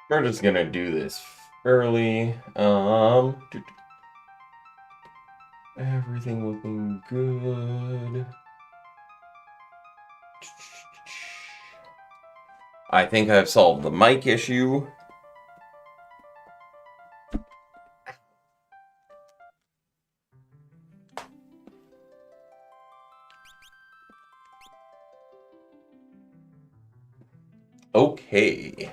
We're just gonna do this early. Everything looking good. I think I've solved the mic issue. Okay.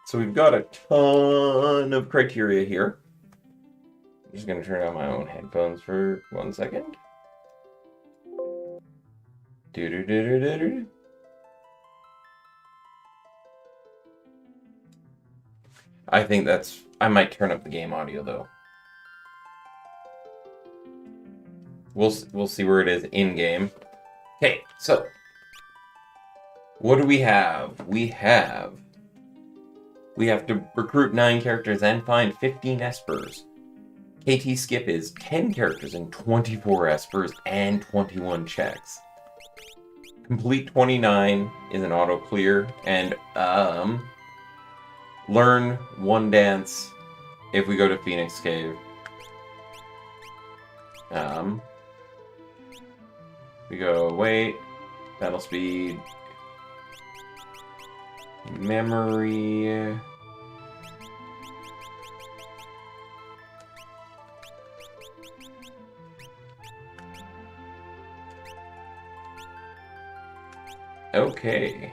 So we've got a ton of criteria here. I'm just going to turn on my own headphones for 1 second. Do-do-do-do-do-do. I think that's... I might turn up the game audio, though. We'll see where it is in-game. Okay, so... what do we have? We have to recruit 9 characters and find 15 espers. KT skip is 10 characters and 24 espers and 21 checks. Complete 29 is an auto clear, and learn 1 dance if we go to Phoenix Cave. We go wait, battle speed, memory. Okay.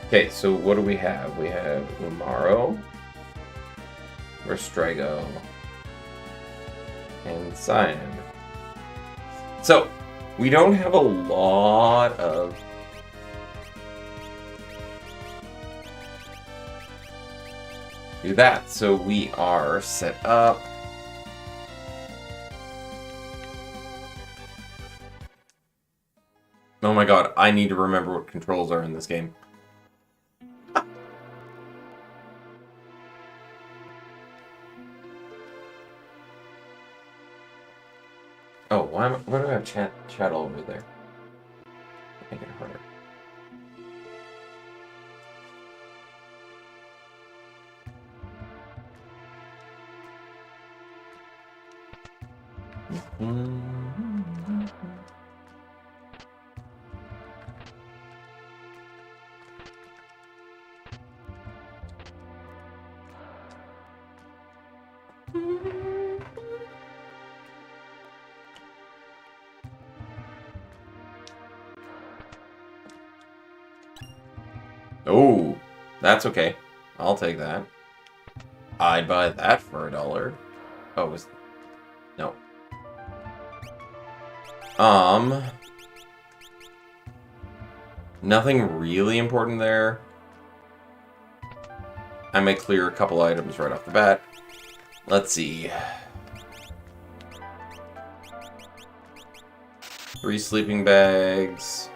Okay, so what do we have? We have Umaro, Restrego, and Cyan. So, we don't have a lot of... do that, so we are set up. Oh my god, I need to remember what controls are in this game. Oh, why do I have chat all over there? Make it harder. Oh, that's okay. I'll take that. I'd buy that for $1. Oh, no. Nothing really important there. I may clear a couple items right off the bat. Let's see. 3 sleeping bags.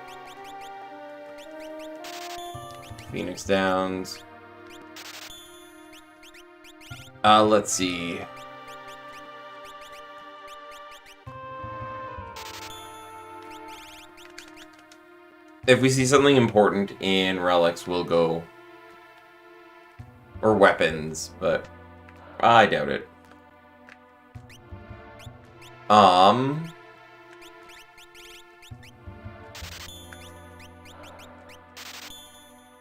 Phoenix Downs. Let's see. If we see something important in relics, we'll go... or weapons, but I doubt it.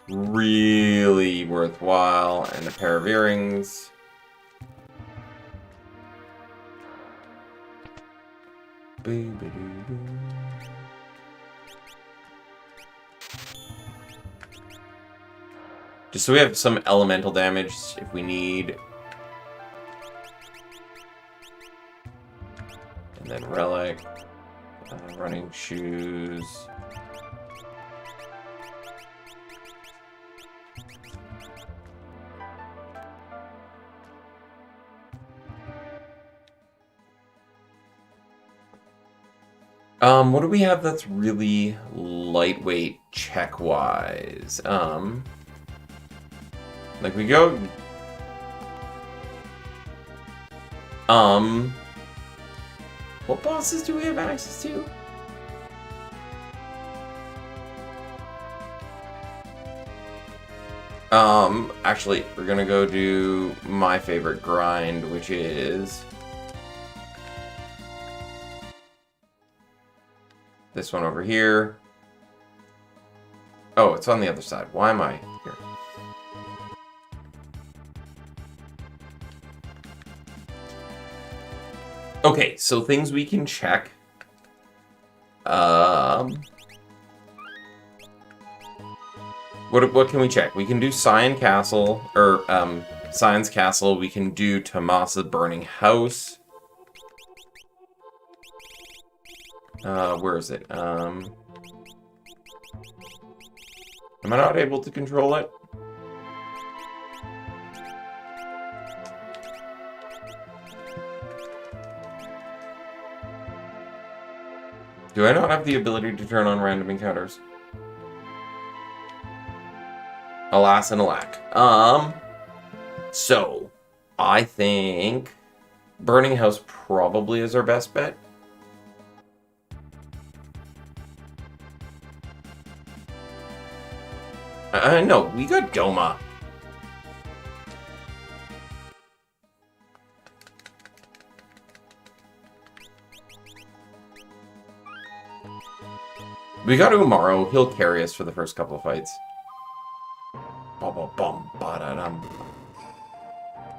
Really worthwhile, and a pair of earrings. Just so we have some elemental damage if we need. And then relic, running shoes. What do we have that's really lightweight check-wise? Like we go... what bosses do we have access to? Actually, we're gonna go do my favorite grind, which is this one over here. Oh, it's on the other side. Why am I here? Okay, so things we can check. What can we check? We can do Cyan Castle, or Cyan's Castle. We can do Tomasa's Burning House. Where is it? Am I not able to control it? Do I not have the ability to turn on random encounters? Alas and alack. So, I think Burning House probably is our best bet. No, we got Doma. We got Umaro. He'll carry us for the first couple of fights.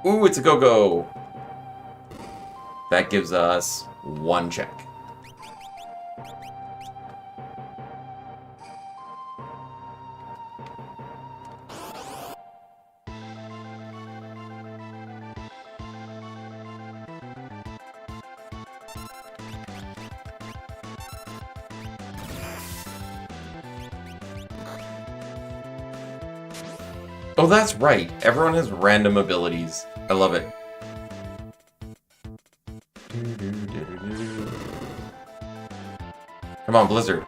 Ooh, it's a go-go. That gives us one check. Oh, that's right. Everyone has random abilities. I love it. Come on, Blizzard.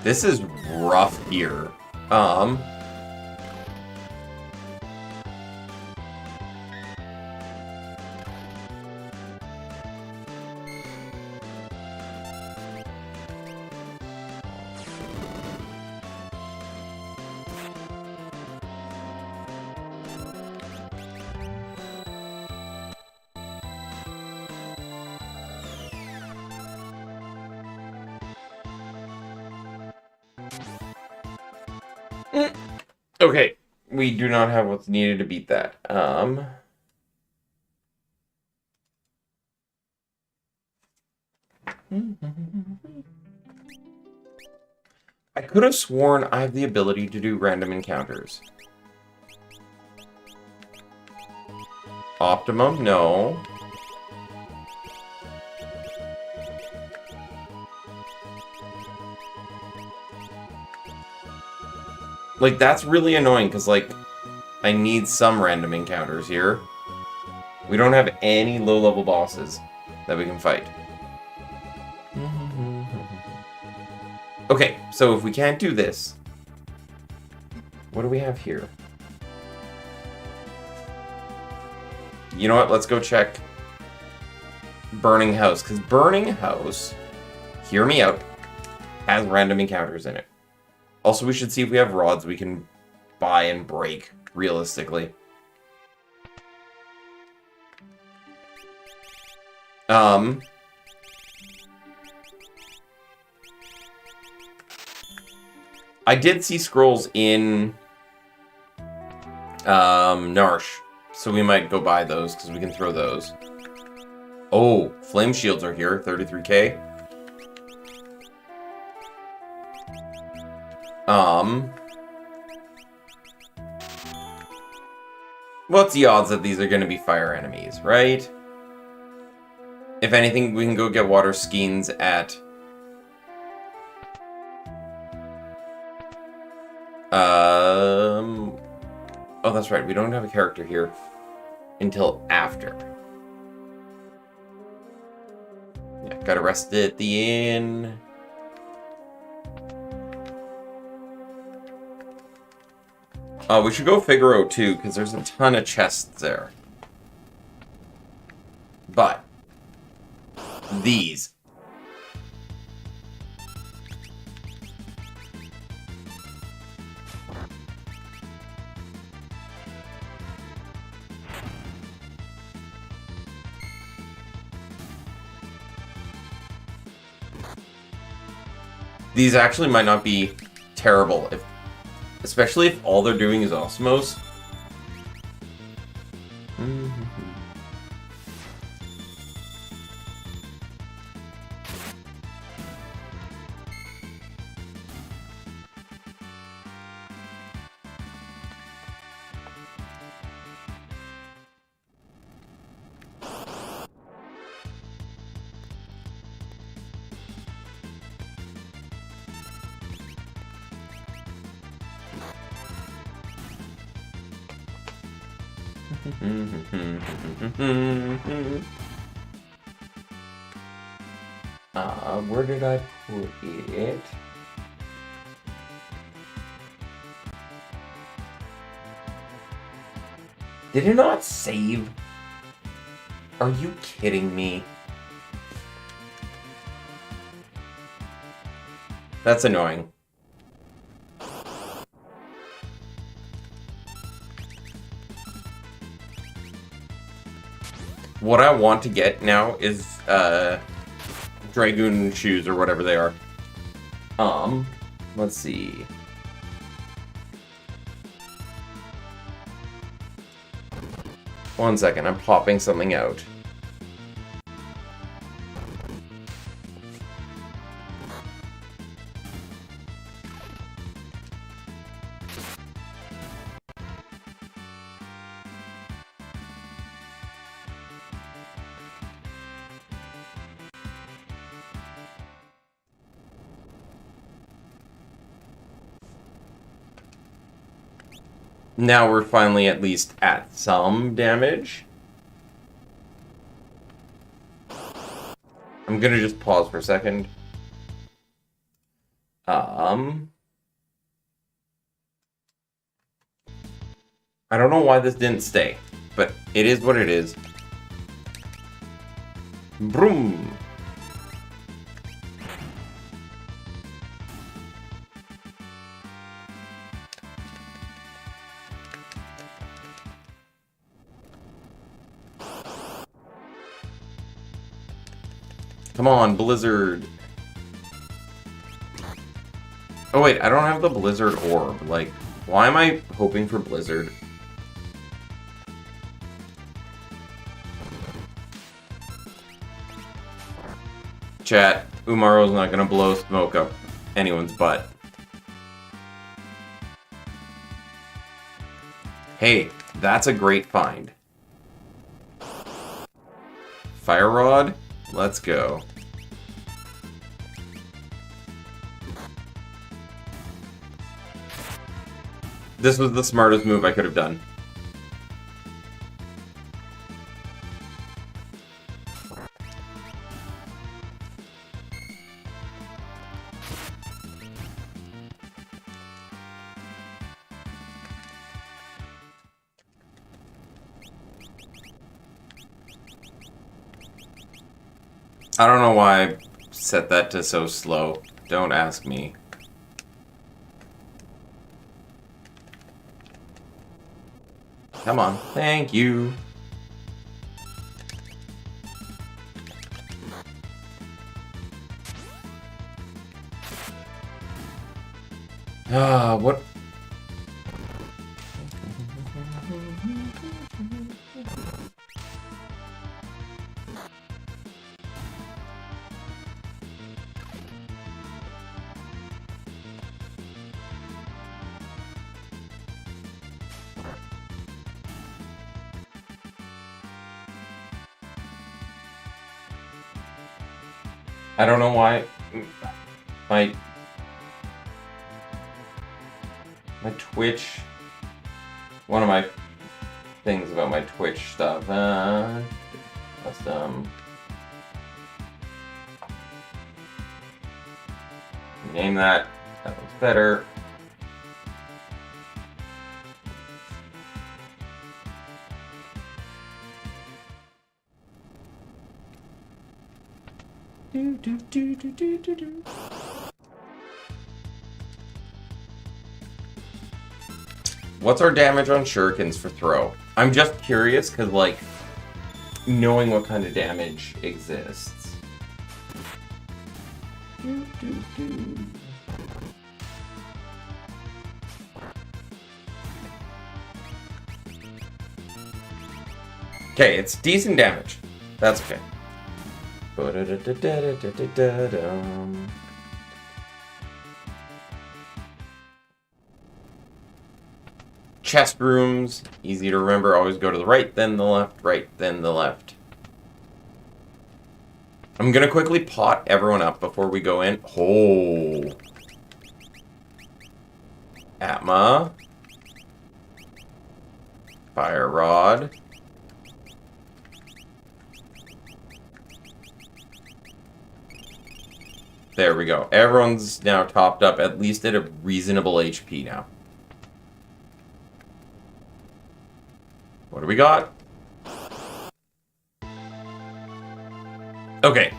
This is rough here. Okay, we do not have what's needed to beat that. I could have sworn I have the ability to do random encounters. Optimum? No. Like, that's really annoying, because, like, I need some random encounters here. We don't have any low-level bosses that we can fight. Okay, so if we can't do this, what do we have here? You know what? Let's go check Burning House, because Burning House, hear me out, has random encounters in it. Also, we should see if we have rods we can buy and break, realistically. I did see scrolls in Narsh, so we might go buy those, because we can throw those. Oh, flame shields are here, 33k. What's the odds that these are going to be fire enemies, right? If anything, we can go get water skeins at... Oh, that's right. We don't have a character here until after. Yeah, gotta rest at the inn. We should go Figaro too, because there's a ton of chests there. But these. These actually might not be terrible, especially if all they're doing is Osmos. Where did I put it? Did it not save? Are you kidding me? That's annoying. What I want to get now is, Dragoon shoes or whatever they are. Let's see. One second, I'm popping something out. Now we're finally at least at some damage. I'm gonna just pause for a second. I don't know why this didn't stay, but it is what it is. Broom. Come on, Blizzard. Oh wait, I don't have the Blizzard orb. Like, why am I hoping for Blizzard? Chat, Umaro's not gonna blow smoke up anyone's butt. Hey, that's a great find. Fire Rod? Let's go. This was the smartest move I could have done. I don't know why I set that to so slow. Don't ask me. Come on. Thank you. What? I don't know why my Twitch, one of my things about my Twitch stuff, custom, name that looks better. What's our damage on shurikens for throw? I'm just curious, because, like, knowing what kind of damage exists. Okay, it's decent damage. That's okay. Chest rooms, easy to remember. Always go to the right, then the left, right, then the left. I'm gonna quickly pot everyone up before we go in. Oh. Atma. Fire rod. There we go. Everyone's now topped up, at least at a reasonable HP now. What do we got? Okay.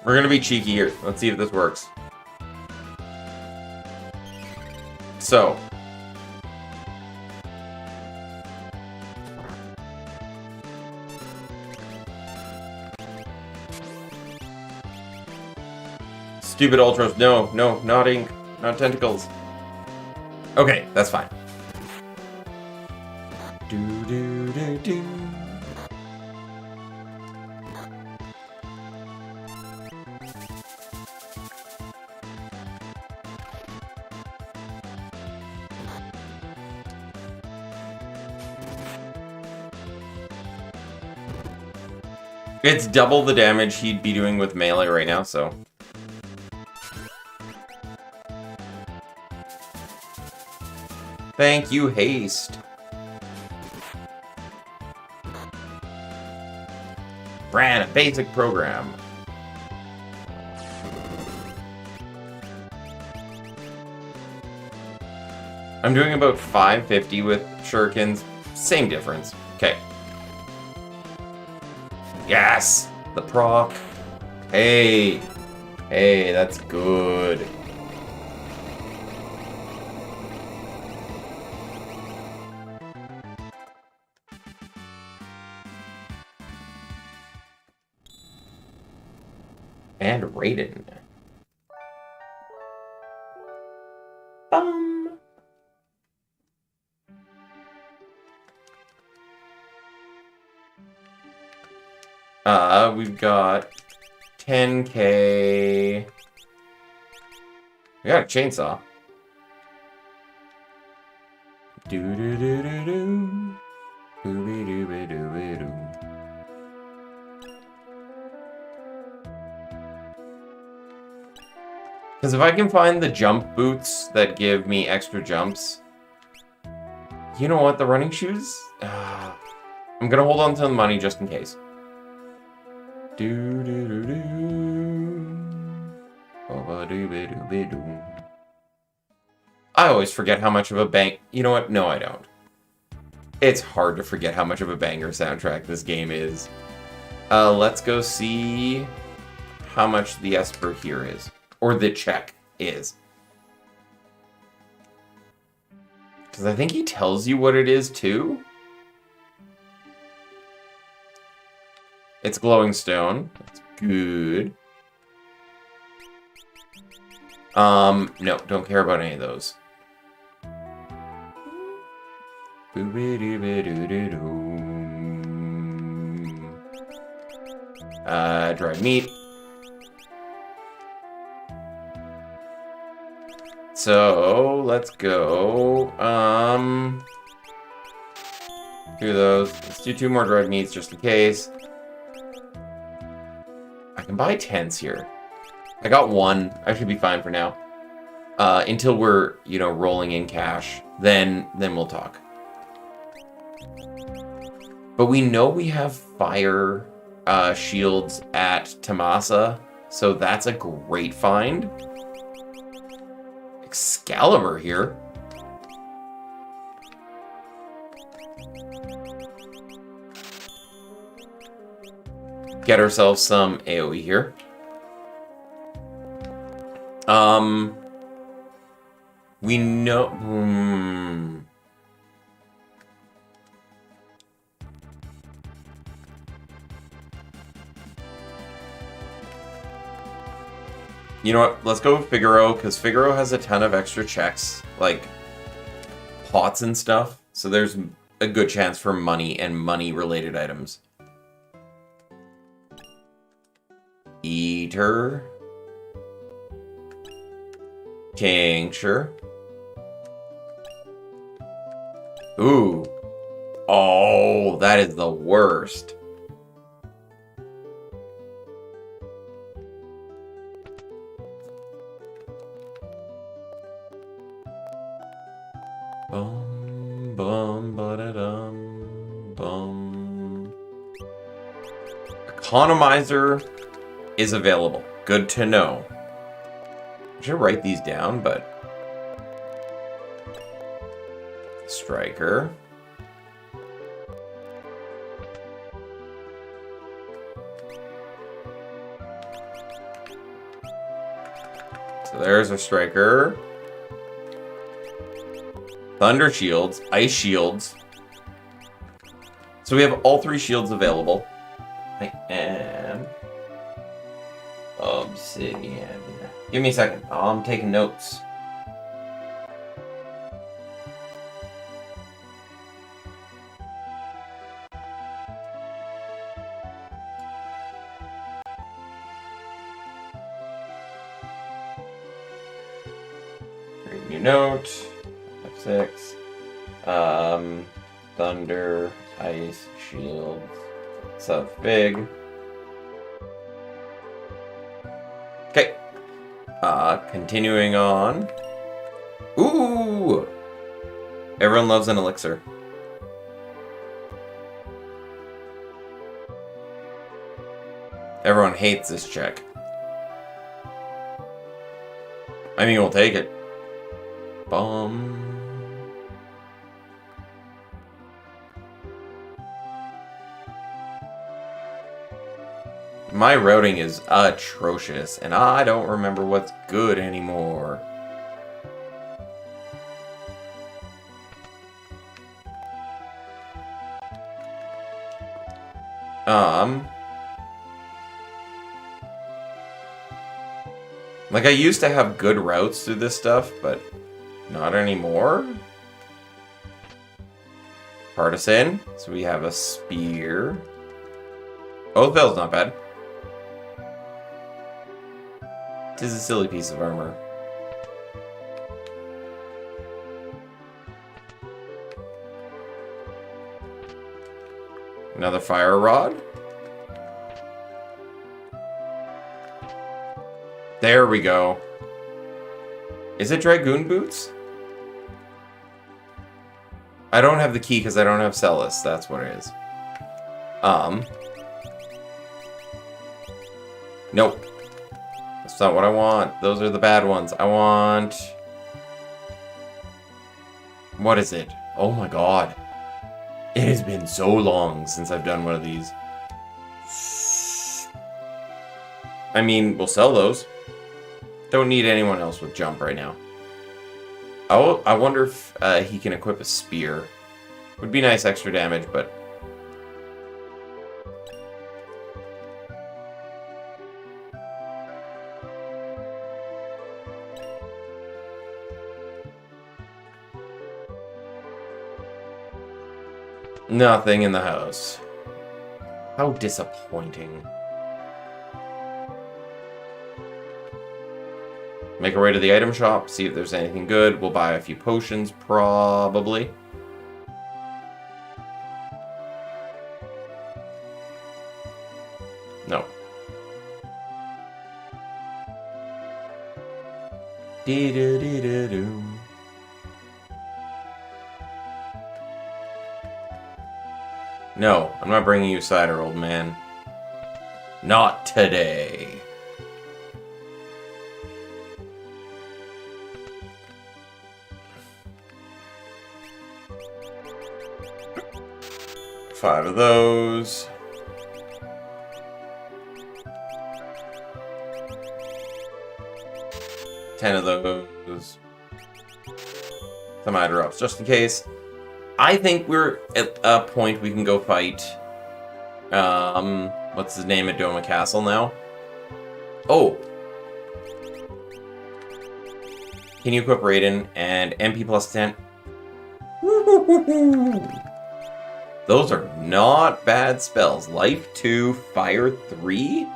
We're gonna be cheeky here. Let's see if this works. So. Stupid ultras. No, no, not ink. Not tentacles. Okay, that's fine. Do do do do. It's double the damage he'd be doing with melee right now, so. Thank you, haste. Ran a basic program. I'm doing about 550 with shurikens. Same difference. Okay. Yes! The proc. Hey! Hey, that's good. And Raiden. Bum! We've got 10k. We got a chainsaw. Do do do do do. Dooby dooby dooby doo. Because if I can find the jump boots that give me extra jumps, you know what? The running shoes. I'm gonna hold on to the money just in case. Do do do do. I always forget how much of a bang. You know what? No, I don't. It's hard to forget how much of a banger soundtrack this game is. Let's go see how much the Esper here is. Or the check is. Because I think he tells you what it is too. It's glowing stone. That's good. No, don't care about any of those. Dried meat. So, let's go, do those. Let's do 2 more dried meats just in case. I can buy tents here. I got 1. I should be fine for now. Until we're, you know, rolling in cash. Then we'll talk. But we know we have fire shields at Tamasa, so that's a great find. Excalibur here. Get ourselves some AoE here. We know... You know what? Let's go with Figaro, because Figaro has a ton of extra checks, like pots and stuff. So there's a good chance for money and money-related items. Eater. Tincture. Ooh. Oh, that is the worst. Bum, bum, ba-da-dum, bum. Economizer is available. Good to know. I should write these down, but... Striker. So there's a Striker. Thunder shields, ice shields. So we have all 3 shields available. I am... Obsidian. Give me a second. I'm taking notes. Create new note. F6. Thunder, ice, shields. Sub fig. Okay. Continuing on. Ooh! Everyone loves an elixir. Everyone hates this check. I mean, we'll take it. Bum. My routing is atrocious, and I don't remember what's good anymore. Like, I used to have good routes through this stuff, but not anymore. Partisan. So we have a spear. Oathbell's not bad. Tis a silly piece of armor. Another fire rod. There we go. Is it Dragoon Boots? I don't have the key because I don't have Celis. That's what it is. Nope. That's not what I want. Those are the bad ones. I want... What is it? Oh my god. It has been so long since I've done one of these. I mean, we'll sell those. Don't need anyone else with jump right now. I wonder if he can equip a spear. Would be nice extra damage, but... Nothing in the house. How disappointing. Make our way to the item shop, see if there's anything good. We'll buy a few potions, probably. No. Dee-doo-dee-doo-doo. No, I'm not bringing you cider, old man. Not today. Five of those. 10 of those. Some Drops, just in case. I think we're at a point we can go fight, what's his name at Doma Castle now? Oh! Can you equip Raiden and MP plus 10? Those are not bad spells. Life 2, Fire 3?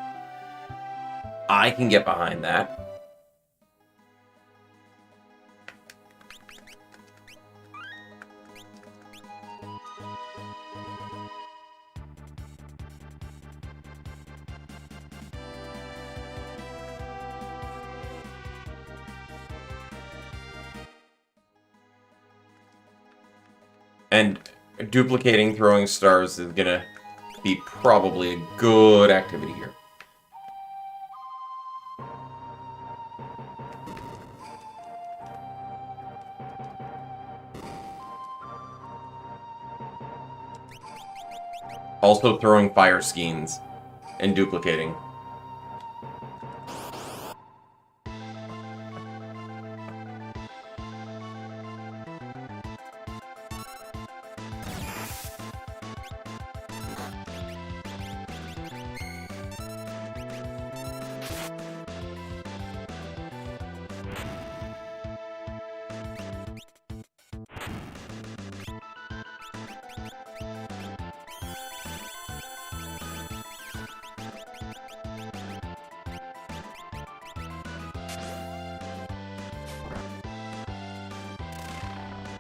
I can get behind that. And duplicating throwing stars is gonna be probably a good activity here. Also throwing fire skeins and duplicating.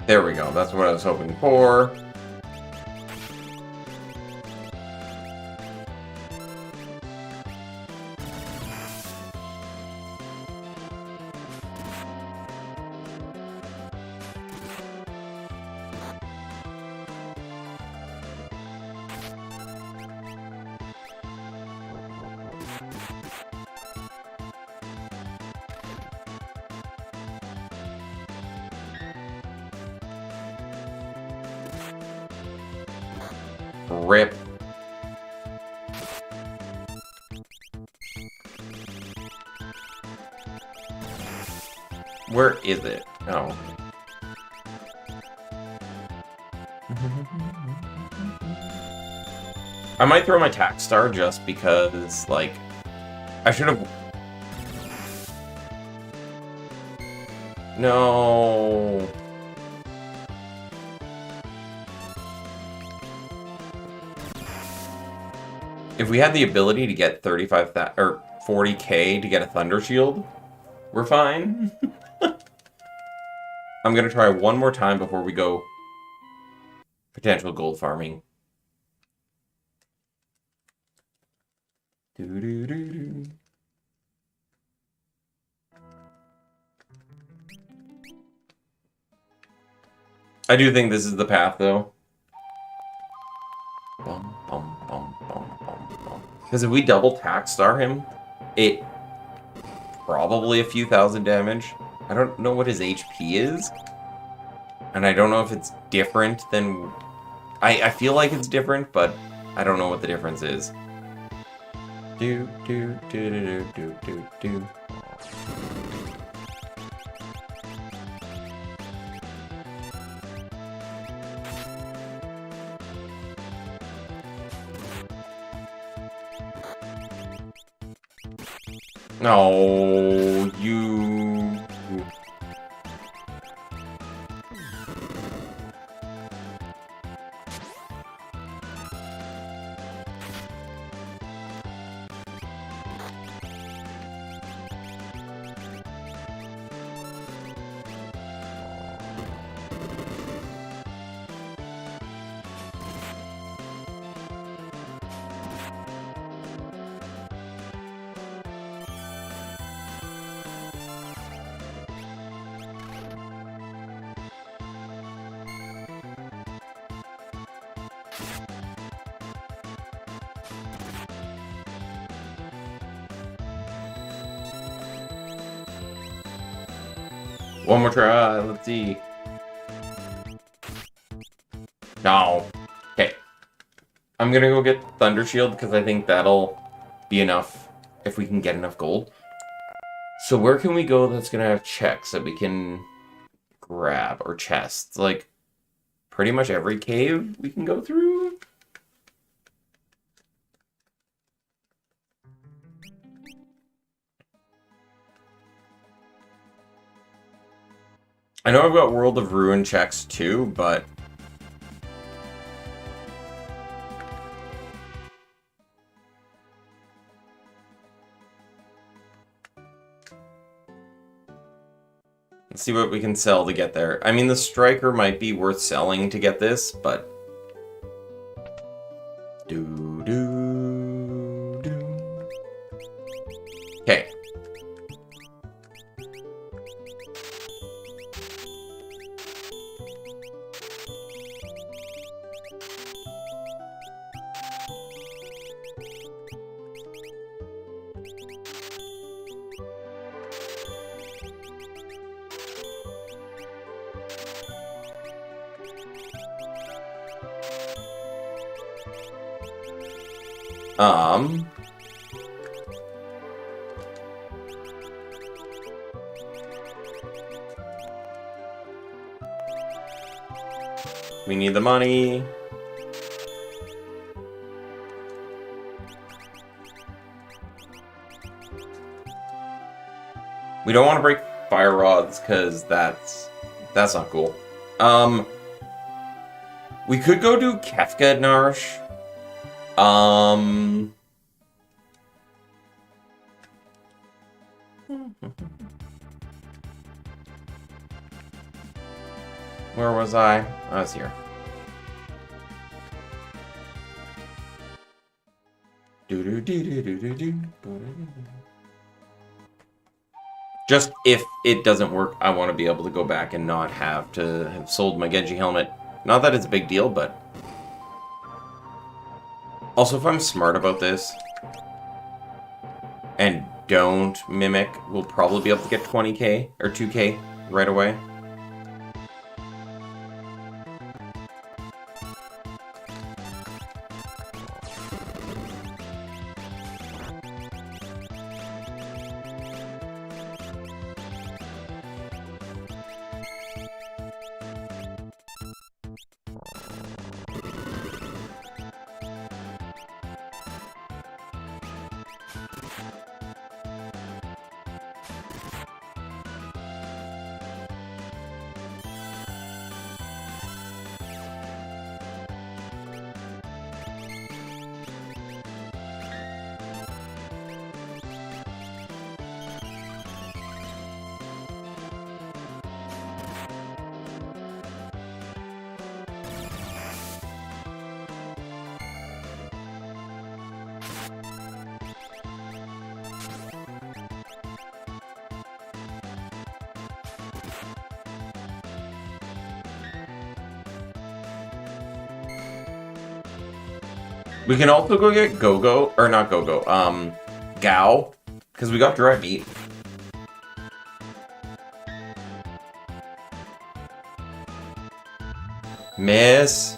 There we go, that's what I was hoping for. Rip. Where is it? Oh. I might throw my tax star just because, like, I should have... No. If we had the ability to get 35,000 or 40k to get a Thunder Shield, we're fine. I'm gonna try one more time before we go potential gold farming. Doo-doo-doo-doo. I do think this is the path, though. Bum, bum, bum, bum, bum, bum. Because if we double tax star him, it probably a few thousand damage. I don't know what his HP is. And I don't know if it's different than... I feel like it's different, but I don't know what the difference is. Do, do, do, do, do, do, do. No, you... One more try, let's see. No. Okay. I'm gonna go get Thunder Shield because I think that'll be enough if we can get enough gold. So where can we go that's gonna have checks that we can grab, or chests? Like, pretty much every cave we can go through? I know I've got World of Ruin checks too, but... let's see what we can sell to get there. I mean, the Striker might be worth selling to get this, but... Okay. We need the money. We don't want to break fire rods, because that's not cool. We could go do Kefka at Narsh. Where was I? I was here. Just if it doesn't work, I want to be able to go back and not have to have sold my Genji helmet. Not that it's a big deal, but... also, if I'm smart about this, and don't mimic, we'll probably be able to get 20k, or 2k, right away. We can also go get Go-Go, or not Go-Go, Gao, because we got dry meat. Miss.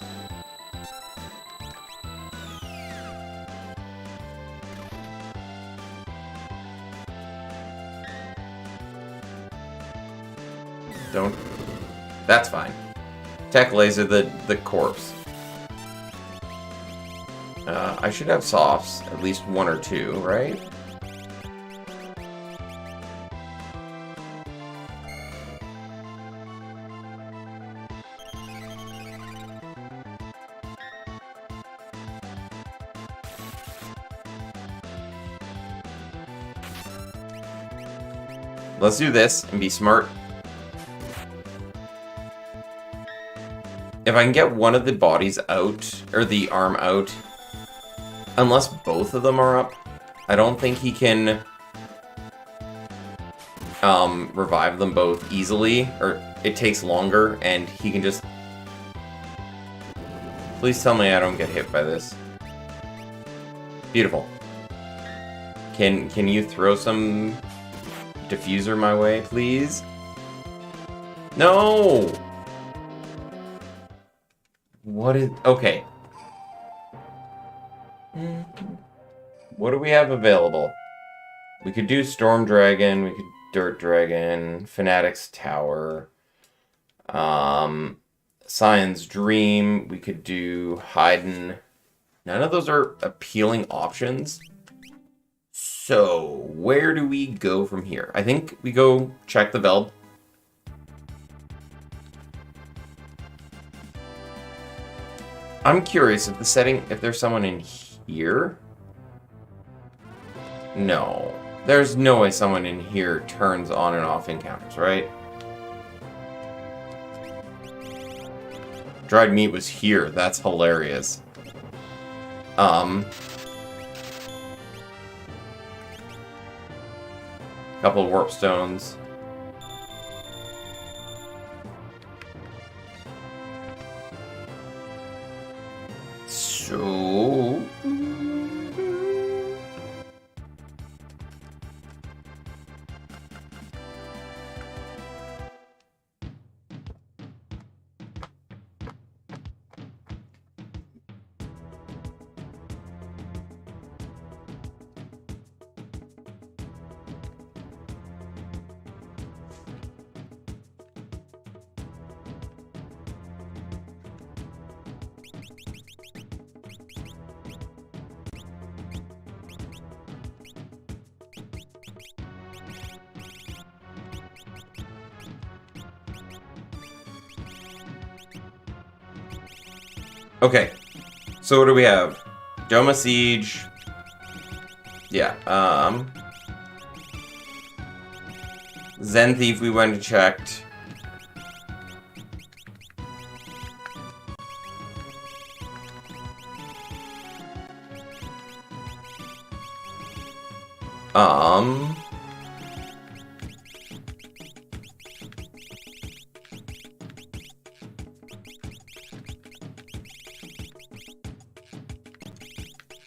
Don't. That's fine. Tech laser the corpse. I should have softs, at least one or two, right? Let's do this and be smart. If I can get one of the bodies out, or the arm out, unless both of them are up, I don't think he can revive them both easily, or it takes longer, and he can just... Please tell me I don't get hit by this. Beautiful. Can you throw some diffuser my way, please? No! What is... okay. What do we have available? We could do Storm Dragon, we could Dirt Dragon, Fanatic's Tower, Cyan's Dream, we could do Haydn. None of those are appealing options. So, where do we go from here? I think we go check the Veld. I'm curious if there's someone in here. No. There's no way someone in here turns on and off encounters, right? Dried meat was here. That's hilarious. Couple of warp stones. So... Okay, so what do we have? Doma Siege. Yeah, Zen Thief we went and checked.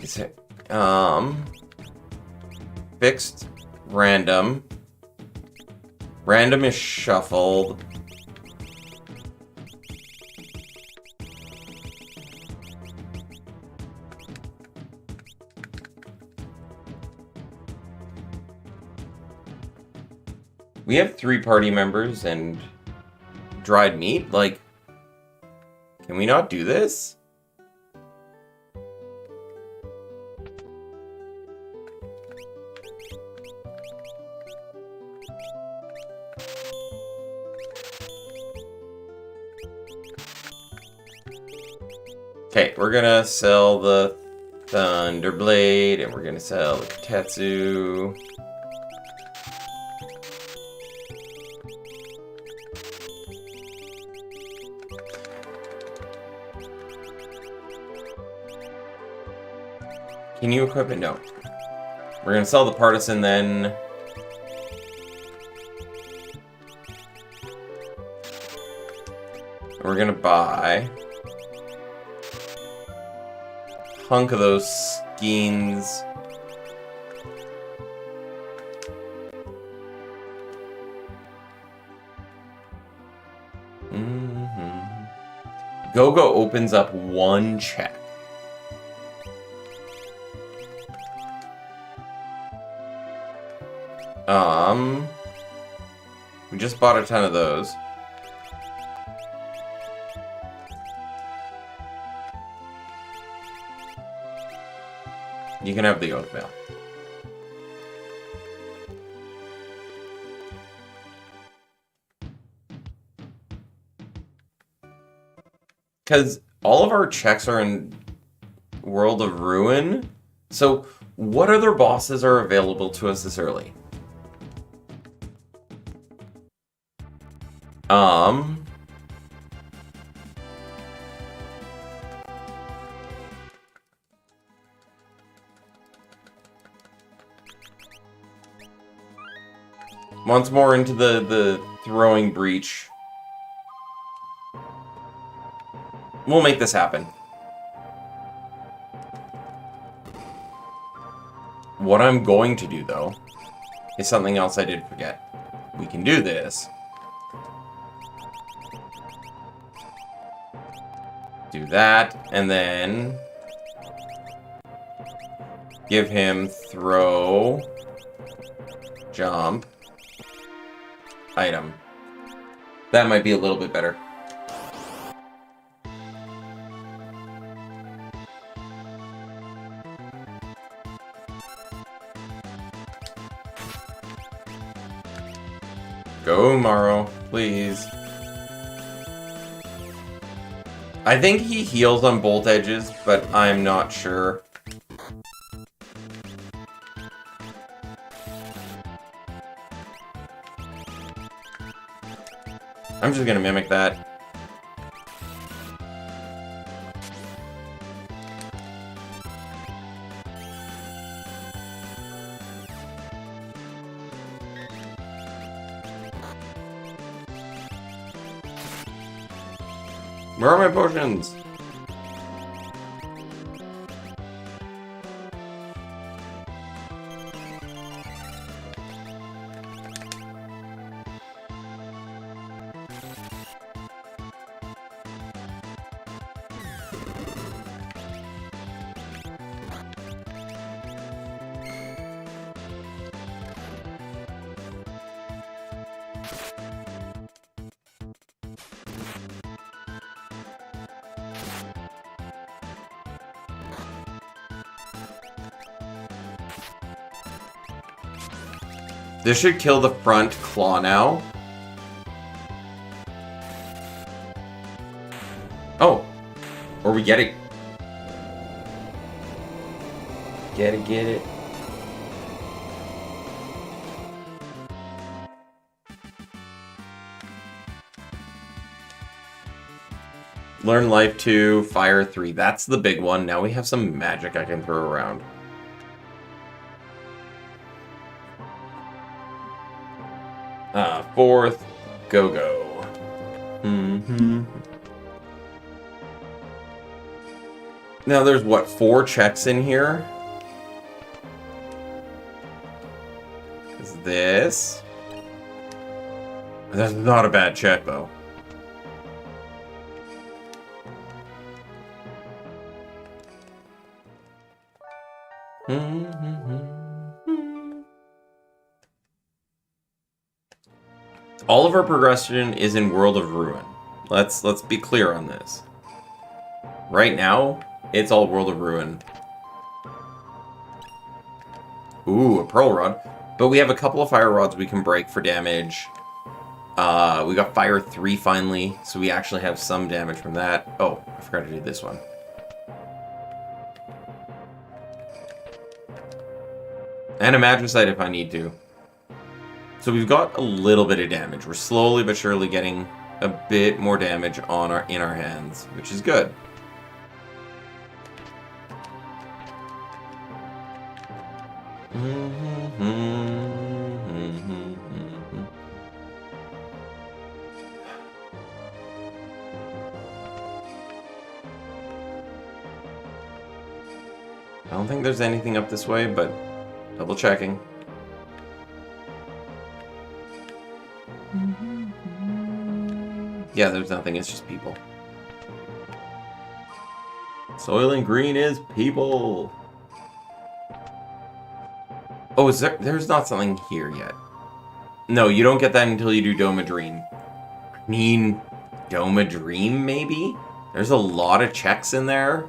Is it, fixed, random. Random is shuffled. We have 3 party members and dried meat? Like, can we not do this? Okay, we're gonna sell the Thunderblade, and we're gonna sell the Katetsu. Can you equip it? No. We're gonna sell the Partisan then. We're gonna buy hunk of those skeins. Go-Go opens up 1 check. We just bought a ton of those. You can have the oatmeal. Because all of our checks are in World of Ruin. So, what other bosses are available to us this early? Once more into the throwing breach. We'll make this happen. What I'm going to do, though, is something else I did forget. We can do this. Do that, and then give him throw Jump. Item. That might be a little bit better. Go, Morrow, please. I think he heals on both edges, but I'm not sure. I'm just gonna mimic that. Where are my potions? This should kill the front claw now. Oh. Or we get it. Get it. Learn life 2, fire 3. That's the big one. Now we have some magic I can throw around. Fourth, go. Now there's what, 4 checks in here? Is this? That's not a bad check though. All of our progression is in World of Ruin. Let's be clear on this. Right now, it's all World of Ruin. Ooh, a Pearl Rod. But we have a couple of Fire Rods we can break for damage. We got Fire 3 finally, so we actually have some damage from that. Oh, I forgot to do this one. And a Magicite if I need to. So we've got a little bit of damage. We're slowly but surely getting a bit more damage on in our hands, which is good. I don't think there's anything up this way, but double checking. Yeah, there's nothing, it's just people. Soylent Green is people. Oh, is there's not something here yet. No, you don't get that until you do Doma Dream. I mean, Doma Dream, maybe? There's a lot of checks in there.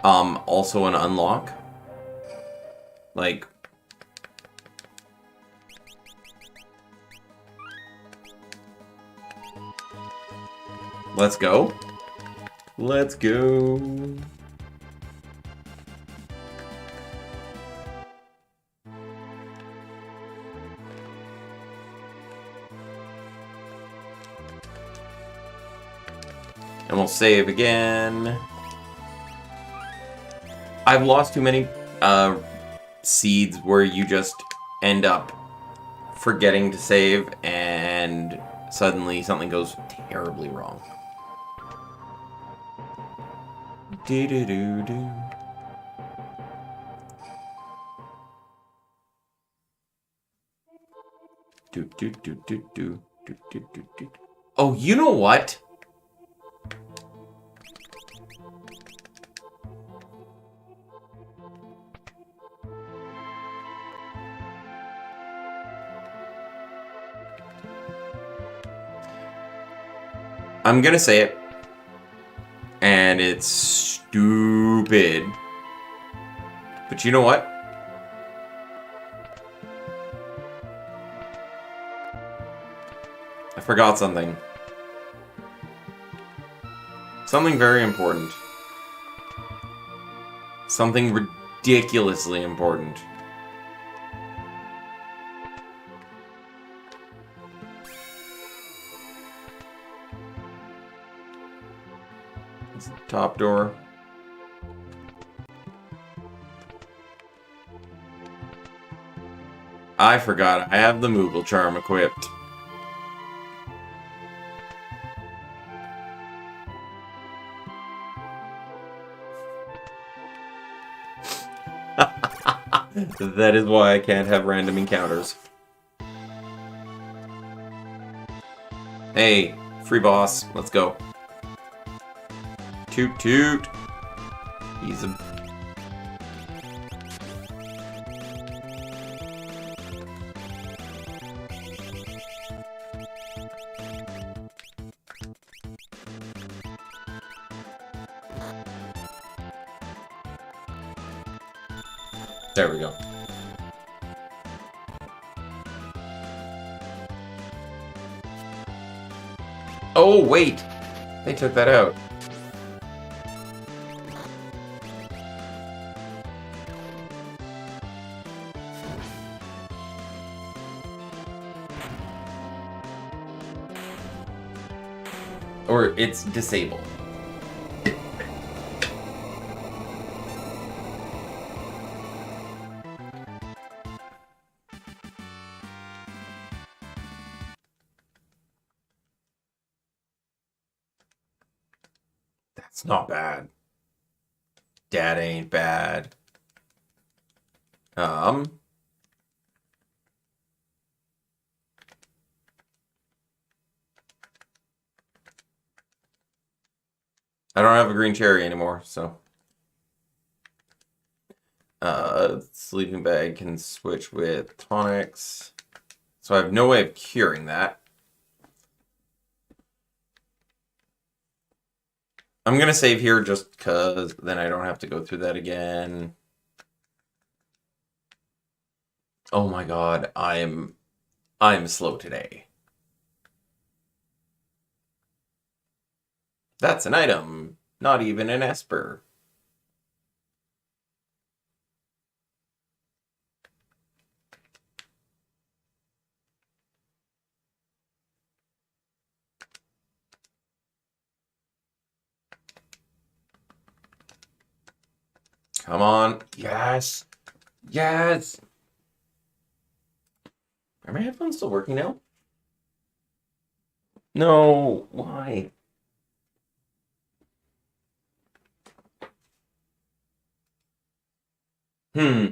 Also an unlock. Like... Let's go. Let's go. And we'll save again. I've lost too many seeds where you just end up forgetting to save and suddenly something goes terribly wrong. Do-do-do-do. Do-do-do-do-do. Oh, you know what? I'm gonna say it. And it's stupid. But you know what? I forgot something. Something very important. Something ridiculously important. It's the top door. I forgot. I have the Moogle charm equipped. That is why I can't have random encounters. Hey, free boss. Let's go. Toot toot. He's a... There we go. Oh, wait! They took that out. Or it's disabled. That's not bad. That ain't bad. I don't have a green cherry anymore, so. Sleeping bag can switch with tonics. So I have no way of curing that. I'm gonna save here just because then I don't have to go through that again. Oh my god, I'm slow today. That's an item, not even an Esper. Come on. Yes. Yes. Are my headphones still working now? No. Why? Hmm.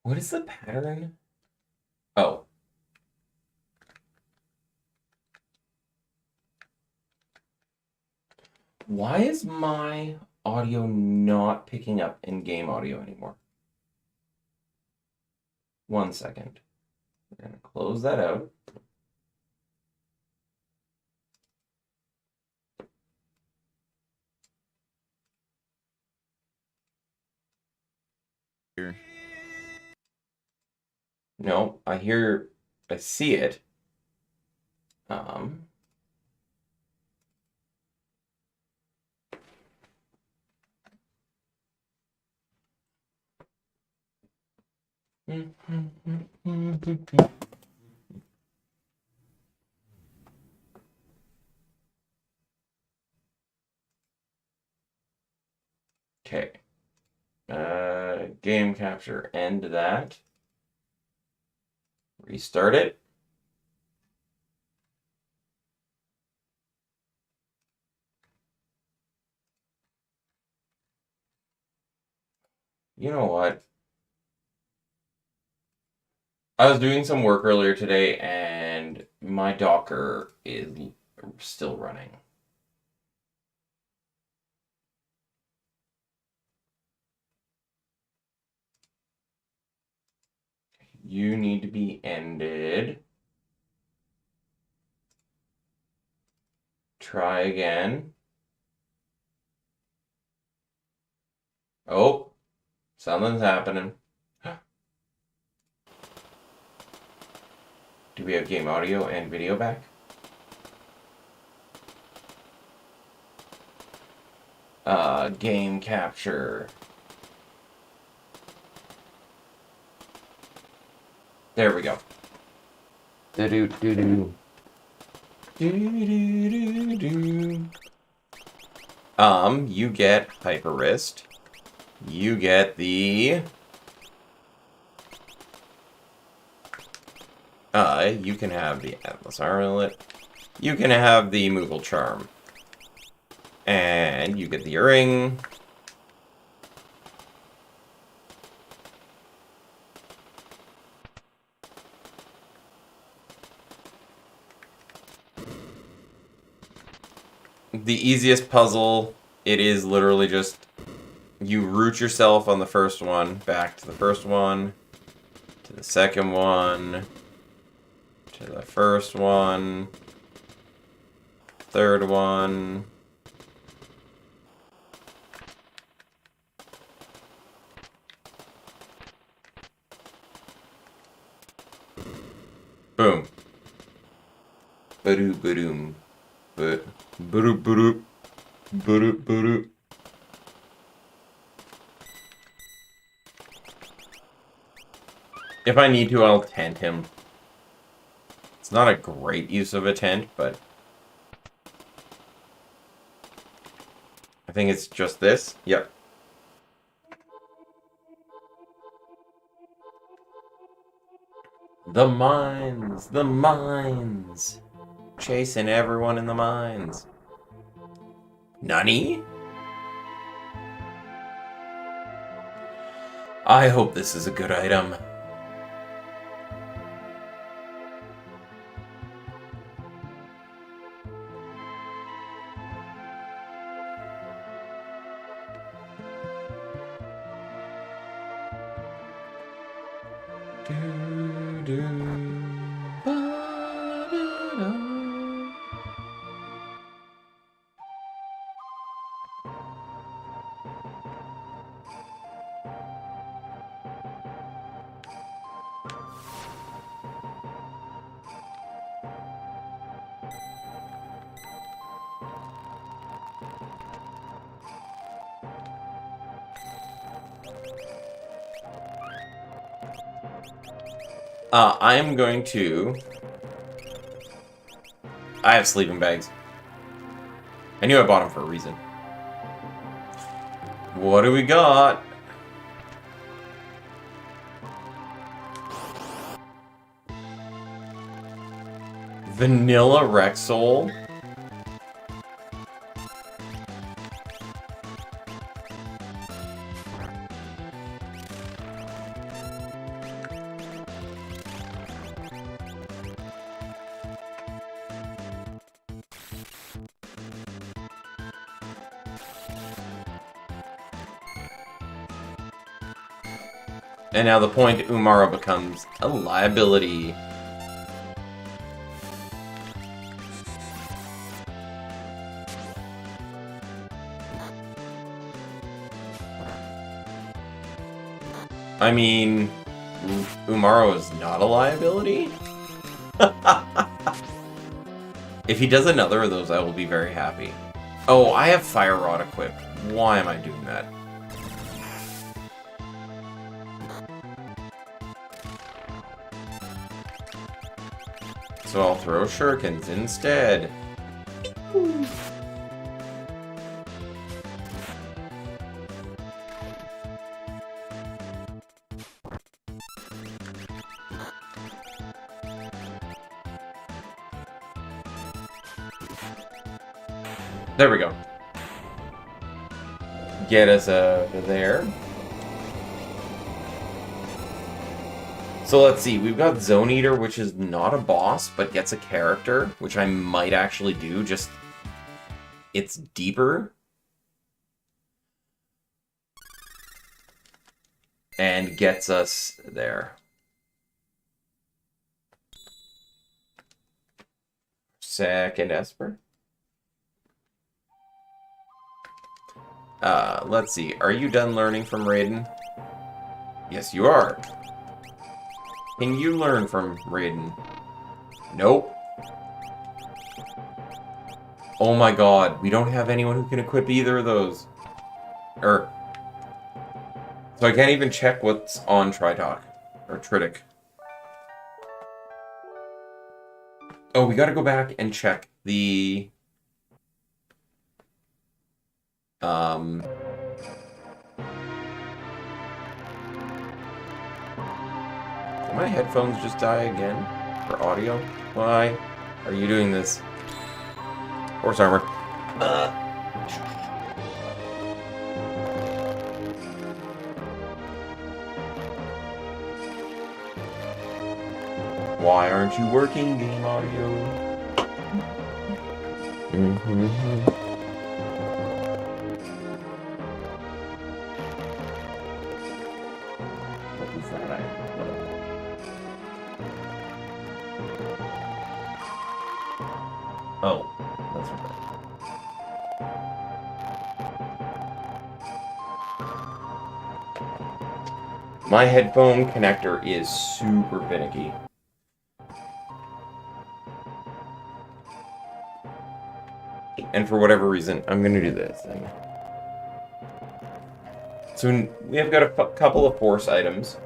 What is the pattern? Oh. Why is my audio not picking up in-game audio anymore? 1 second. We're gonna close that out. Here. No, I see it. Okay. Game capture, end that. Restart it. You know what? I was doing some work earlier today and my Docker is still running. You need to be ended. Try again. Oh, something's happening. Do we have game audio and video back? Game capture. There we go. Do-do-do-do. Do-do-do-do. You get Hyper Wrist. You get the... you can have the Atlas Armlet. You can have the Moogle Charm. And you get the earring. The easiest puzzle, it is literally just you root yourself on the first one, back to the first one, to the second one, to the first one, third one. Boom. Ba-doo, ba-doom. Ba-doo, ba-doo. Ba-doo, ba-doo. If I need to, I'll tent him. It's not a great use of a tent, but... I think it's just this. Yep. The mines! The mines! Chasing everyone in the mines. Nani? I hope this is a good item. I am going to... I have sleeping bags. I knew I bought them for a reason. What do we got? Vanilla Rexol? And now the point Umaro becomes a liability. I mean, Umaro is not a liability? If he does another of those, I will be very happy. Oh, I have Fire Rod equipped. Why am I doing that? So I'll throw shurikens instead. There we go. Get us over there. So let's see, we've got Zone Eater, which is not a boss, but gets a character, which I might actually do, just... it's deeper. And gets us there. second Esper. Let's see. Are you done learning from Raiden? Yes, you are. Can you learn from Raiden? Nope. Oh my god, we don't have anyone who can equip either of those. So I can't even check what's on Tridoc. Or Tridic. Oh, we gotta go back and check the... Did my headphones just die again? For audio? Why are you doing this? Horse armor. Why aren't you working, game audio? What was that? Oh, that's right. My headphone connector is super finicky. And for whatever reason, I'm going to do this thing. So we have got a couple of force items.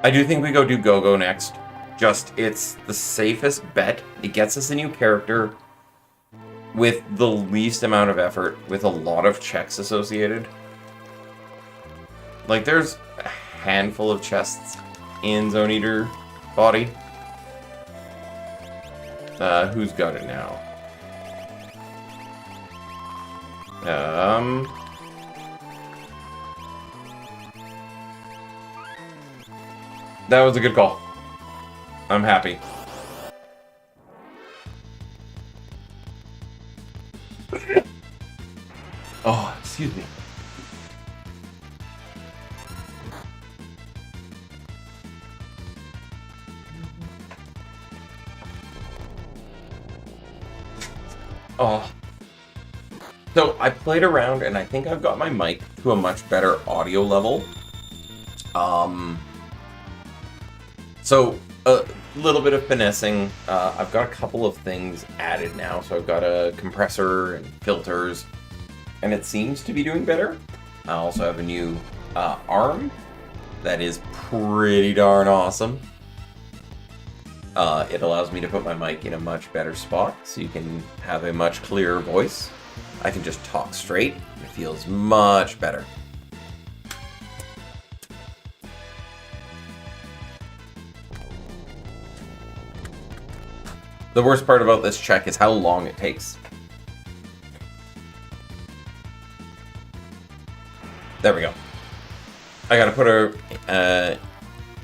I do think we go do Go-Go next. Just, it's the safest bet. It gets us a new character with the least amount of effort, with a lot of checks associated. Like, there's a handful of chests in Zone Eater body. Who's got it now? That was a good call. I'm happy. Oh, excuse me. Oh. So I played around and I think I've got my mic to a much better audio level. So a little bit of finessing. I've got a couple of things added now. So I've got a compressor and filters, and it seems to be doing better. I also have a new arm that is pretty darn awesome. It allows me to put my mic in a much better spot, so you can have a much clearer voice. I can just talk straight, and it feels much better. The worst part about this check is how long it takes. There we go. I gotta put a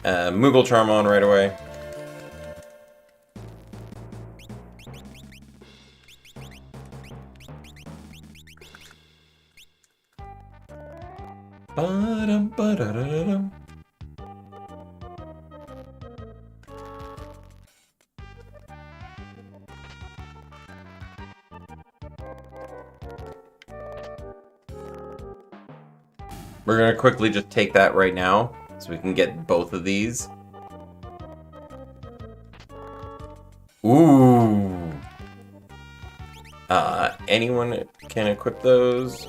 Moogle Charm on right away. Ba-dum, ba-da-da-dum. We're gonna quickly just take that right now, so we can get both of these. Ooh. Anyone can equip those?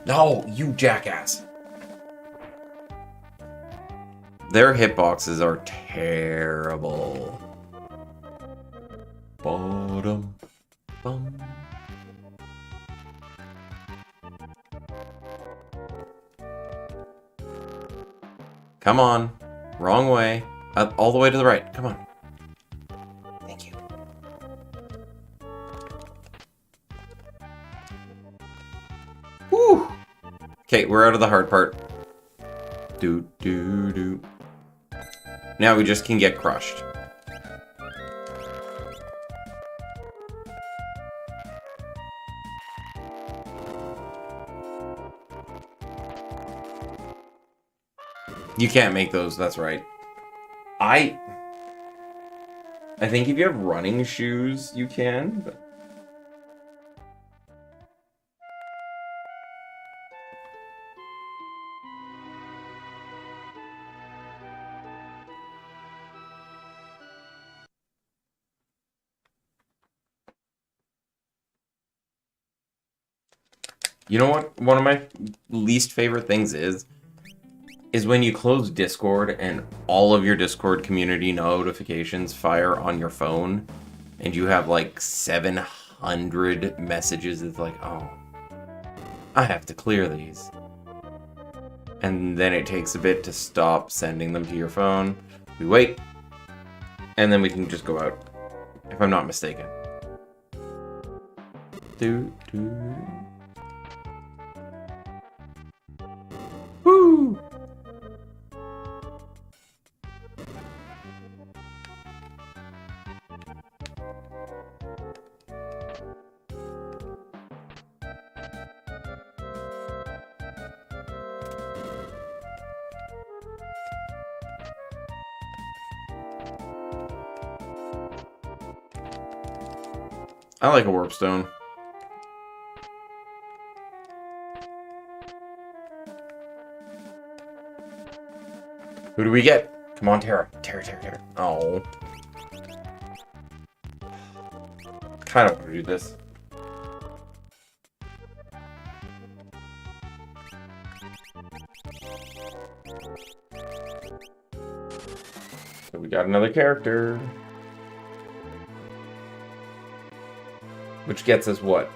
No, you jackass. Their hitboxes are terrible. Bottom. Bum. Come on. Wrong way. All the way to the right. Come on. Thank you. Okay, we're out of the hard part. Do, do, do. Now we just can get crushed. You can't make those, that's right. I think if you have running shoes, you can, but... You know what one of my least favorite things is when you close Discord and all of your Discord community notifications fire on your phone and you have like 700 messages. It's like, oh, I have to clear these. And then it takes a bit to stop sending them to your phone. We wait, and then we can just go out, if I'm not mistaken. Woo! I like a warp stone. Who do we get? Come on, Terra. Terra. Oh. Kind of want to do this. So we got another character. Which gets us what?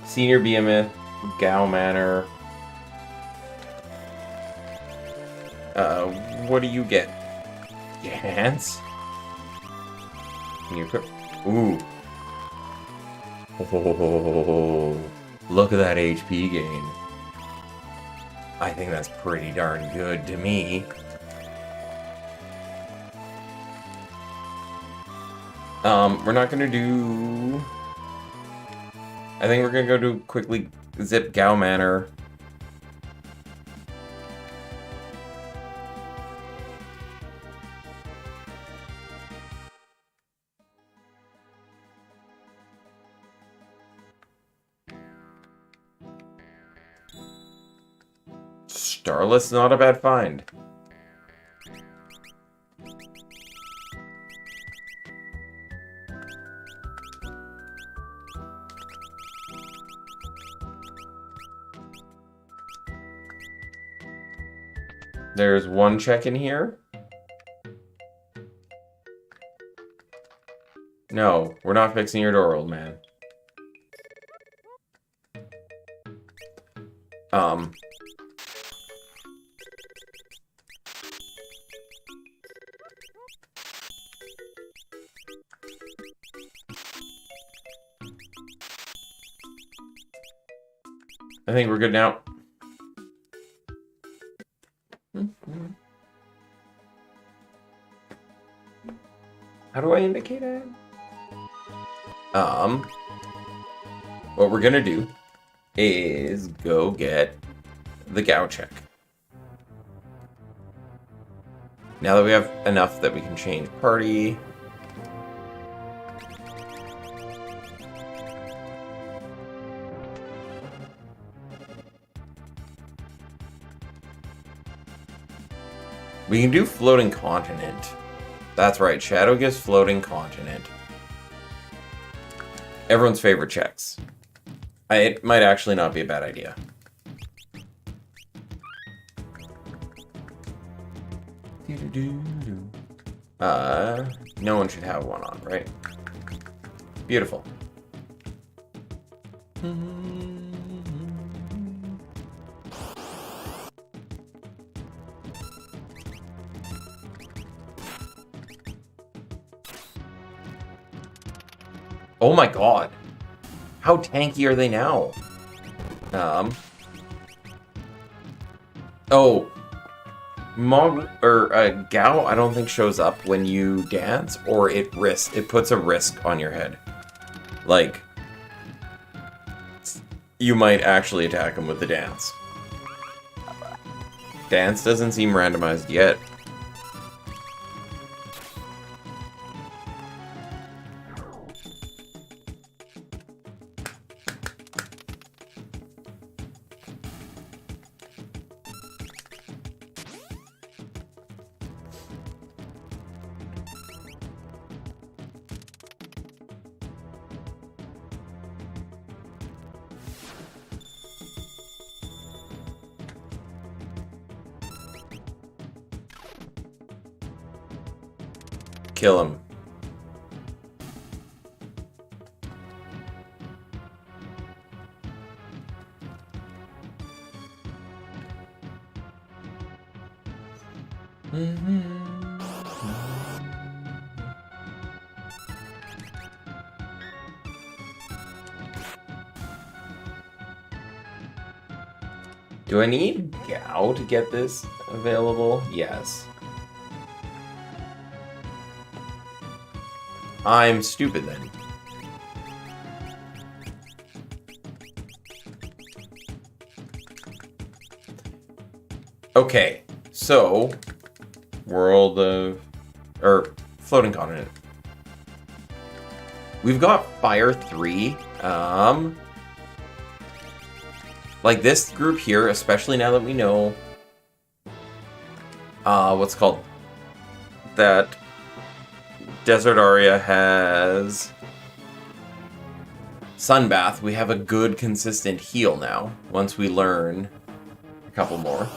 Senior Behemoth, Gao Manor. What do you get? Gans? Can you equip? Ooh. Oh, look at that HP gain. I think that's pretty darn good to me. We're not gonna do... I think we're gonna go to quickly zip Gao Manor. Starless, not a bad find. There's one check in here. No, we're not fixing your door, old man. I think we're good now. How do I indicate it? What we're gonna do is go get the Gao check. Now that we have enough that we can change party. We can do floating continent. That's right, Shadow gives floating continent. Everyone's favorite checks. It might actually not be a bad idea. No one should have one on, right? Beautiful. Oh my god. How tanky are they now? Oh, Gao, I don't think shows up when you dance, or it puts a risk on your head. Like, you might actually attack him with the dance. Dance doesn't seem randomized yet. Kill him. Do I need Gao to get this available? Yes. I'm stupid then. Okay, so world of floating continent. We've got Fire 3. Like this group here, especially now that we know what's called that Desert Aria has Sunbath, we have a good consistent heal now once we learn a couple more.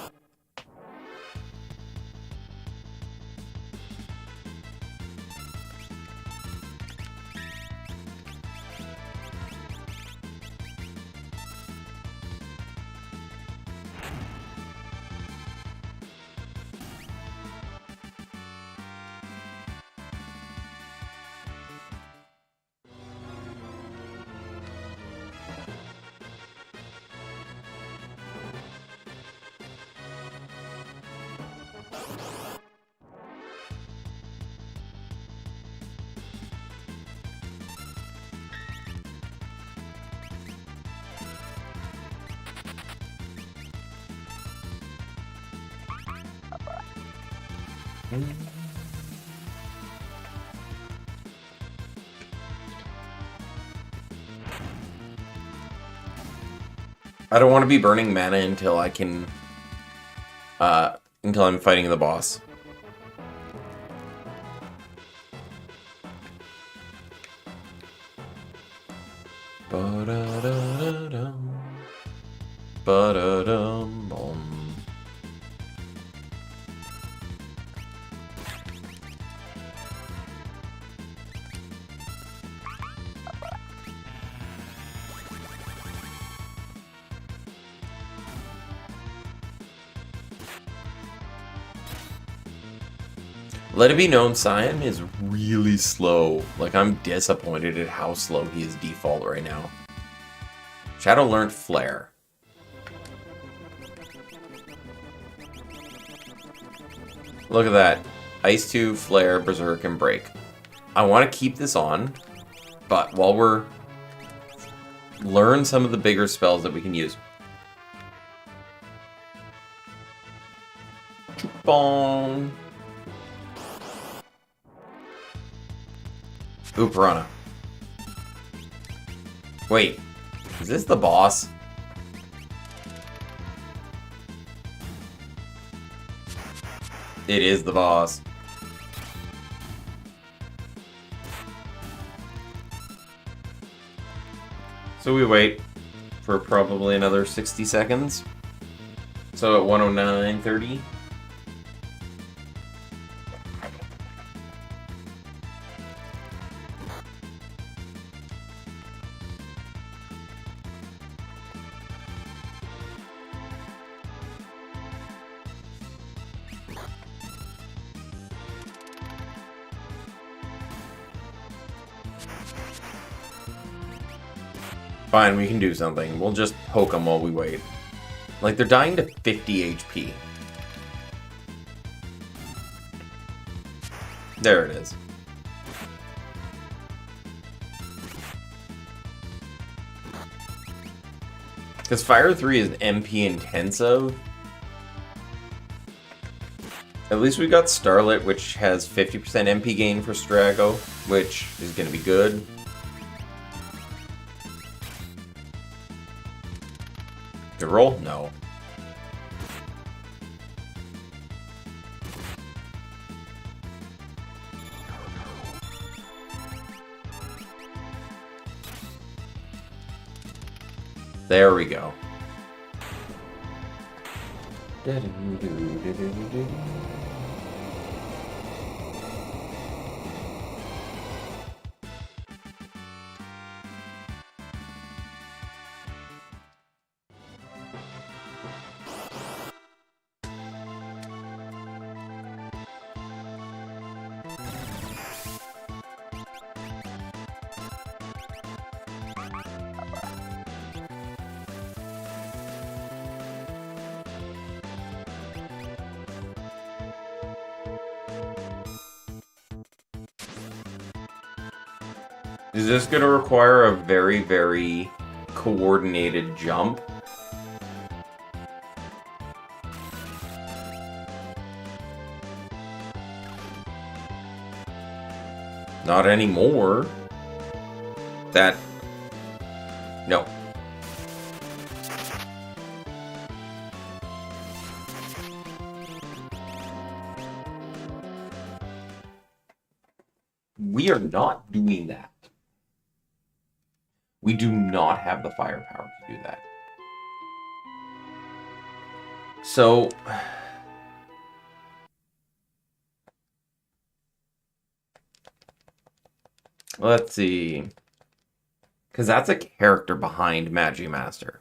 I don't want to be burning mana until I can, until I'm fighting the boss. Ba-da-da-da-dum. Ba-da-dum-bum. Let it be known, Cyan is really slow. Like, I'm disappointed at how slow he is default right now. Shadow learned Flare. Look at that. Ice 2, Flare, Berserk, and Break. I want to keep this on, but while we're... learn some of the bigger spells that we can use. Boom. Ooh, Piranha. Wait, is this the boss? It is the boss. So we wait for probably another 60 seconds. So at 109:30. Fine, we can do something. We'll just poke them while we wait. Like, they're dying to 50 HP. There it is. Because Fire 3 is MP intensive. At least we got Starlit, which has 50% MP gain for Strago, which is going to be good. Good roll? No. There we go. Is this going to require a very, very coordinated jump? Not anymore. That... No. We are not doing that. We do not have the firepower to do that. So... let's see. Because that's a character behind Magimaster.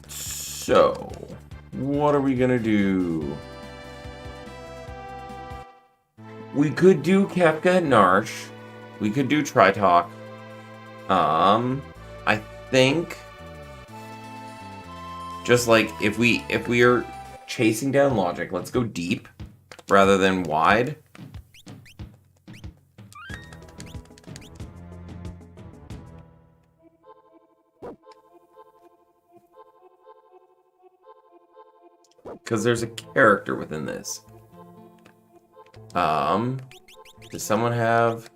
So, what are we gonna do? We could do Kefka and Narsh. We could do Tritalk. I think just like if we are chasing down logic, let's go deep rather than wide. Because there's a character within this. Does someone have...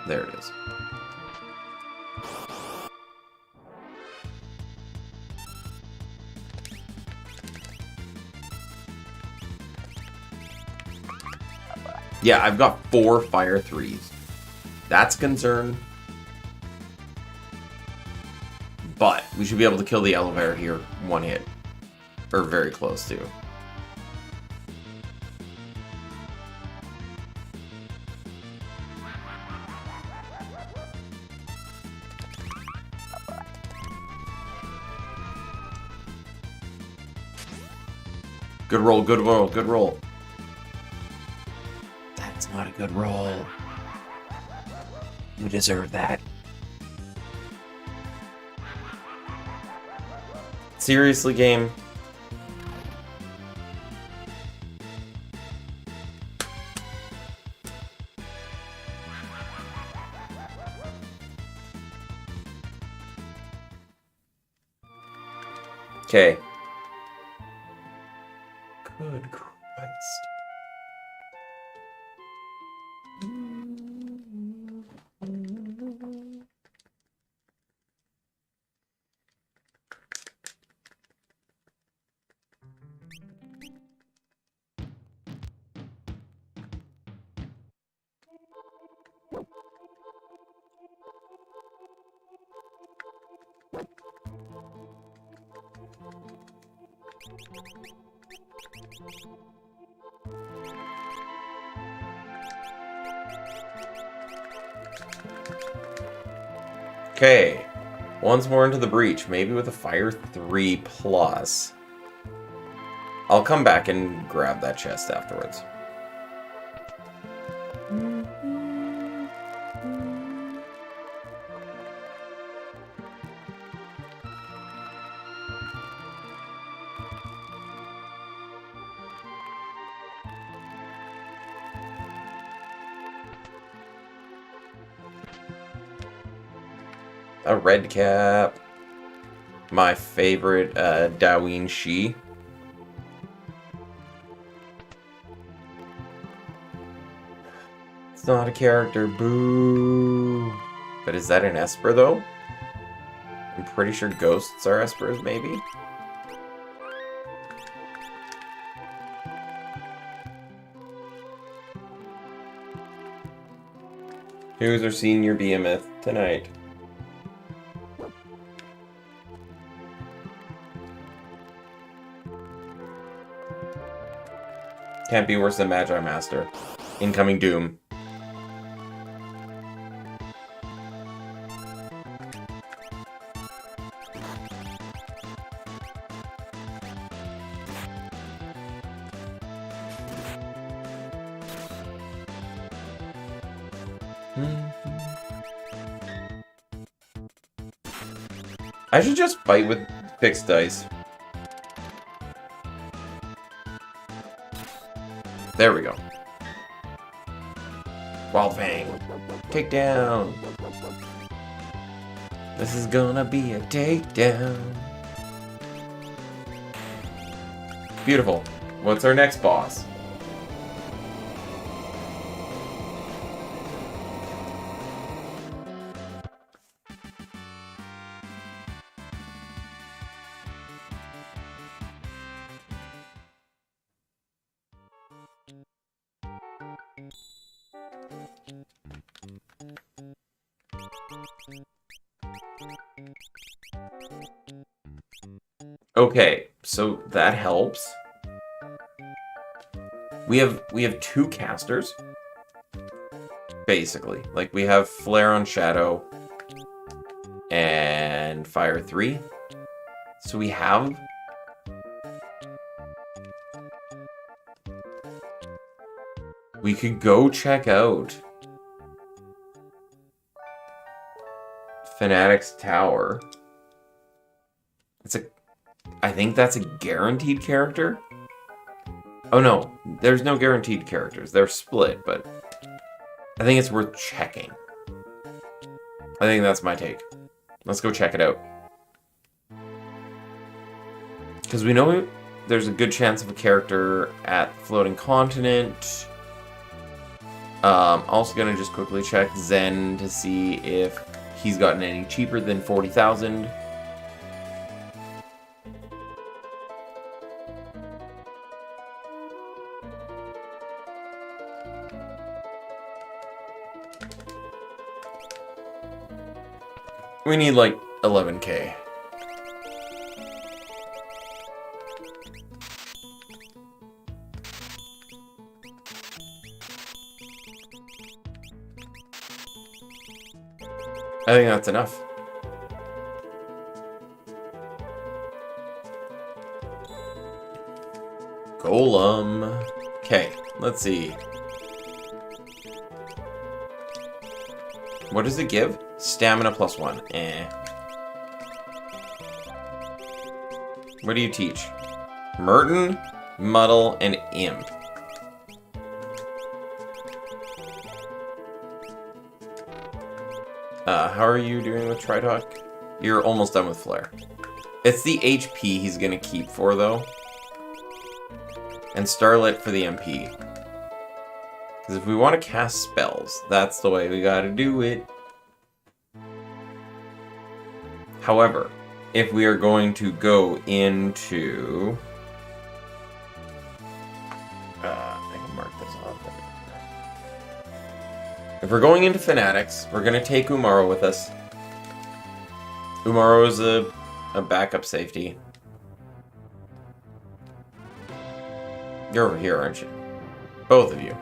there it is. Yeah, I've got 4 Fire 3s. That's a concern. But we should be able to kill the elevator here one hit. Or very close to. Good roll, good roll, good roll. That's not a good roll. You deserve that. Seriously, game? Okay. Good Christ. Okay. Once more into the breach. Maybe with a fire 3 plus. I'll come back and grab that chest afterwards. A red cap. My favorite Daween Shi. It's not a character, boo. But is that an Esper though? I'm pretty sure ghosts are Espers, maybe? Who's our senior behemoth tonight? Can't be worse than Magi Master. Incoming Doom. I should just fight with fixed dice. There we go. Wild Fang. Takedown. This is gonna be a takedown. Beautiful. What's our next boss? Okay, so that helps. We have 2 casters. Basically. Like we have Flare on Shadow and Fire 3. So we have we could go check out Fanatic's Tower. I think that's a guaranteed character. Oh no, there's no guaranteed characters. They're split, but I think it's worth checking. I think that's my take. Let's go check it out. Because we know there's a good chance of a character at Floating Continent. Also gonna just quickly check Zen to see if he's gotten any cheaper than 40,000. We need like 11k. I think that's enough. Golem. Okay, let's see. What does it give? Stamina +1. Eh. What do you teach? Merton, Muddle, and Imp. How are you doing with Tritalk? You're almost done with Flare. It's the HP he's gonna keep for, though. And Starlit for the MP. Because if we want to cast spells, that's the way we gotta do it. However, if we are going to go into... I can mark this off. If we're going into Fanatics, we're going to take Umaro with us. Umaro is a backup safety. You're over here, aren't you? Both of you.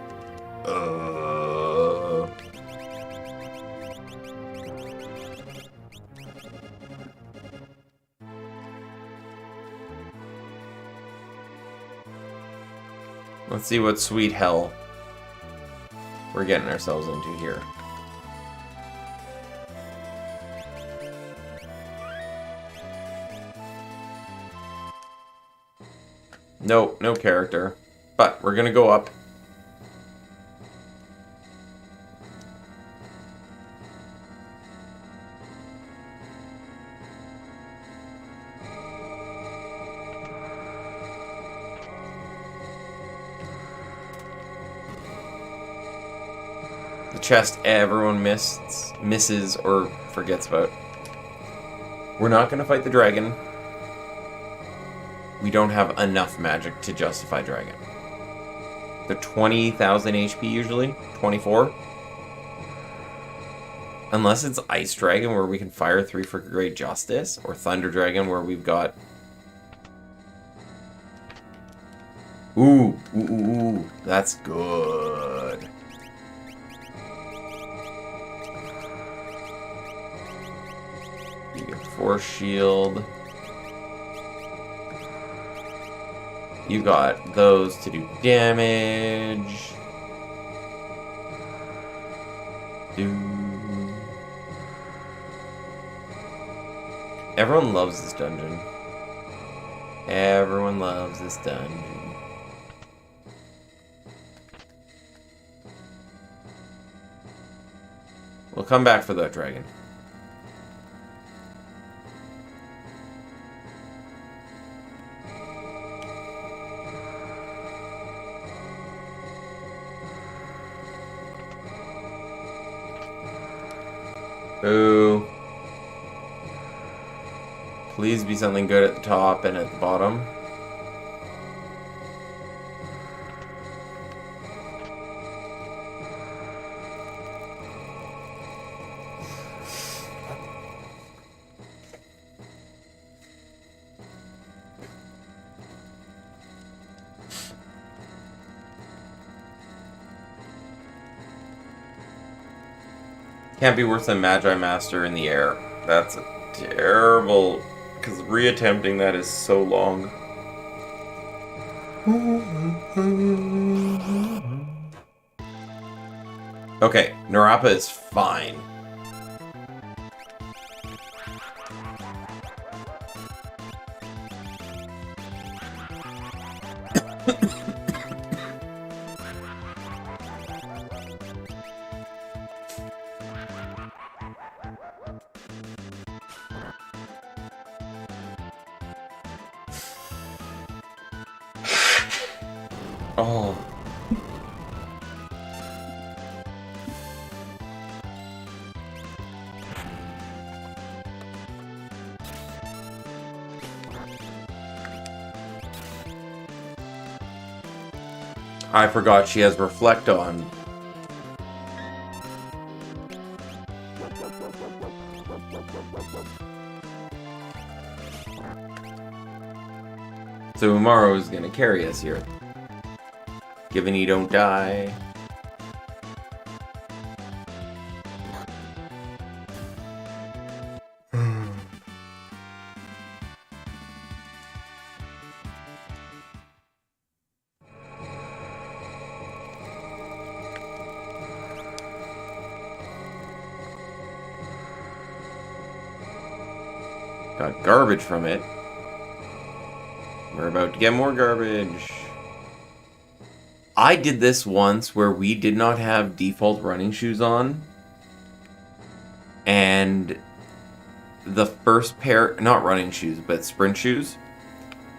Let's see what sweet hell we're getting ourselves into here. No, no character. But we're gonna go up. The chest everyone misses or forgets about. We're not gonna fight the dragon. We don't have enough magic to justify dragon. They're 20,000 HP usually? 24? Unless it's Ice Dragon where we can fire 3 for Great Justice, or Thunder Dragon where we've got... Ooh, that's good. You get Force Shield. You got those to do damage. Everyone loves this dungeon. Everyone loves this dungeon. We'll come back for that dragon. Boo. Please be something good at the top and at the bottom. Can't be worse than Magi Master in the air. That's a terrible... Because reattempting that is so long. Okay, Narapa is fine. Oh. I forgot she has Reflect on. So Umaru is gonna carry us here. Given you don't die. Got garbage from it. We're about to get more garbage. I did this once where we did not have default running shoes on. And the first pair, not running shoes, but sprint shoes.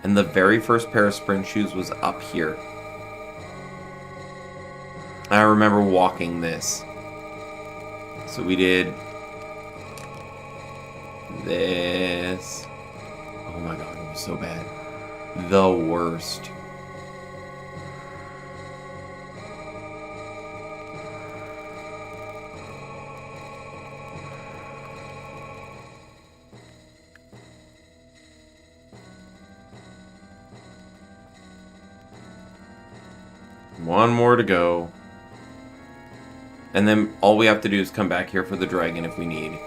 And the very first pair of sprint shoes was up here. I remember walking this. So we did this. Oh my god, it was so bad. The worst. One more to go. And then all we have to do is come back here for the dragon if we need.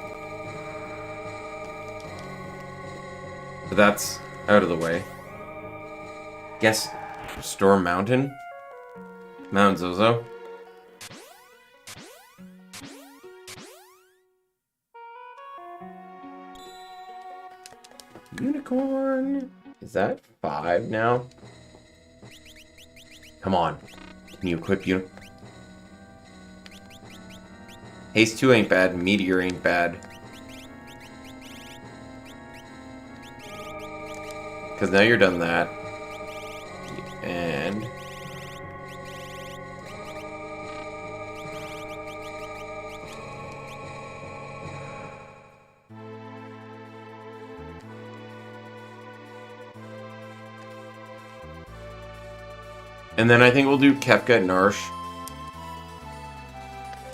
But that's out of the way. Guess Storm Mountain? Mount Zozo? Unicorn! Is that 5 now? Come on. Can you equip you? Haste 2 ain't bad. Meteor ain't bad. Because now you're done that. And... and then I think we'll do Kefka and Narsh.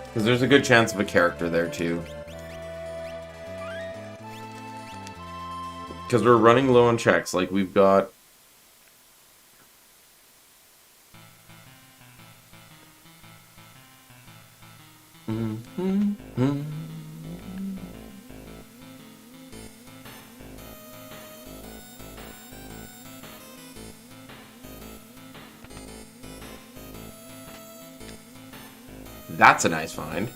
Because there's a good chance of a character there too. Because we're running low on checks. Like we've got... That's a nice find.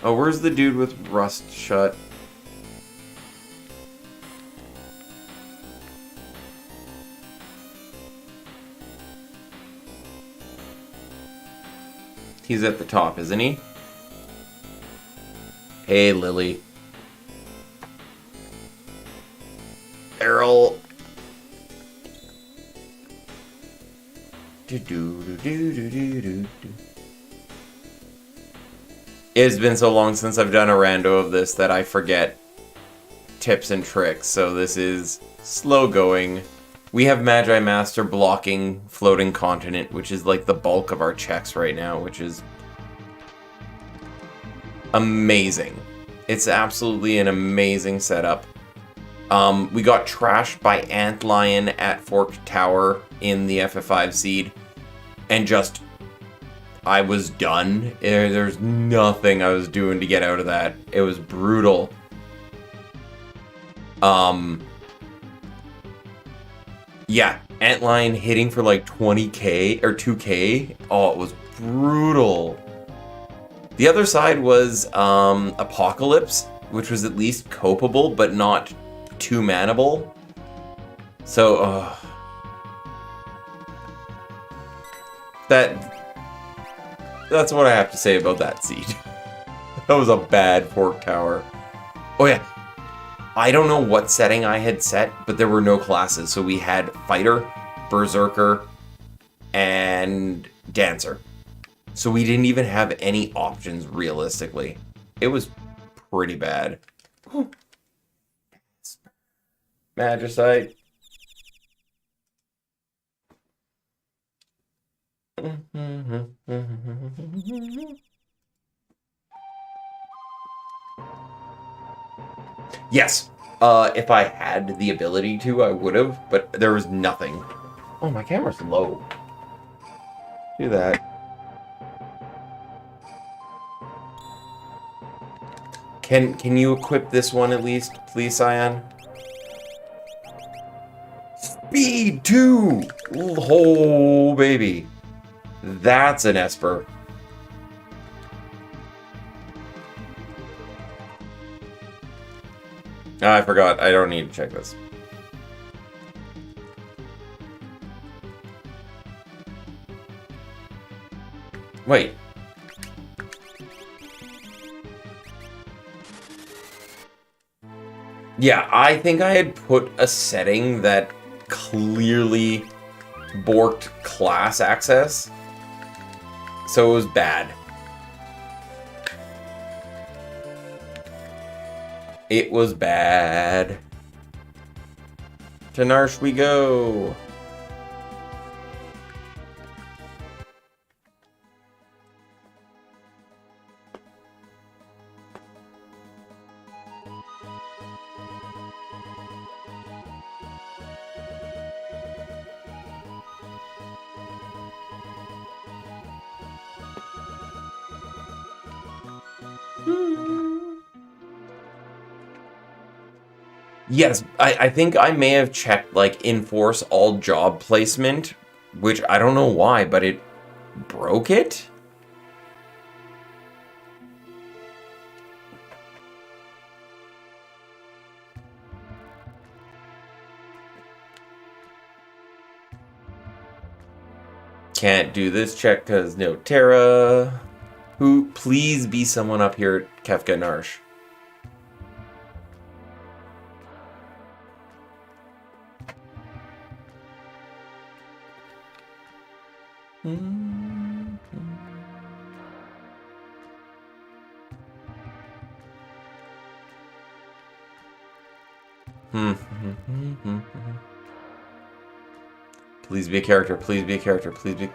Oh, where's the dude with Rust Shut? He's at the top, isn't he? Hey, Lily. Errol. It's been so long since I've done a rando of this that I forget tips and tricks, so this is slow going. We have Magi Master blocking Floating Continent, which is like the bulk of our checks right now, which is amazing. It's absolutely an amazing setup. We got trashed by Antlion at Fork Tower in the FF5 seed, and just, I was done. There's nothing I was doing to get out of that. It was brutal. Yeah, Antlion hitting for like 20k or 2k. Oh, it was brutal. The other side was Apocalypse, which was at least copable, but not too manable. So, that's what I have to say about that seed. That was a bad Fork Tower. Oh yeah, I don't know what setting I had set, but there were no classes. So we had Fighter, Berserker, and Dancer. So we didn't even have any options realistically. It was pretty bad. Magicite. Yes. If I had the ability to, I would have, but there was nothing. Oh, my camera's low. Do that. Can you equip this one at least, please, Cyan? Speed 2! Oh, baby. That's an Esper. Oh, I forgot. I don't need to check this. Wait. Yeah, I think I had put a setting that clearly borked class access. So it was bad. It was bad. To Narsh we go. Yes, I think I may have checked, like, enforce all job placement, which I don't know why, but it broke it? Can't do this check because no Terra. Who, please be someone up here at Kefka Narsh. Please be a character, please be a character, please be...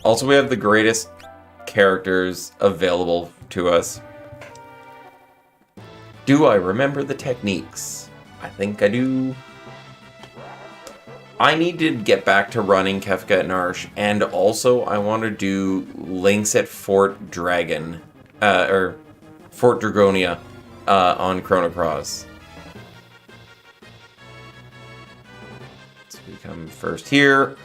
Also, we have the greatest characters available to us. Do I remember the techniques? I think I do. I need to get back to running Kefka at Narsh, and also I want to do links at Fort Dragon, or Fort Dragonia, on Chrono Cross. So we come first here.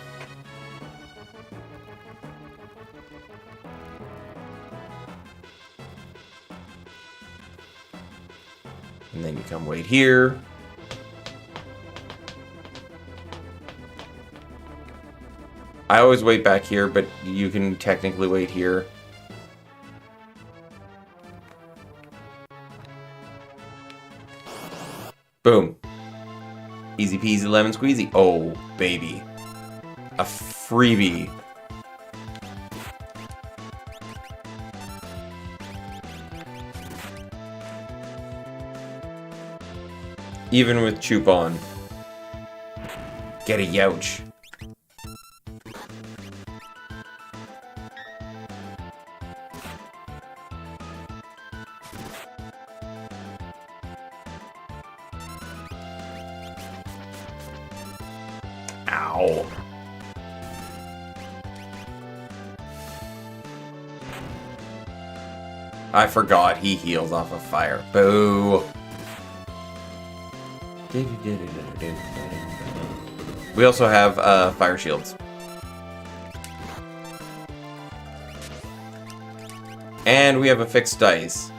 And then you come wait here. I always wait back here, but you can technically wait here. Boom. Easy peasy lemon squeezy. Oh, baby. A freebie. Even with Choop on. Get a youch. Ow. I forgot he heals off of fire. Boo. We also have fire shields. And we have a fixed dice.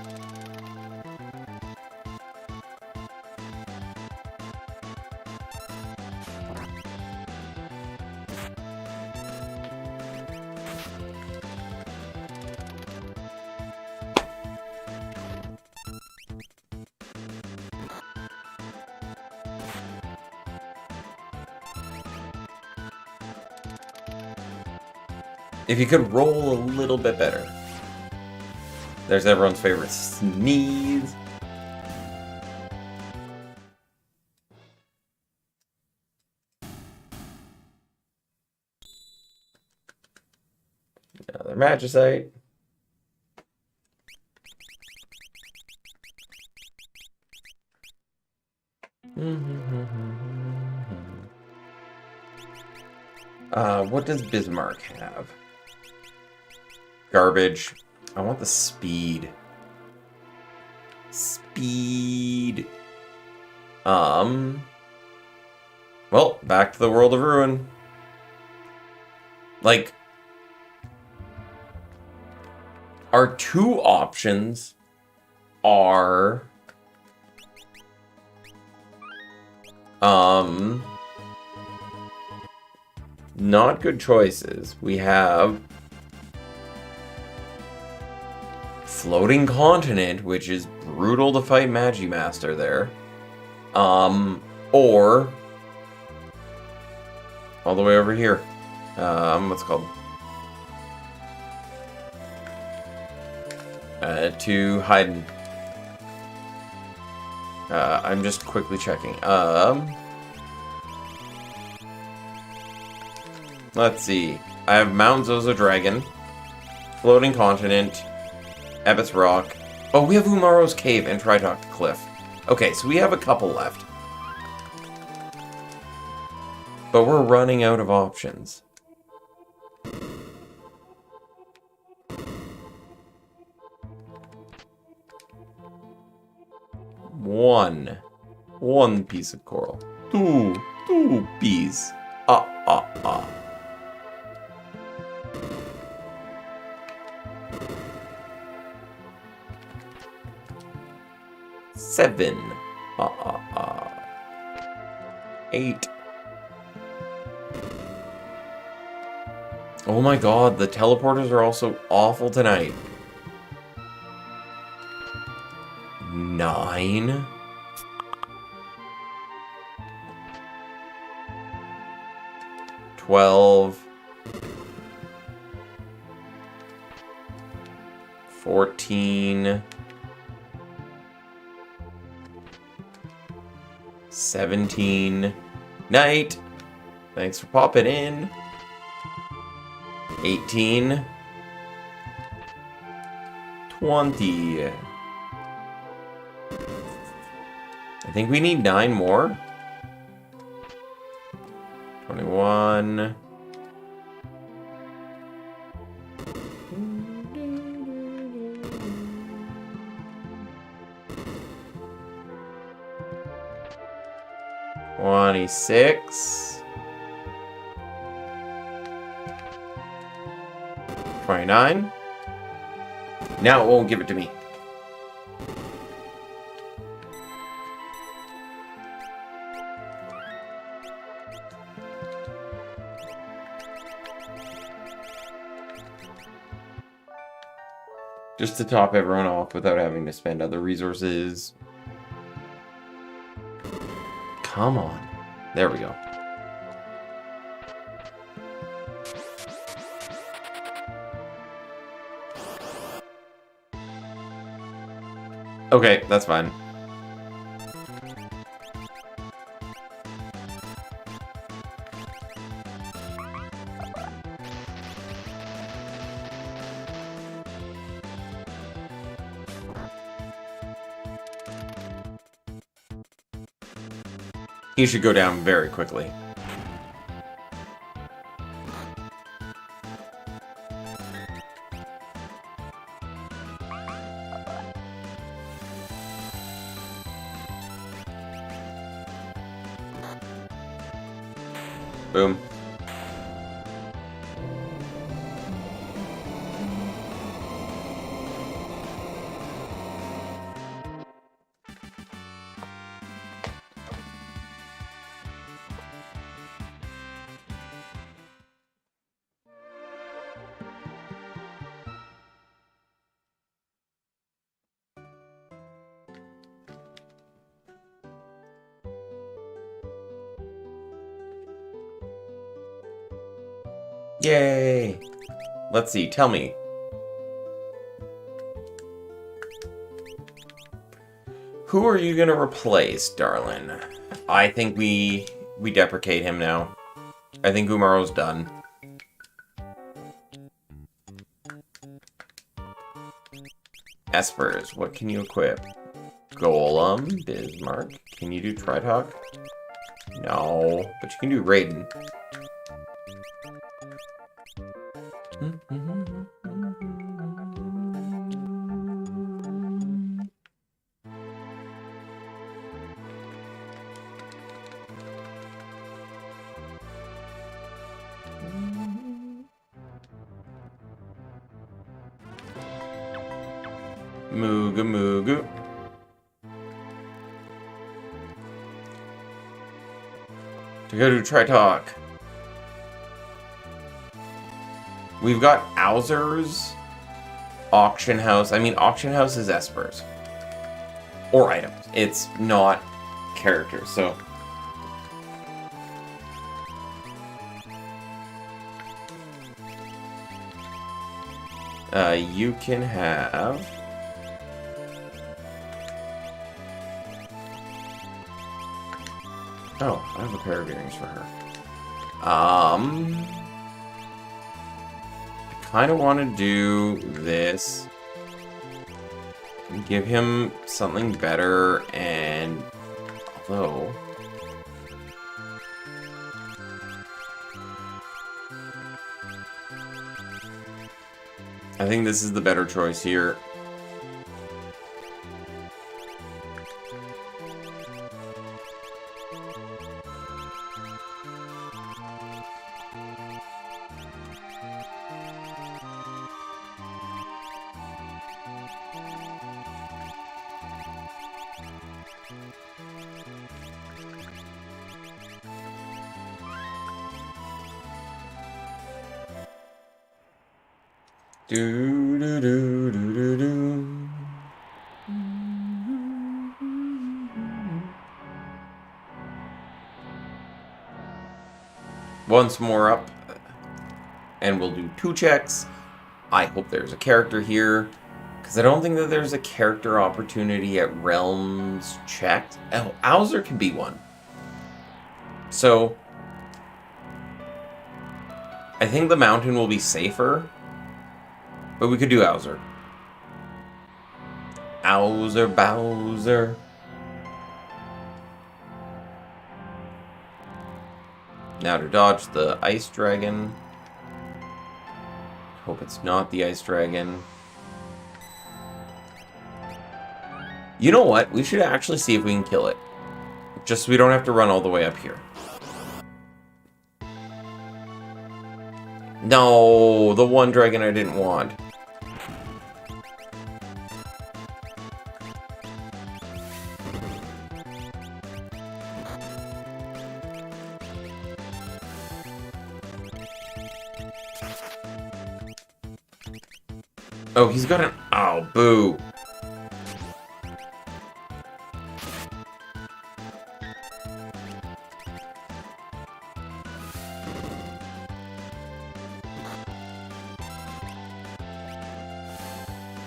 If you could roll a little bit better. There's everyone's favorite sneeze. Another magicite. What does Bismarck have? Garbage. I want the speed. Speed. Well, back to the world of ruin. Like, our two options are not good choices. We have Floating Continent, which is brutal to fight Magimaster there. Or all the way over here. What's it called? To Haydn. I'm just quickly checking. Let's see. I have Mount Zozo Dragon, Floating Continent, Abbot's Rock. Oh, we have Umaro's Cave and Tridoc Cliff. Okay, so we have a couple left. But we're running out of options. One piece of coral. Two peas. Ah. 7. 8. Oh my god, the teleporters are also awful tonight. 9. 12. 14. 17. Night. Thanks for popping in. 18. 20. I think we need 9 more. 21. 26. 29. Now it won't give it to me. Just to top everyone off without having to spend other resources. Come on. There we go. Okay, that's fine. He should go down very quickly. Boom. Yay! Let's see, tell me. Who are you gonna replace, darling? I think we deprecate him now. I think Umaro's done. Espers, what can you equip? Golem, Bismarck. Can you do Tritalk? No, but you can do Raiden. Mooga. To go to Tritalk. We've got Owzers, Auction House. I mean, Auction House is Espers. Or items. It's not characters, so. You can have... Oh, I have a pair of earrings for her. I kind of want to do this. Give him something better, and although I think this is the better choice here. Do do do do do do. Once more up, and we'll do 2 checks. I hope there's a character here, because I don't think that there's a character opportunity at Realms checked. Oh, Owser can be one. So, I think the mountain will be safer. But we could do Owser. Owser Bowser. Now to dodge the Ice Dragon. Hope it's not the Ice Dragon. You know what? We should actually see if we can kill it. Just so we don't have to run all the way up here. No, the one dragon I didn't want. Oh, he's got an... Oh, boo.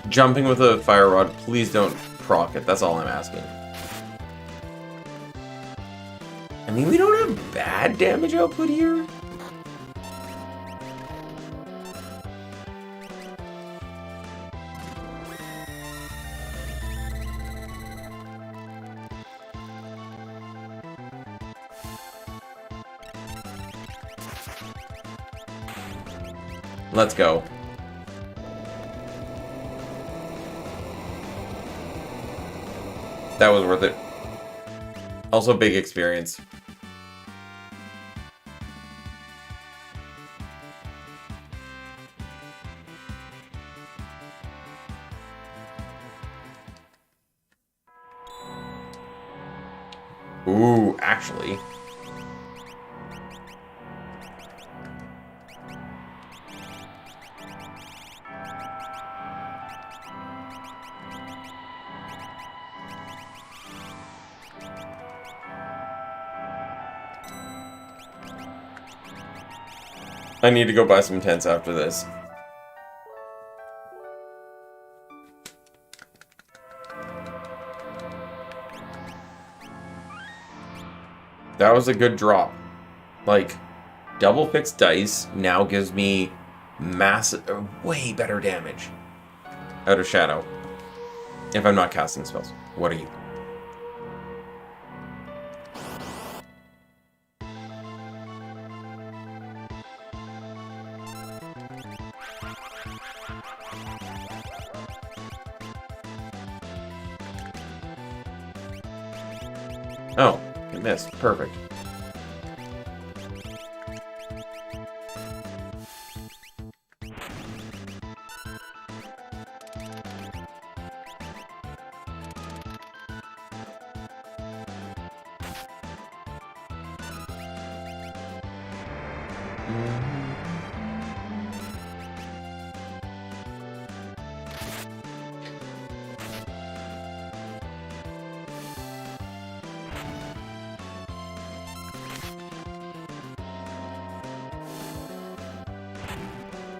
Jumping with a fire rod, please don't proc it. That's all I'm asking. I mean, we don't have bad damage output here. Let's go. That was worth it. Also, big experience. Ooh, actually. I need to go buy some tents after this. That was a good drop. Like, double fixed dice now gives me massive, way better damage out of Shadow. If I'm not casting spells. What are you? Oh, it missed. Perfect.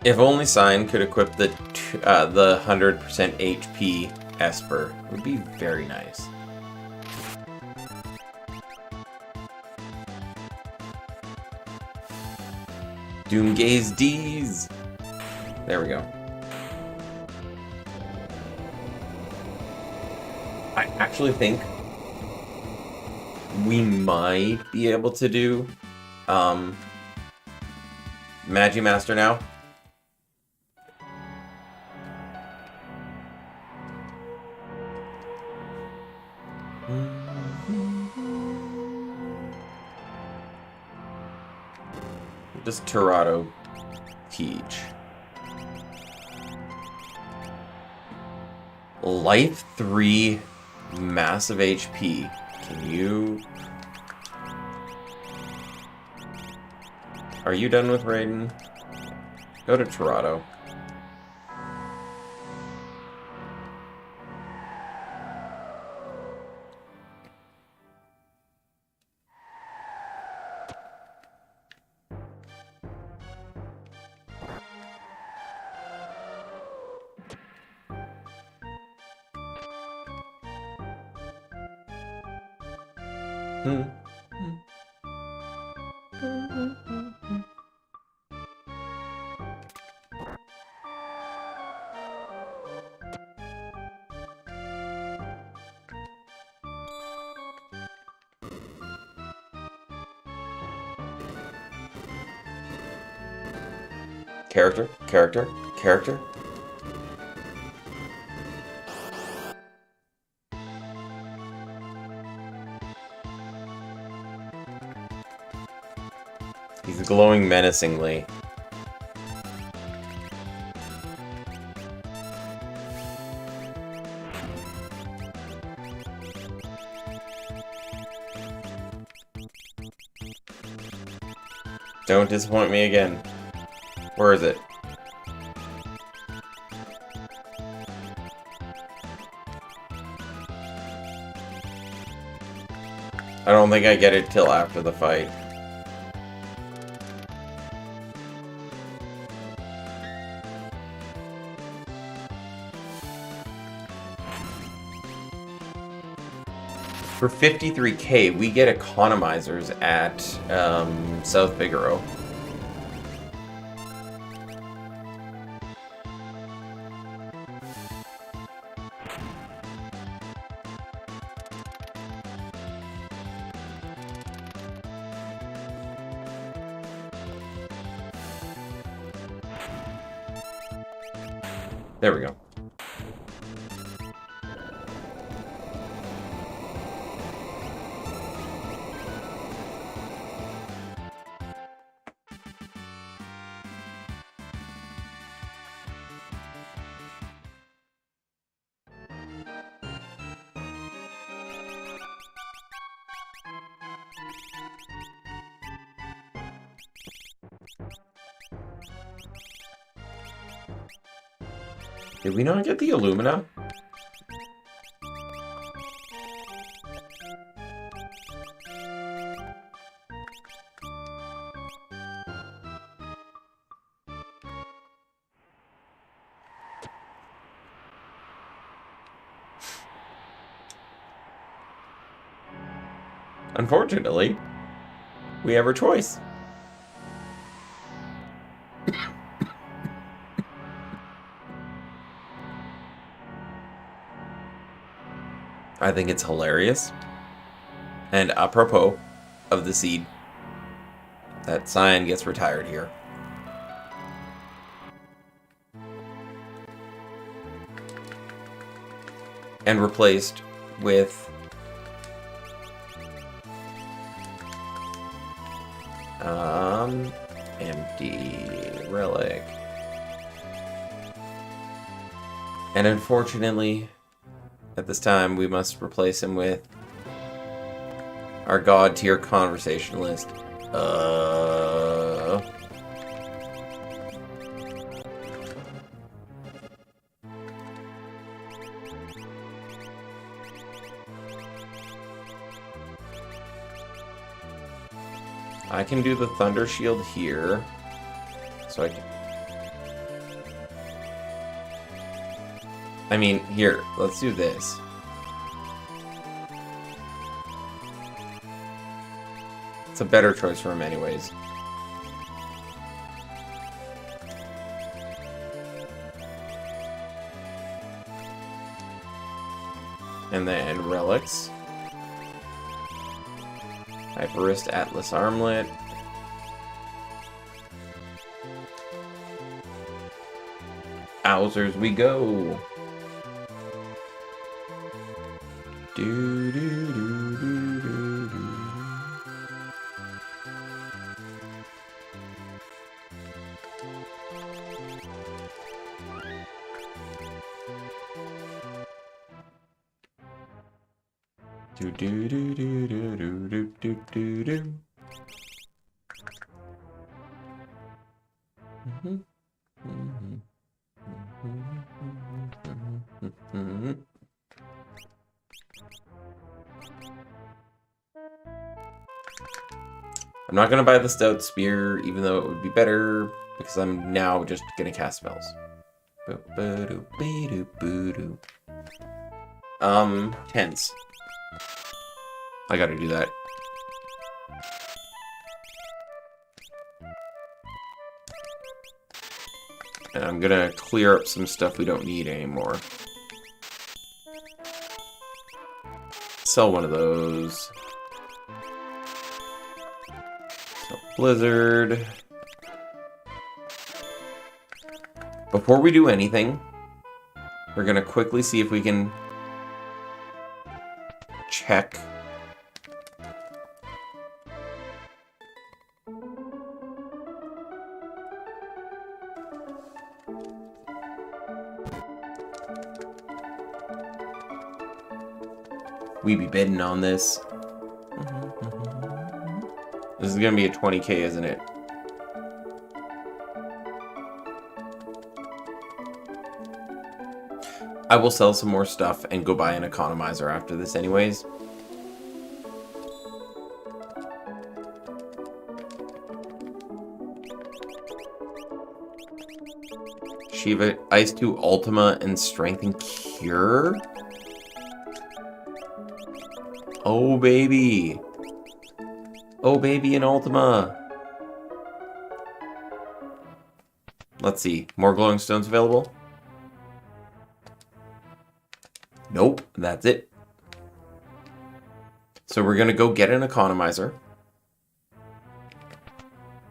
If only Sign could equip the 100% HP Esper, it would be very nice. Doomgaze D's. There we go. actually think we might be able to do Magimaster now. Just Torado teach. Life 3, massive HP. Can you... Are you done with Raiden? Go to Torado. Character, character, character. He's glowing menacingly. Don't disappoint me again. Where is it? I don't think I get it till after the fight. For 53k, we get economizers at South Figaro. There we go. Did we not get the Illumina? Unfortunately, we have our choice. I think it's hilarious and apropos of the seed that Cyan gets retired here. And replaced with empty relic. And unfortunately, at this time, we must replace him with our god tier conversationalist. I can do the Thunder Shield here. So I can... I mean, here, let's do this. It's a better choice for him anyways. And then relics. Hyperist Atlas Armlet. Owzers we go. Do, do, do, do, do, do. Do, do, do, do, do, do, do, do, do. I'm not gonna buy the Stout Spear, even though it would be better, because I'm now just gonna cast spells. Tense. I gotta do that. And I'm gonna clear up some stuff we don't need anymore. Sell one of those. Sell Blizzard. Before we do anything, we're gonna quickly see if we can check. We be bidding on this. This is gonna be a 20k, isn't it? I will sell some more stuff and go buy an economizer after this anyways. Shiva, Ice 2 Ultima and Strength and Cure? Oh baby! Oh baby in Ultima! Let's see, more glowing stones available? Nope, that's it. So we're gonna go get an economizer.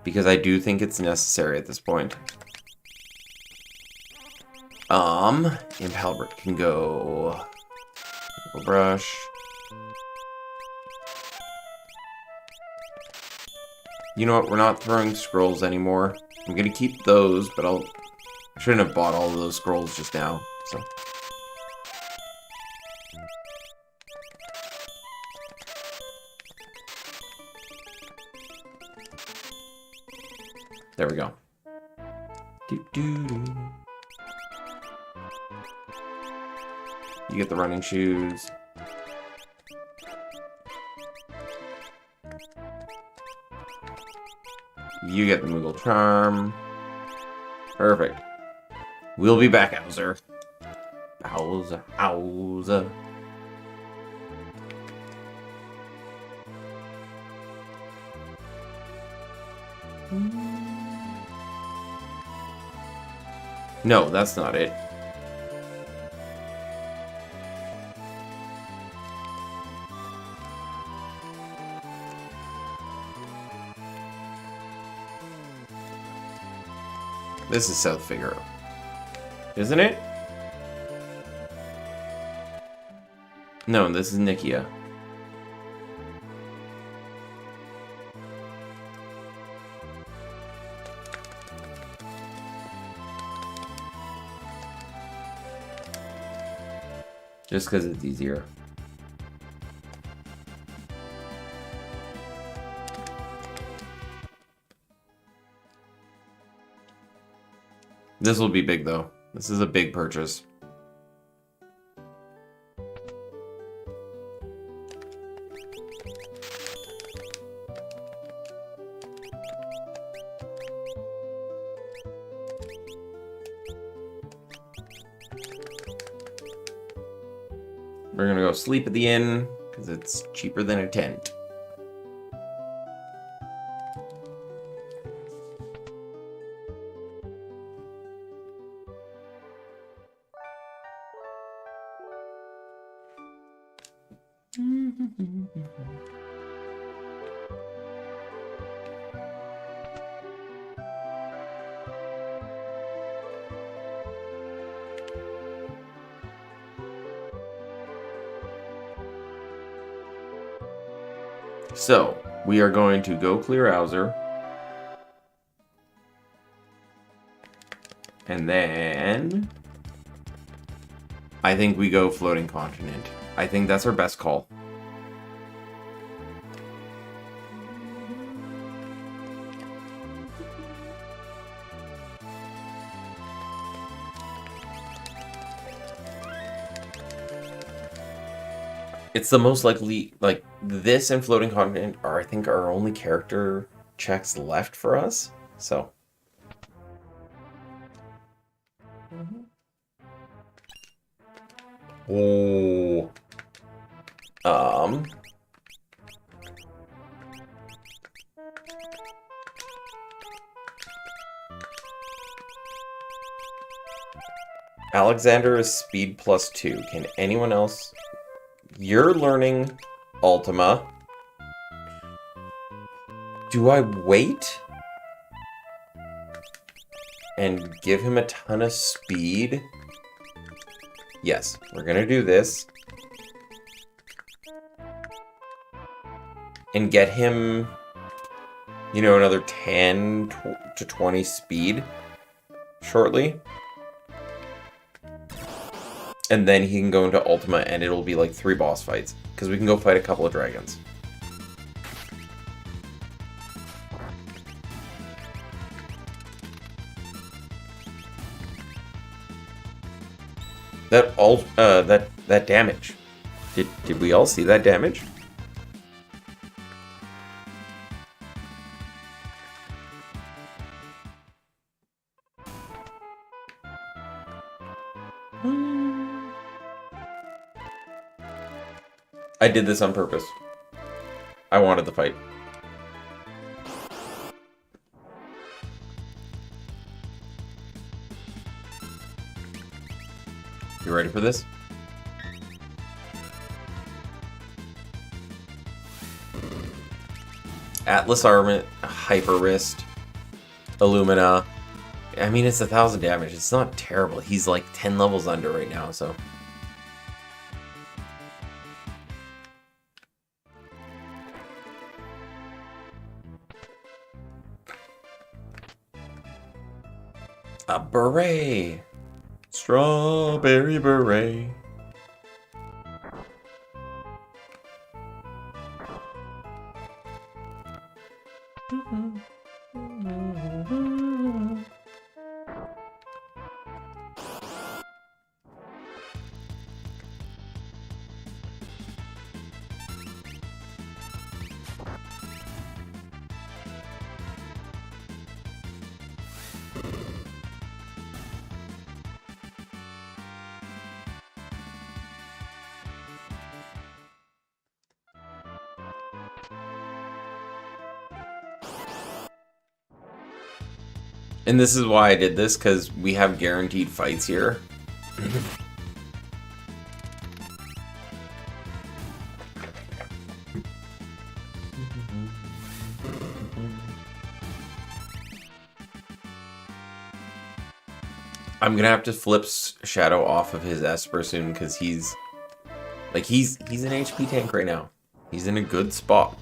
Because I do think it's necessary at this point. Imp Halbert can go... Brush. You know what, we're not throwing scrolls anymore. I'm gonna keep those, but I shouldn't have bought all of those scrolls just now, so... There we go. You get the running shoes. You get the Moogle Charm. Perfect. We'll be back, Owzer. Owzer, Owzer. No, that's not it. This is South Figaro. Isn't it? No, this is Nikia. Just because it's easier. This will be big, though. This is a big purchase. We're gonna go sleep at the inn, because it's cheaper than a tent. So, we are going to go clear Hauser. And then I think we go floating continent. I think that's our best call. It's the most likely, like, this and floating continent are, I think, our only character checks left for us. So. Oh. Alexander is speed +2. Can anyone else? You're learning Ultima. Do I wait and give him a ton of speed? Yes, we're gonna do this. And get him, you know, another 10 to 20 speed shortly. And then he can go into Ultima and it'll be like 3 boss fights. Because we can go fight a couple of dragons. That damage. Did we all see that damage? I did this on purpose. I wanted the fight. You ready for this? Atlas Armament, Hyper Wrist, Illumina. I mean, it's 1,000 damage. It's not terrible. He's like 10 levels under right now, so. A beret. Strawberry beret. And this is why I did this, because we have guaranteed fights here. I'm gonna have to flip Shadow off of his Esper soon, because he's an HP tank right now. He's in a good spot.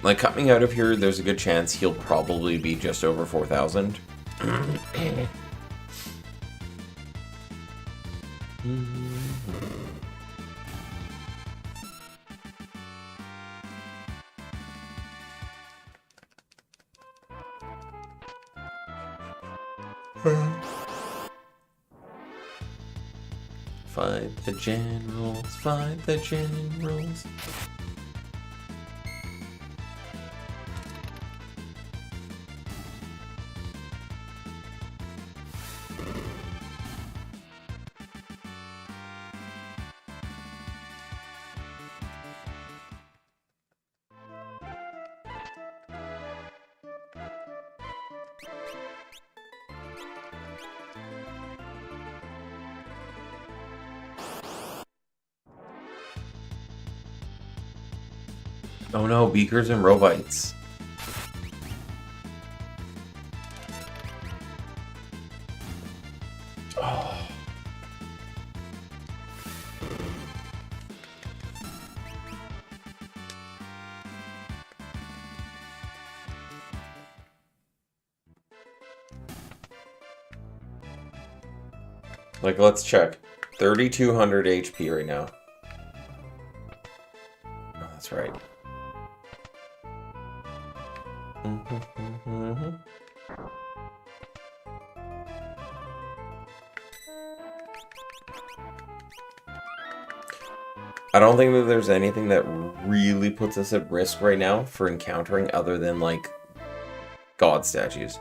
Like, coming out of here, there's a good chance he'll probably be just over 4,000. Fight the generals, fight the generals. Oh no, beakers and robites. Oh. Like, let's check. 3,200 HP right now. Oh, that's right. I don't think that there's anything that really puts us at risk right now for encountering other than, like, god statues.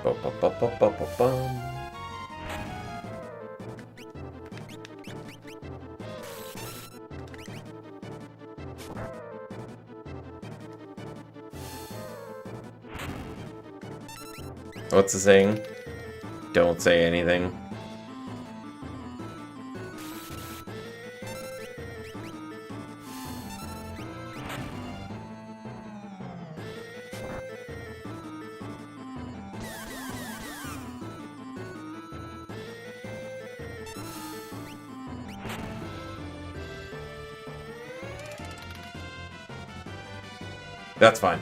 Ba-ba-ba-ba-ba-ba-bum. What's the saying? Don't say anything. That's fine.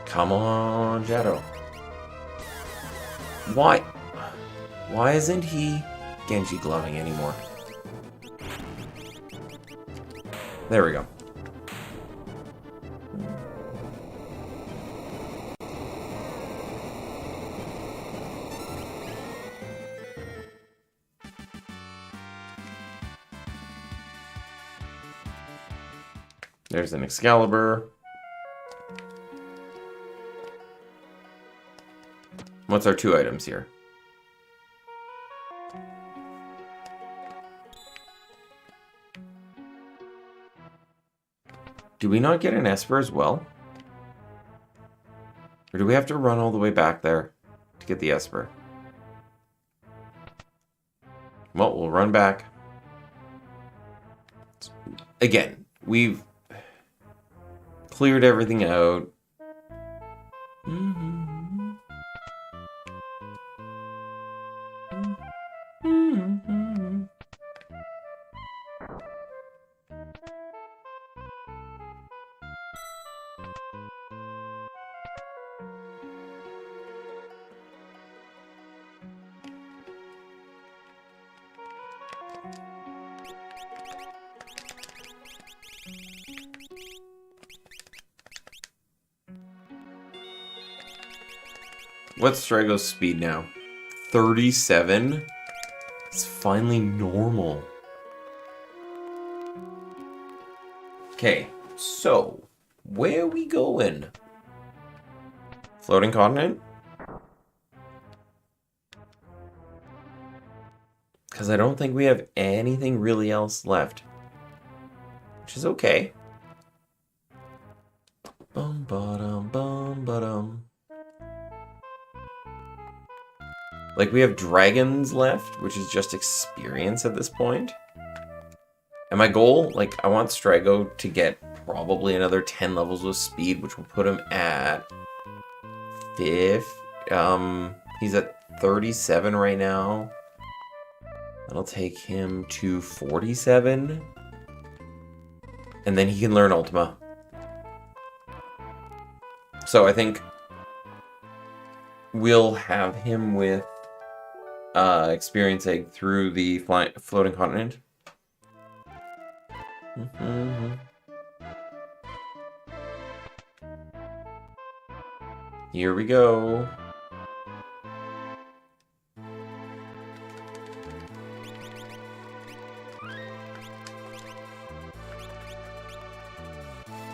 Come on, Shadow. Why? Why isn't he Genji gloving anymore? There we go. There's an Excalibur. What's our 2 items here? Do we not get an Esper as well? Or do we have to run all the way back there to get the Esper? Well, we'll run back. Again, we've cleared everything out. What's Strago's speed now? 37? It's finally normal. Okay, so where are we going? Floating continent? Because I don't think we have anything really else left. Which is okay. Bum ba-dum bum ba-dum. Like, we have dragons left, which is just experience at this point. And my goal, like, I want Strago to get probably another 10 levels of speed, which will put him at 5. He's at 37 right now. That'll take him to 47. And then he can learn Ultima. So I think we'll have him with Experience Egg through the floating continent. Here we go.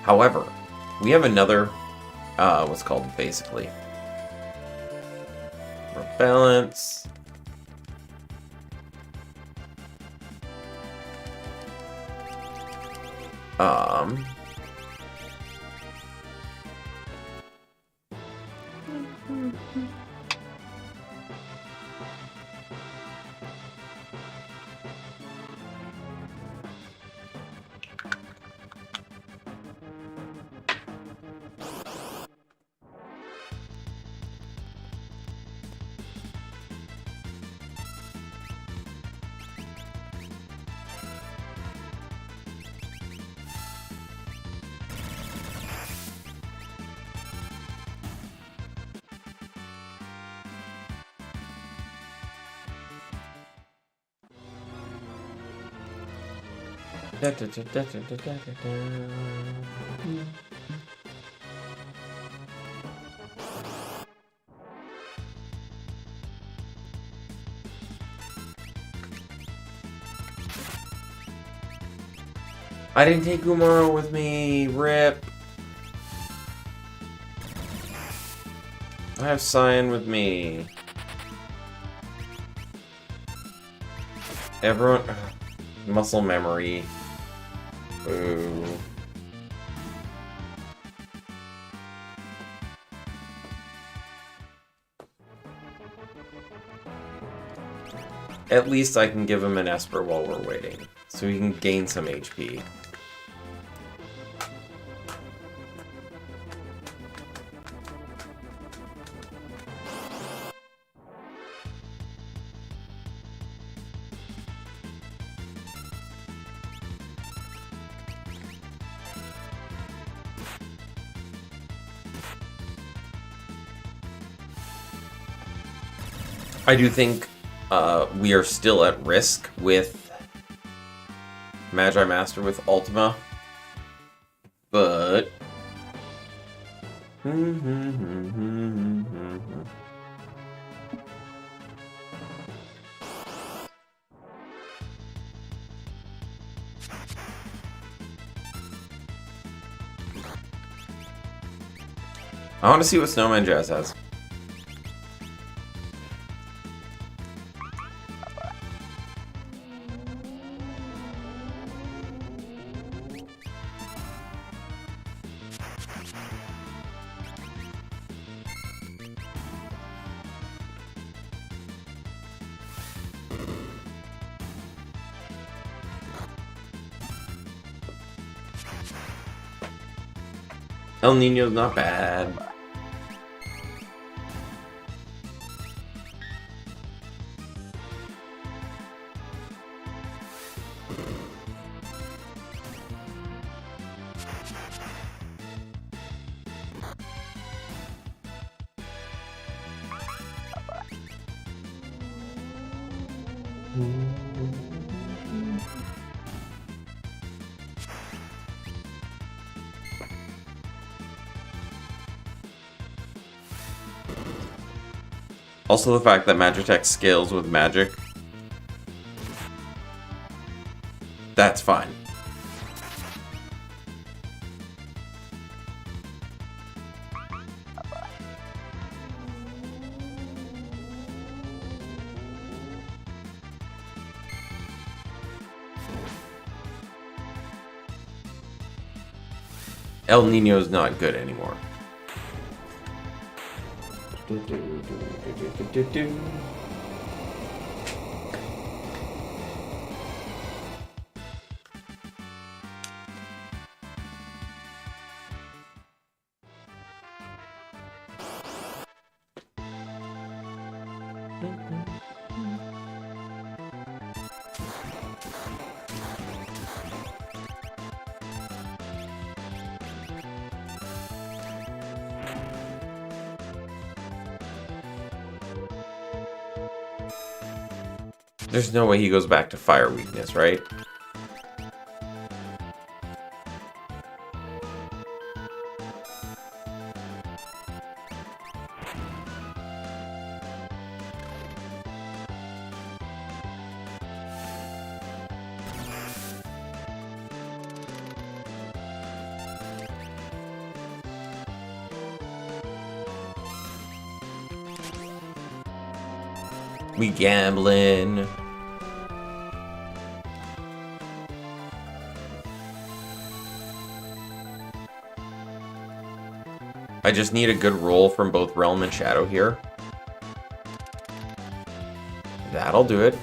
However, we have another, what's called basically balance. I didn't take Umaro with me. Rip. I have Cyan with me. Everyone... muscle memory. Boo. At least I can give him an Esper while we're waiting, so he can gain some HP. I do think we are still at risk with Magi Master with Ultima, but... I want to see what Snowman Jazz has. El Nino's not bad. Also, the fact that Magitech scales with magic. That's fine. El Nino's not good anymore. There's no way he goes back to fire weakness, right? We gambling. I just need a good roll from both Realm and Shadow here. That'll do it.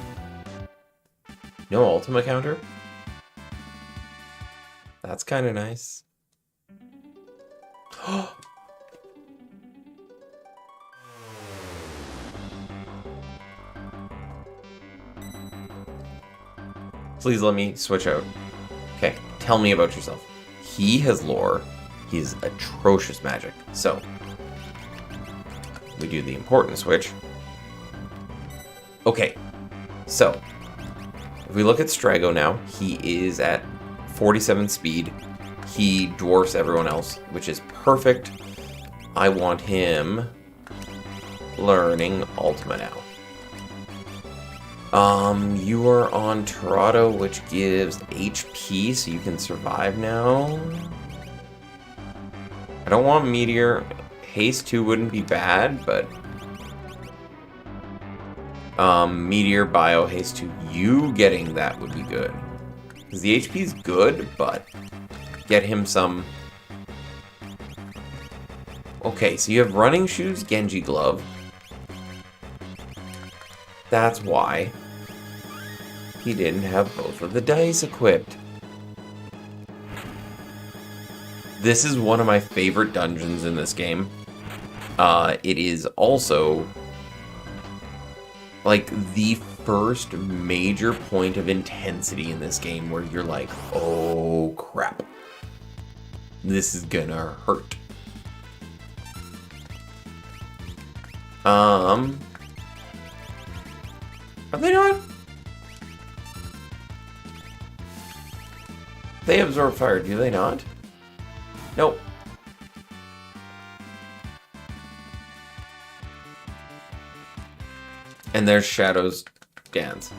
No Ultima counter? That's kind of nice. Please let me switch out. Okay, tell me about yourself. He has lore. He's atrocious magic. So, we do the important switch. Okay, so, if we look at Strago now, he is at 47 speed. He dwarfs everyone else, which is perfect. I want him learning Ultima now. You are on Torado, which gives HP, so you can survive now. I don't want Meteor. Haste 2 wouldn't be bad, but... Meteor, Bio, Haste 2. You getting that would be good. Because the HP is good, but... Get him some... Okay, so you have Running Shoes, Genji Glove. That's why he didn't have both of the dice equipped. This is one of my favorite dungeons in this game. It is also like the first major point of intensity in this game where you're like, oh crap, this is gonna hurt. Are they not? They absorb fire, do they not? Nope. And there's Shadow's dance.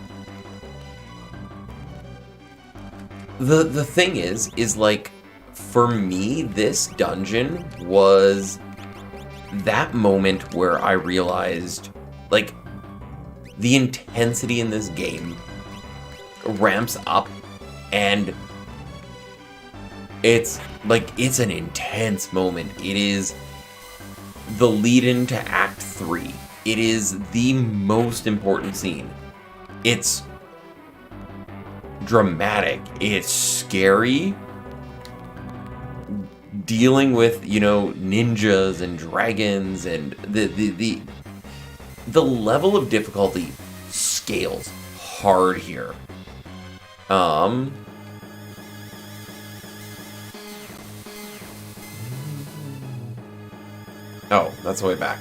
The thing is like, for me, this dungeon was that moment where I realized, like, the intensity in this game ramps up, and it's an intense moment. It is the lead-in to Act 3. It is the most important scene. It's dramatic. It's scary. Dealing with, you know, ninjas and dragons, and the level of difficulty scales hard here. Oh, that's the way back.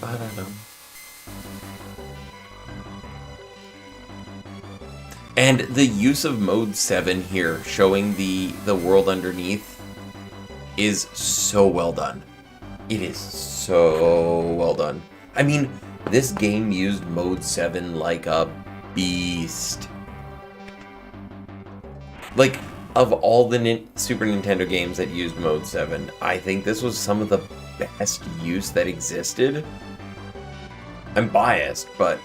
I don't know. And the use of Mode 7 here, showing the world underneath, is so well done. It is so well done. I mean, this game used Mode 7 like a beast. Like, of all the Super Nintendo games that used Mode 7, I think this was some of the best use that existed. I'm biased, but...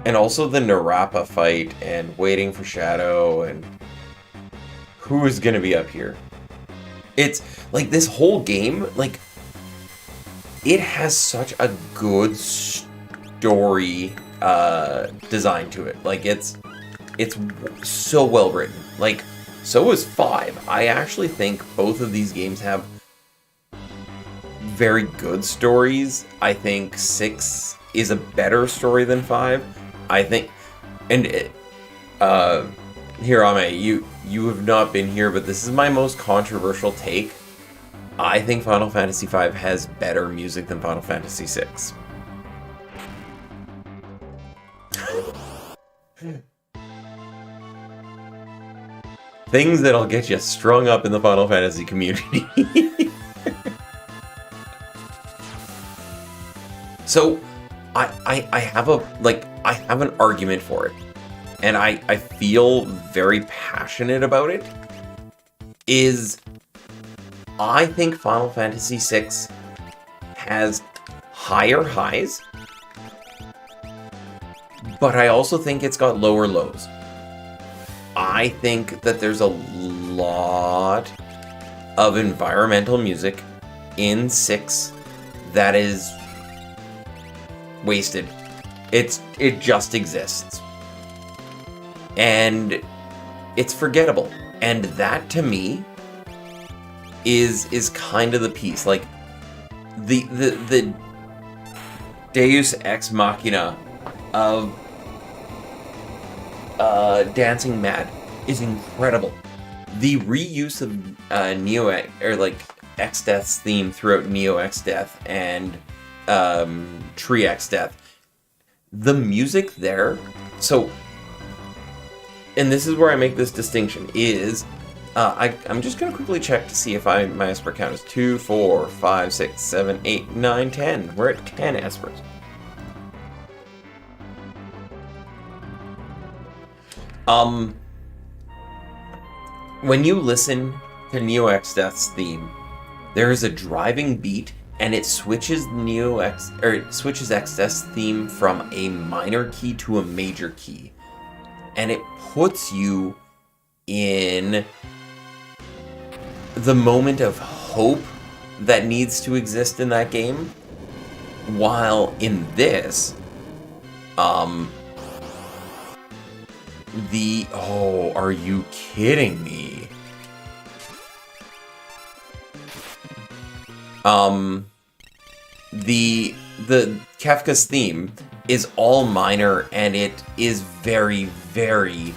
And also the Narapa fight, and waiting for Shadow, and... Who is gonna be up here? It's, like, this whole game, like... It has such a good story design to it. Like, it's so well written. Like, so is 5. I actually think both of these games have very good stories. I think 6 is a better story than 5. I think, and here, Ame, you have not been here, but this is my most controversial take. I think Final Fantasy V has better music than Final Fantasy VI. Things that'll get you strung up in the Final Fantasy community. So, I have I have an argument for it, and I feel very passionate about it. I think Final Fantasy VI has higher highs, but I also think it's got lower lows. I think that there's a lot of environmental music in 6 that is wasted. It just exists. And it's forgettable. And that to me is kind of the piece. Like the Deus Ex Machina of Dancing Mad is incredible. The reuse of Neo or like X-Death's theme throughout Neo X-Death and Tree X-Death, the music there. So, and this is where I make this distinction, is I'm just going to quickly check to see if my Esper count is 2, 4, 5, 6, 7, 8, 9, 10. We're at 10 Espers. When you listen to Neo X-Death's theme, there is a driving beat, and it switches X-Death's theme from a minor key to a major key, and it puts you in the moment of hope that needs to exist in that game, while in this, are you kidding me? The Kefka's theme is all minor, and it is very, very,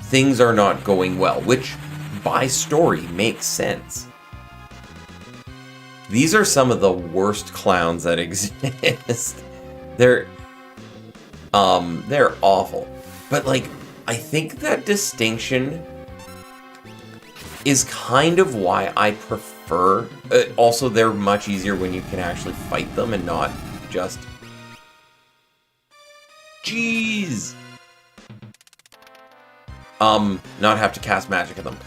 things are not going well, which by story makes sense. These are some of the worst clowns that exist. They're awful. But like, I think that distinction is kind of why I prefer. Also, they're much easier when you can actually fight them and not just. Jeez. Not have to cast magic at them.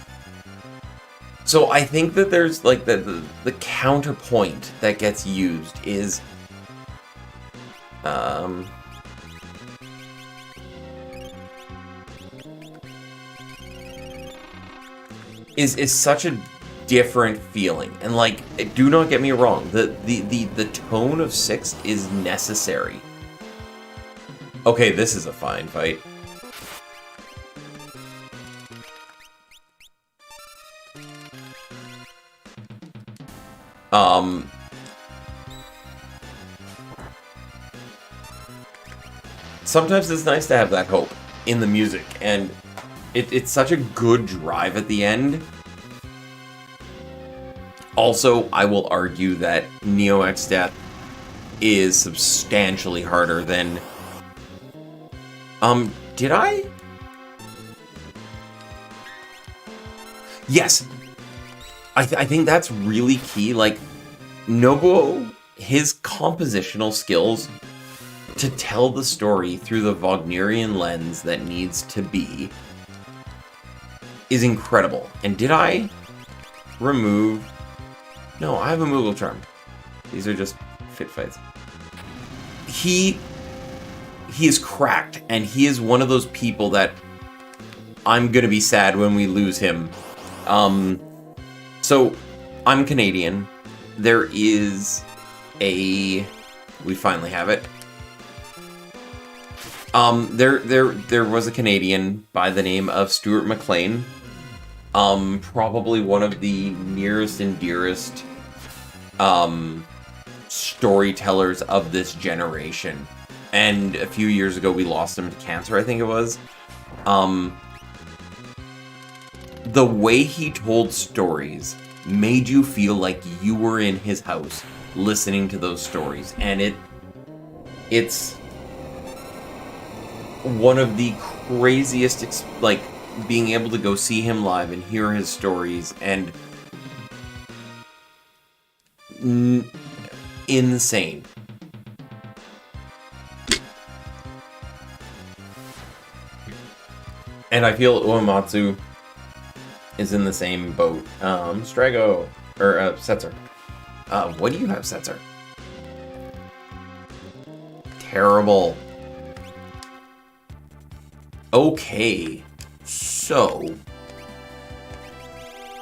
So I think that there's like the counterpoint that gets used is is such a different feeling. And like, do not get me wrong, the tone of 6 is necessary. Okay, this is a fine fight. Sometimes it's nice to have that hope in the music, and it's such a good drive at the end. Also, I will argue that Neo X-Death is substantially harder than... did I? Yes! I think that's really key. Like, Nobuo, his compositional skills to tell the story through the Wagnerian lens that needs to be is incredible. And did I remove... No, I have a Moogle Charm. These are just fit fights. He is cracked, and he is one of those people that I'm gonna be sad when we lose him. So, I'm Canadian. There is a... We finally have it. There was a Canadian by the name of Stuart McLean. Probably one of the nearest and dearest storytellers of this generation. And a few years ago, we lost him to cancer, I think it was. The way he told stories made you feel like you were in his house listening to those stories. And it's one of the craziest, like, being able to go see him live and hear his stories, and insane. And I feel Uematsu is in the same boat. Strago, or Setzer. What do you have, Setzer? Terrible. Okay, so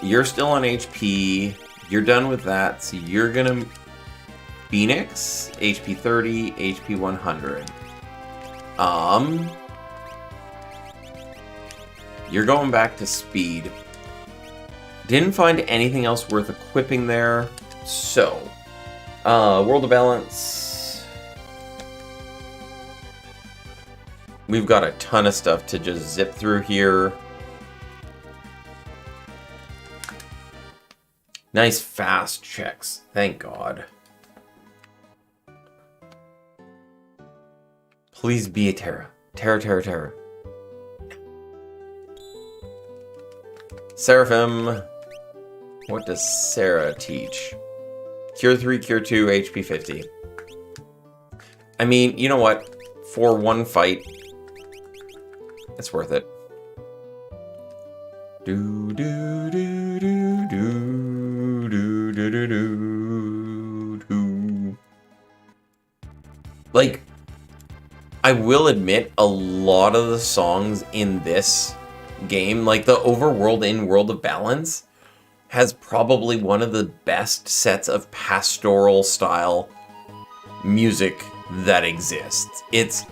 you're still on HP. You're done with that, so you're gonna Phoenix, HP 30, HP 100. You're going back to speed. Didn't find anything else worth equipping there. So, World of Balance. We've got a ton of stuff to just zip through here. Nice fast checks. Thank God. Please be a Terra. Terra. Seraphim. What does Sarah teach? Cure 3, Cure 2, HP 50. I mean, you know what? For one fight, it's worth it. Like, I will admit, a lot of the songs in this game, like the overworld in World of Balance, has probably one of the best sets of pastoral style music that exists. It's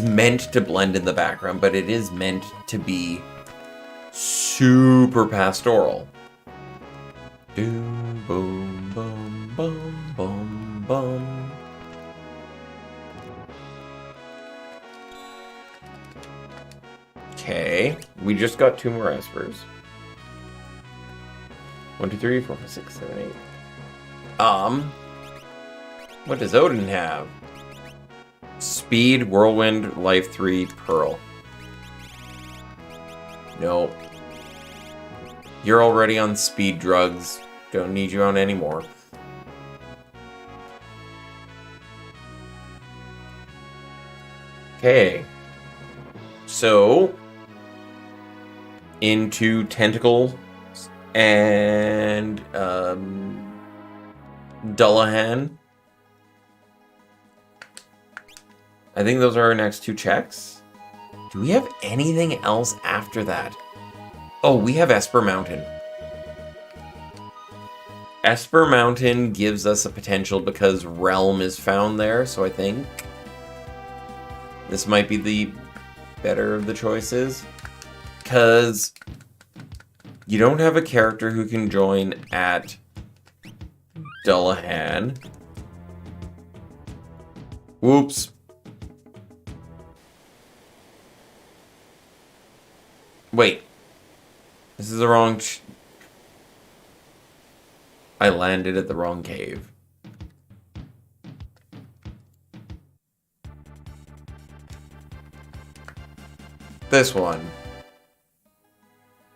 meant to blend in the background, but it is meant to be super pastoral. Boom, boom, boom, boom, boom. Okay, we just got 2 more espers. 1, 2, 3, 4, 5, 6, 7, 8. What does Odin have? Speed, Whirlwind, Life 3, Pearl. Nope. You're already on speed drugs. Don't need you on anymore. Okay. So, into Tentacle and Dullahan. I think those are our next 2 checks. Do we have anything else after that? Oh, we have Esper Mountain. Esper Mountain gives us a potential because Realm is found there, so I think this might be the better of the choices. Because you don't have a character who can join at Dullahan. Whoops. Wait. This is the wrong... I landed at the wrong cave. This one.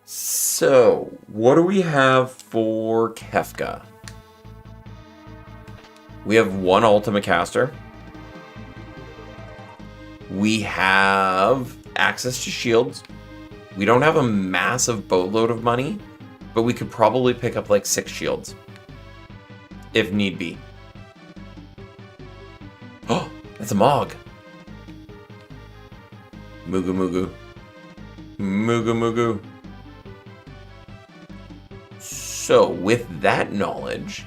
So, what do we have for Kefka? We have 1 Ultimate Caster. We have access to shields. We don't have a massive boatload of money, but we could probably pick up like 6 shields. If need be. Oh, that's a Mog. Mugu Mugu. Mugu Mugu. So, with that knowledge...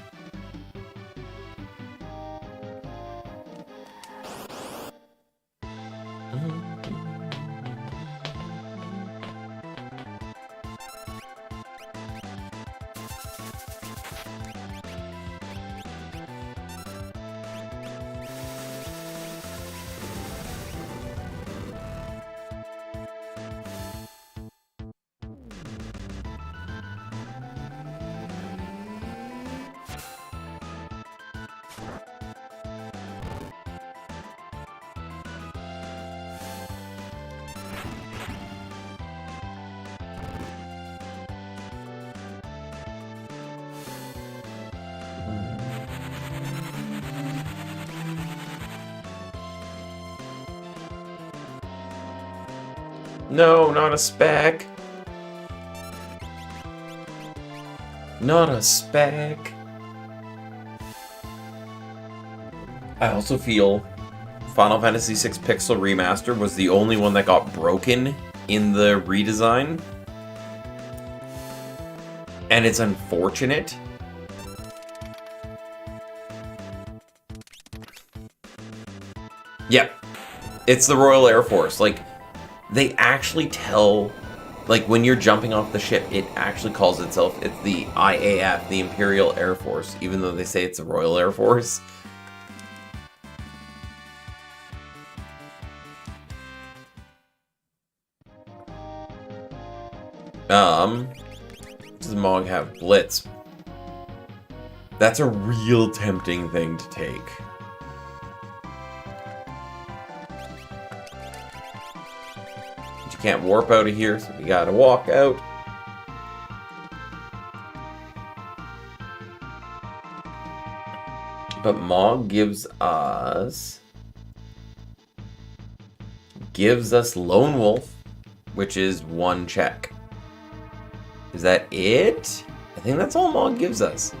No, not a spec. Not a spec. I also feel Final Fantasy VI Pixel Remaster was the only one that got broken in the redesign. And it's unfortunate. Yep. It's the Royal Air Force. Like, they actually tell... Like, when you're jumping off the ship, it actually calls itself... It's the IAF, the Imperial Air Force, even though they say it's the Royal Air Force. Does Mog have Blitz? That's a real tempting thing to take. But you can't warp out of here, so we gotta walk out. But Mog gives us Lone Wolf, which is 1 check. Is that it? I think that's all Mog gives us.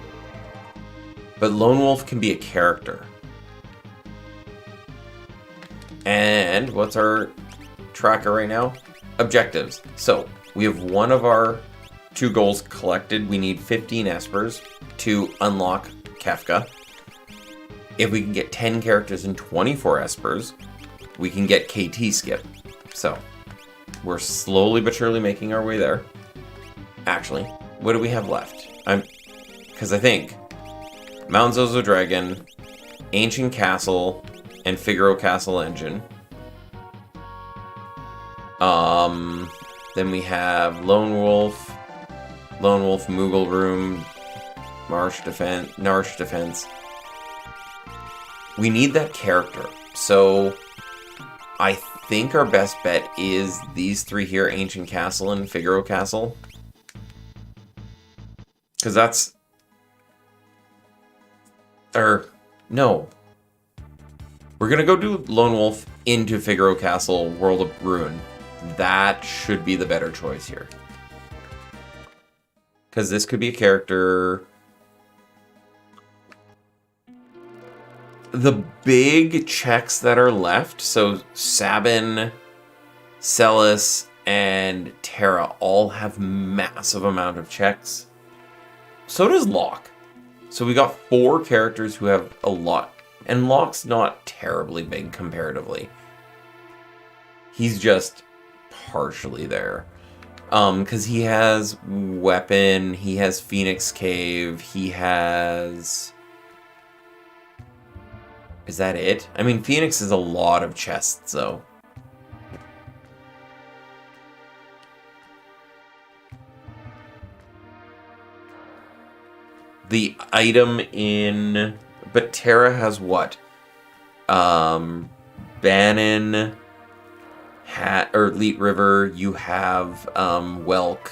But Lone Wolf can be a character. And what's our tracker right now? Objectives. So, we have one of our 2 goals collected. We need 15 Espers to unlock Kefka. If we can get 10 characters and 24 Espers, we can get KT skip. So, we're slowly but surely making our way there. Actually, what do we have left? Because I think Mount Zozo Dragon, Ancient Castle, and Figaro Castle Engine. Then we have Lone Wolf, Moogle Room, Narsh Defense. We need that character. So I think our best bet is these 3 here, Ancient Castle and Figaro Castle. Because that's... no. We're going to go do Lone Wolf into Figaro Castle, World of Ruin. That should be the better choice here. Because this could be a character... The big checks that are left, so Sabin, Celis, and Terra all have massive amount of checks. So does Locke. So we got 4 characters who have a lot. And Locke's not terribly big comparatively. He's just partially there. Because he has Weapon, he has Phoenix Cave, he has... Is that it? I mean, Phoenix is a lot of chests, though. The item in... But Terra has what? Bannon, Leet River, you have Welk.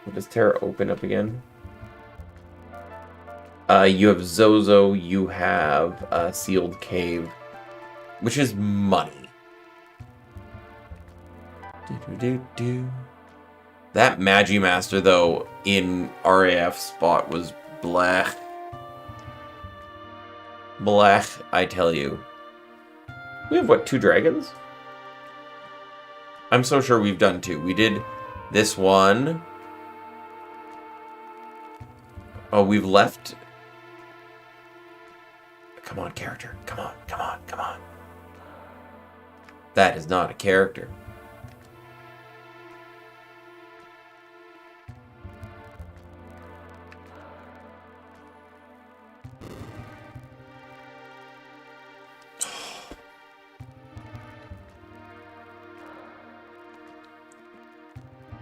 What does Terra open up again? You have Zozo, you have Sealed Cave, which is money. That Magimaster, though, in RAF spot was blech. Blech, I tell you. We have, what, 2 dragons? I'm so sure we've done 2. We did this one. Oh, we've left... Come on, character. Come on, come on, come on. That is not a character.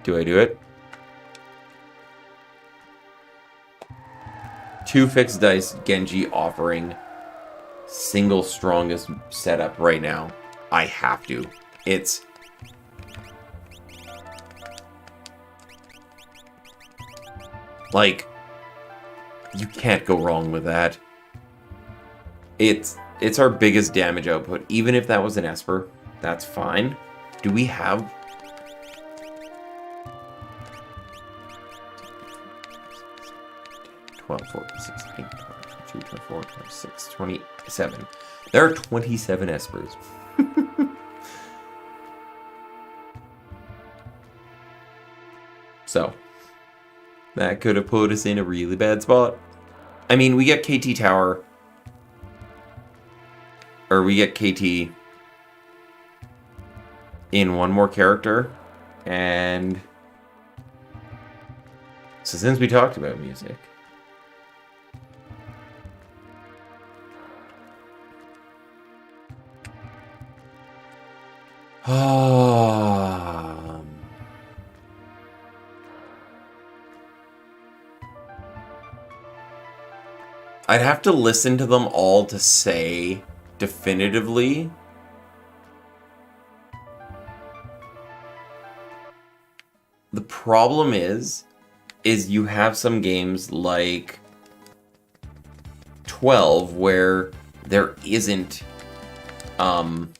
Do I do it? 2 fixed dice, Genji offering single strongest setup right now. I have to. It's... Like, you can't go wrong with that. It's our biggest damage output. Even if that was an Esper, that's fine. Do we have... 12, 14, 16, 22, 24, 26, 27. There are 27 espers. So, that could have put us in a really bad spot. I mean, we get KT Tower. Or we get KT in one more character. And so since we talked about music, I'd have to listen to them all to say definitively. The problem is you have some games like 12 where there isn't an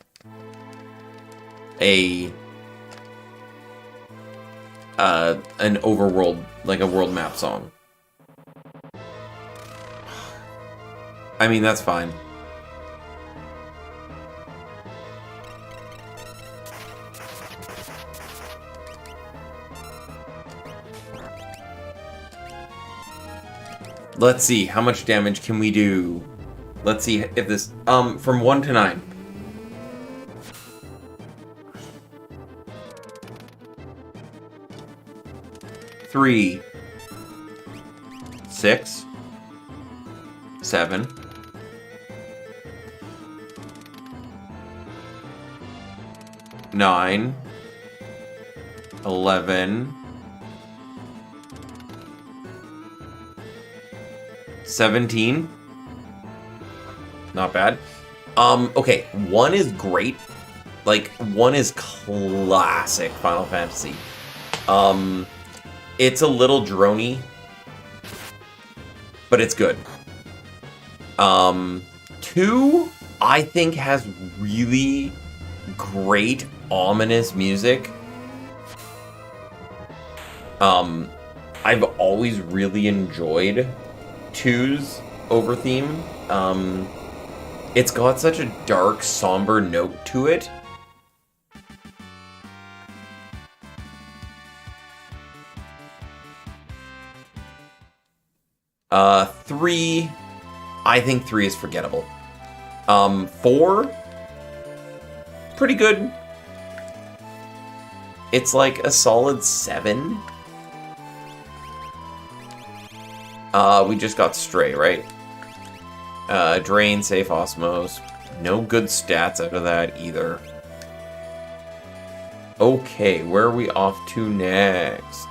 overworld, like a world map song. I mean, that's fine. Let's see, how much damage can we do? Let's see if this, from 1 to 9. Three, 6, 7, 9, 11, 17. Not bad. Okay, 1 is great. Like, 1 is classic Final Fantasy. It's a little droney, but it's good. 2, I think, has really great, ominous music. I've always really enjoyed 2's over theme. It's got such a dark, somber note to it. Three, I think 3 is forgettable. 4, pretty good. It's like a solid 7. We just got Stray, right? Drain, Safe Osmos. No good stats out of that either. Okay, where are we off to next?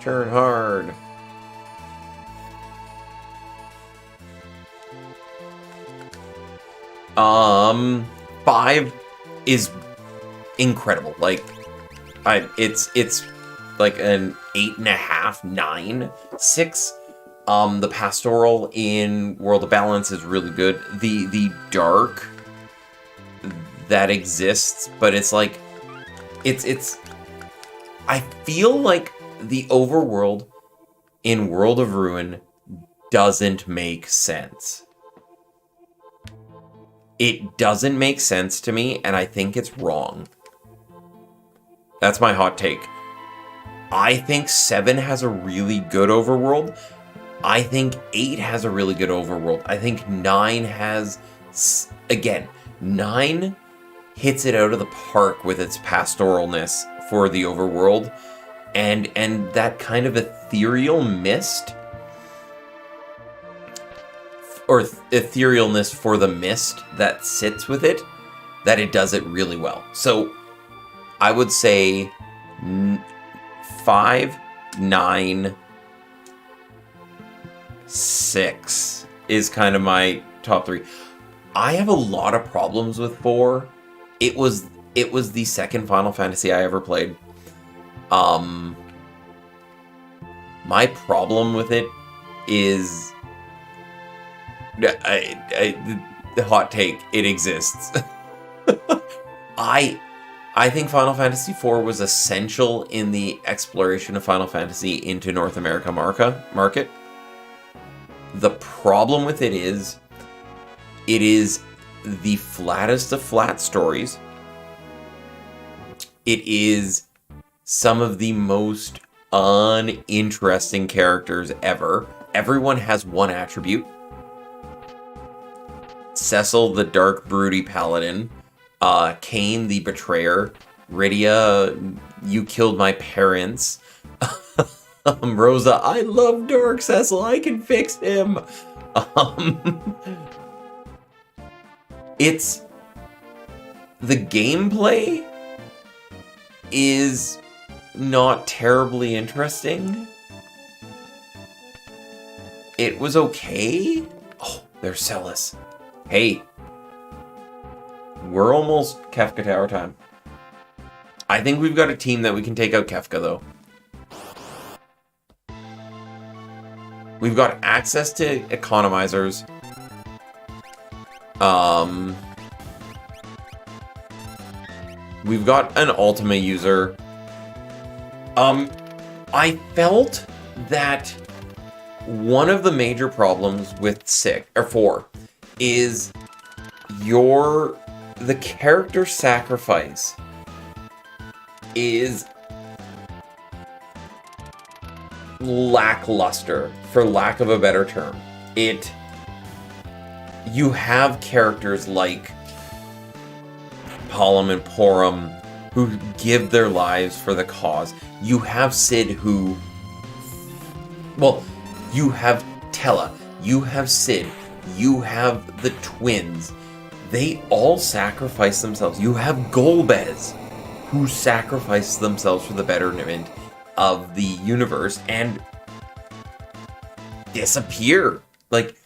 Turn hard. Um, 5 is incredible. Like, it's like an 8.5, 9. 6, the pastoral in World of Balance is really good. The dark that exists, but it's like, it's. I feel like the overworld in World of Ruin doesn't make sense. It doesn't make sense to me, and I think it's wrong. That's my hot take. I think 7 has a really good overworld. I think 8 has a really good overworld. I think 9 has... Again, 9 hits it out of the park with its pastoralness for the overworld. And that kind of ethereal mist... or etherealness for the mist that sits with it, that it does it really well. So, I would say 5, 9, 6 is kind of my top 3. I have a lot of problems with 4. It was the second Final Fantasy I ever played. My problem with it is... the hot take, it exists. I think Final Fantasy IV was essential in the exploration of Final Fantasy into North America market. The problem with it is the flattest of flat stories. It is some of the most uninteresting characters ever. Everyone has one attribute. Cecil, the dark, broody paladin. Cain, the betrayer. Rydia, you killed my parents. Rosa, I love Dark Cecil, I can fix him. It's... The gameplay is not terribly interesting. It was okay. Oh, there's Celis. Hey. We're almost Kefka Tower time. I think we've got a team that we can take out Kefka, though. We've got access to economizers. We've got an Ultima user. I felt that one of the major problems with 4 is the character sacrifice is lackluster, for lack of a better term. You have characters like Palom and Porum who give their lives for the cause. You have Cid who... Well, you have Tella, you have Cid, you have the twins. They all sacrifice themselves. You have Golbez, who sacrifices themselves for the betterment of the universe and disappear. Like,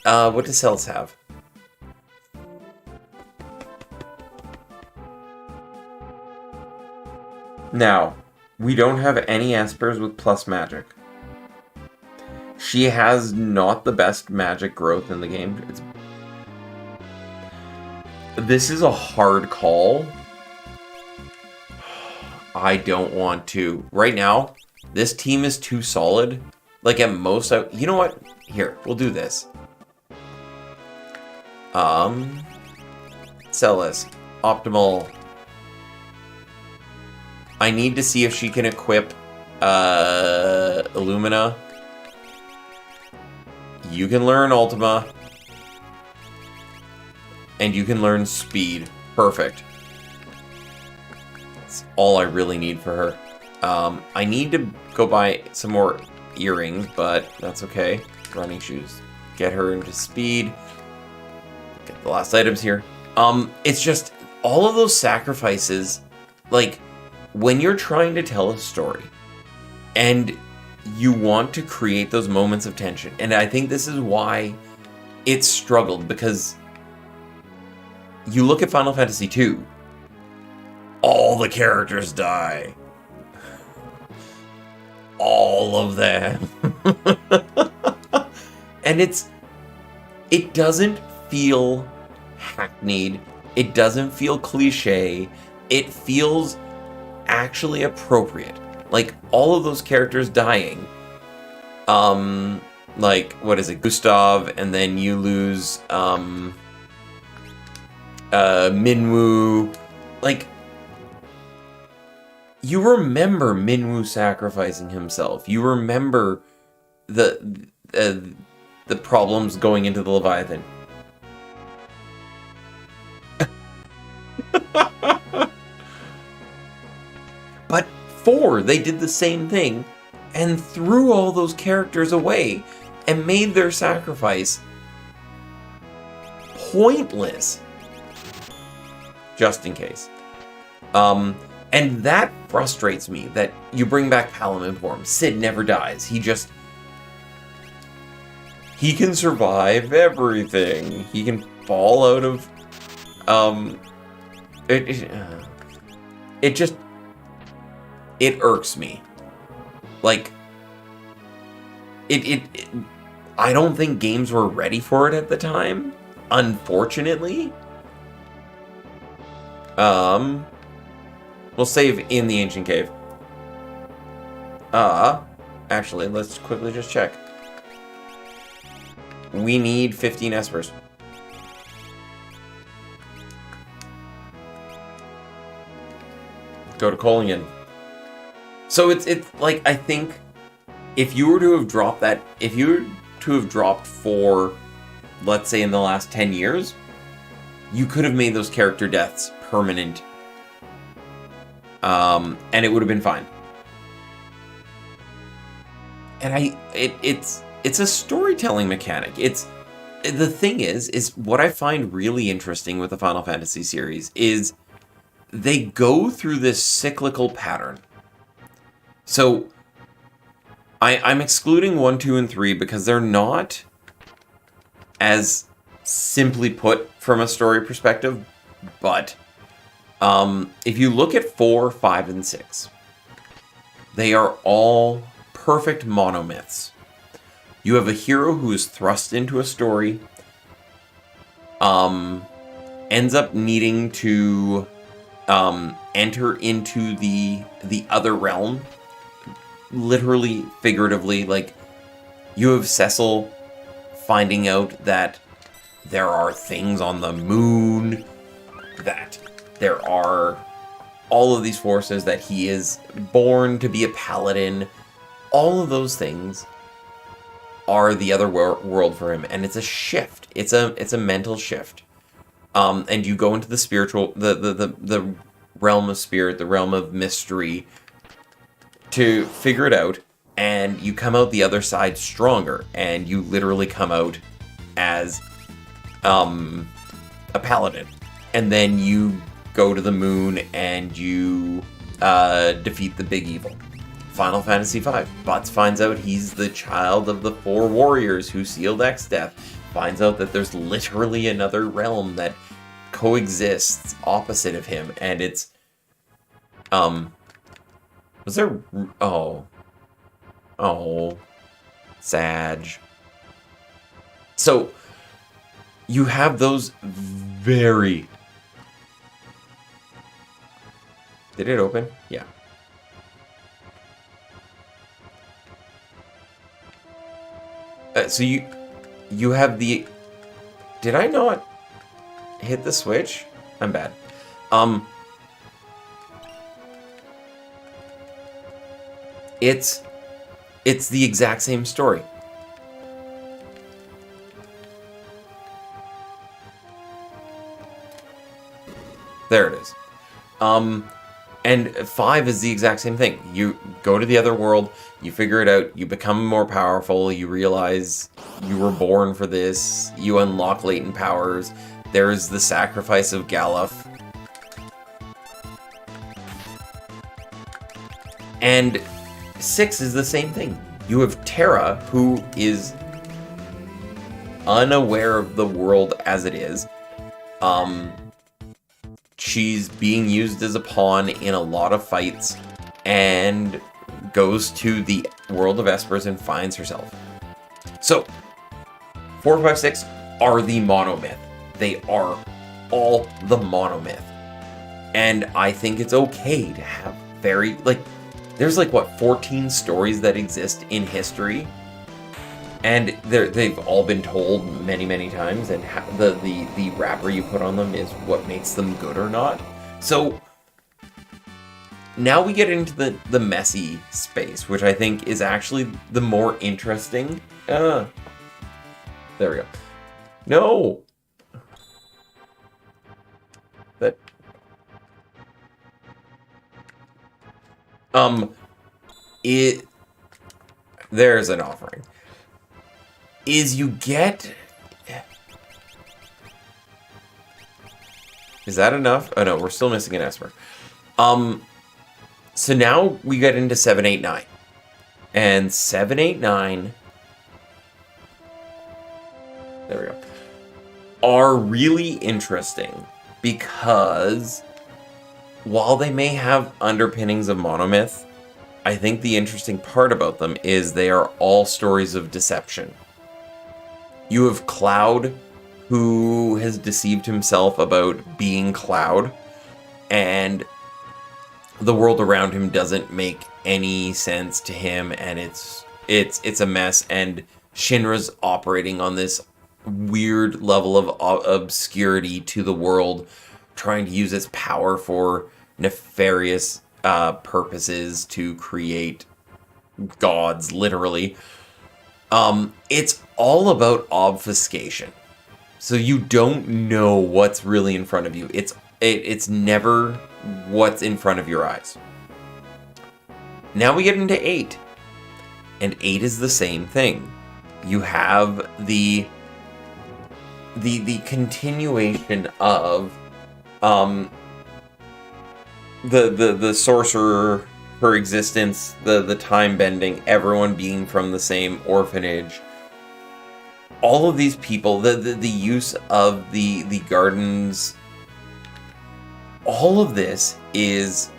what does Celis have? Now, we don't have any Espers with plus magic. She has not the best magic growth in the game. This is a hard call. I don't want to. Right now, this team is too solid. Like, at most, you know what? Here, we'll do this. Celis, optimal. I need to see if she can equip Illumina. You can learn Ultima. And you can learn Speed. Perfect. That's all I really need for her. I need to go buy some more earrings, but that's okay. Running shoes. Get her into Speed. Get the last items here. It's just, all of those sacrifices, like, when you're trying to tell a story, and you want to create those moments of tension, and I think this is why it struggled, because you look at Final Fantasy II, all the characters die. All of them. And it doesn't feel hackneyed. It doesn't feel cliche. It feels actually appropriate. Like, all of those characters dying. Like, what is it? Gustav, and then you lose, Minwu. Like, you remember Minwu sacrificing himself. You remember the problems going into the Leviathan. But 4, they did the same thing and threw all those characters away and made their sacrifice pointless. Just in case. And that frustrates me, that you bring back Palom and Porum. Cid never dies. He can survive everything. He can fall out of... It irks me. Like, I don't think games were ready for it at the time, unfortunately. We'll save in the ancient cave. Actually, let's quickly just check. We need 15 espers. Go to Collian. So it's like, I think if you were to have dropped that, if you were to have dropped for, let's say, in the last 10 years, you could have made those character deaths permanent. And it would have been fine. And it's a storytelling mechanic. The thing is what I find really interesting with the Final Fantasy series is they go through this cyclical pattern. So I'm excluding 1, 2, and 3 because they're not as simply put from a story perspective, but if you look at 4, 5, and 6, they are all perfect monomyths. You have a hero who is thrust into a story, ends up needing to enter into the other realm, literally, figuratively. Like, you have Cecil finding out that there are things on the moon, that there are all of these forces, that he is born to be a paladin. All of those things are the other world for him, and it's a shift. It's a mental shift. And you go into the spiritual, the realm of spirit, the realm of mystery, to figure it out, and you come out the other side stronger, and you literally come out as a paladin. And then you go to the moon and you defeat the big evil. Final Fantasy V. Butts finds out he's the child of the 4 warriors who sealed X-Death. Finds out that there's literally another realm that coexists opposite of him, and it's was there Sag. So you have those very... Did it open? Yeah. So you have the... Did I not hit the switch? I'm bad. It's the exact same story. There it is. And 5 is the exact same thing. You go to the other world, you figure it out, you become more powerful, you realize you were born for this, you unlock latent powers, there's the sacrifice of Galuf. And 6 is the same thing. You have Terra, who is unaware of the world as it is. She's being used as a pawn in a lot of fights, and goes to the world of Espers and finds herself. So, 4, 5, 6 are the monomyth. They are all the monomyth. And I think it's okay to have very, like, there's like, what, 14 stories that exist in history? And they've all been told many, many times, and the wrapper you put on them is what makes them good or not. So now we get into the messy space, which I think is actually the more interesting. There we go. No! That... There's an offering. Is you get... Is that enough? Oh no, we're still missing an Esper. So now we get into 7, 8, 9. And 7, 8, 9... There we go. Are really interesting because while they may have underpinnings of monomyth, I think the interesting part about them is they are all stories of deception. You have Cloud, who has deceived himself about being Cloud, and the world around him doesn't make any sense to him, and it's a mess, and Shinra's operating on this weird level of obscurity to the world, trying to use its power for nefarious purposes to create gods, literally. It's all about obfuscation. So you don't know what's really in front of you. It's never what's in front of your eyes. Now we get into 8. And 8 is the same thing. You have the continuation of the sorcerer, her existence, the time bending, everyone being from the same orphanage. All of these people, the use of the gardens, all of this is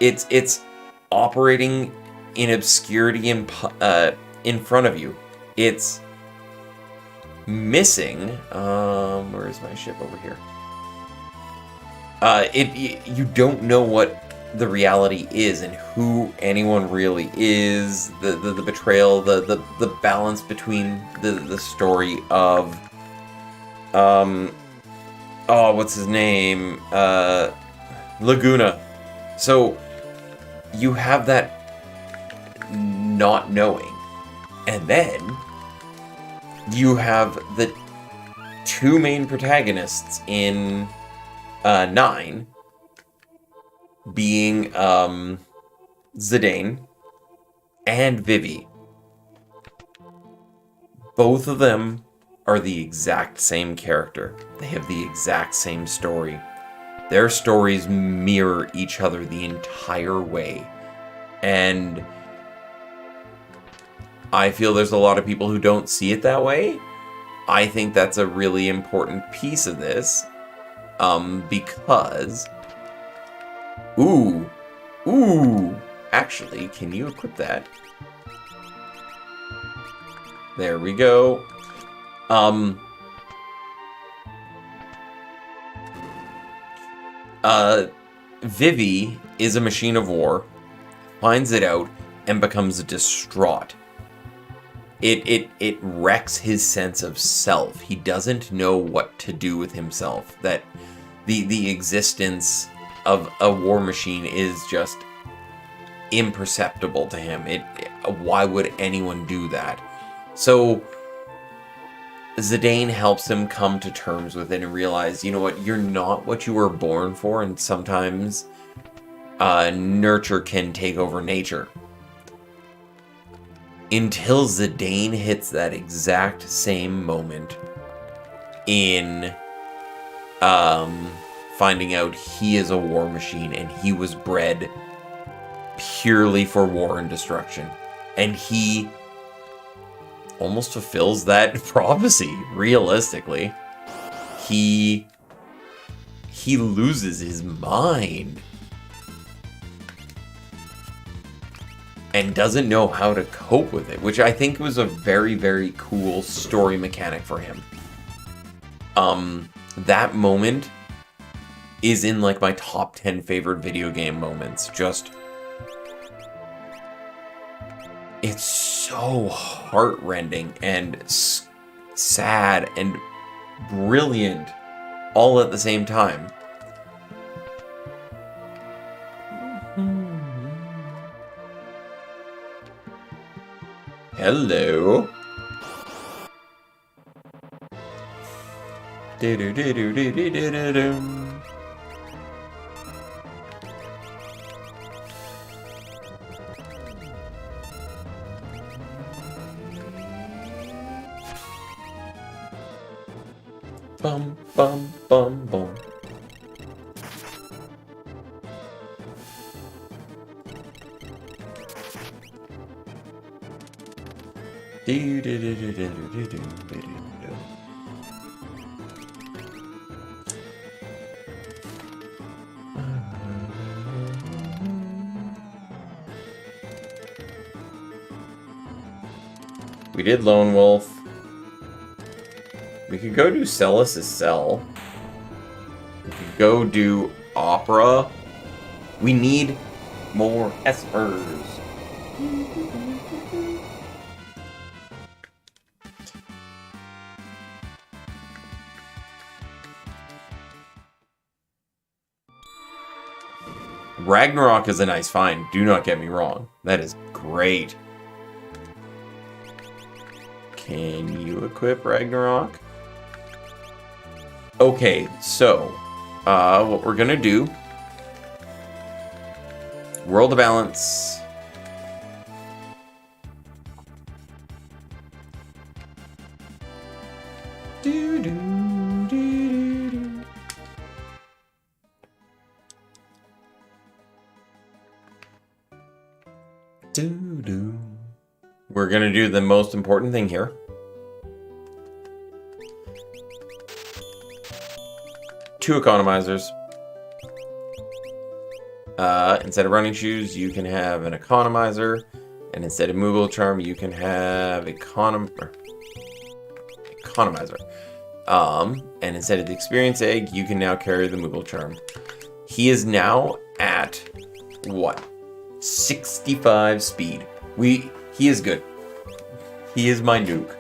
it's operating in obscurity in front of you. It's missing. Where is my ship over here? You don't know what the reality is and who anyone really is. The betrayal, the balance between the story of what's his name? Laguna. So you have that not knowing, and then you have the two main protagonists in 9 being Zidane and Vivi. Both of them are the exact same character. They have the exact same story. Their stories mirror each other the entire way. And I feel there's a lot of people who don't see it that way. I think that's a really important piece of this. Because... Ooh! Actually, can you equip that? There we go. Vivi is a machine of war, finds it out, and becomes distraught. It wrecks his sense of self. He doesn't know what to do with himself. That the existence of a war machine is just imperceptible to him. Why would anyone do that? So Zidane helps him come to terms with it and realize, you know what, you're not what you were born for, and sometimes nurture can take over nature. Until Zidane hits that exact same moment in finding out he is a war machine and he was bred purely for war and destruction. And he almost fulfills that prophecy, realistically. He loses his mind. And doesn't know how to cope with it, which I think was a very, very cool story mechanic for him. That moment is in like my top 10 favorite video game moments. Just, it's so heartrending and sad and brilliant all at the same time. Hello. Bum bum bum bum. We did Lone Wolf. We could go do Celis' Cell. We could go do opera. We need more espers. Ragnarok is a nice find. Do not get me wrong. That is great. Can you equip Ragnarok? Okay, so what we're gonna do, roll the balance. We're gonna do the most important thing here. Two economizers. Instead of running shoes, you can have an economizer, and instead of Moogle charm, you can have economizer. And instead of the experience egg, you can now carry the Moogle charm. He is now at what? 65 speed. He is good. He is my nuke.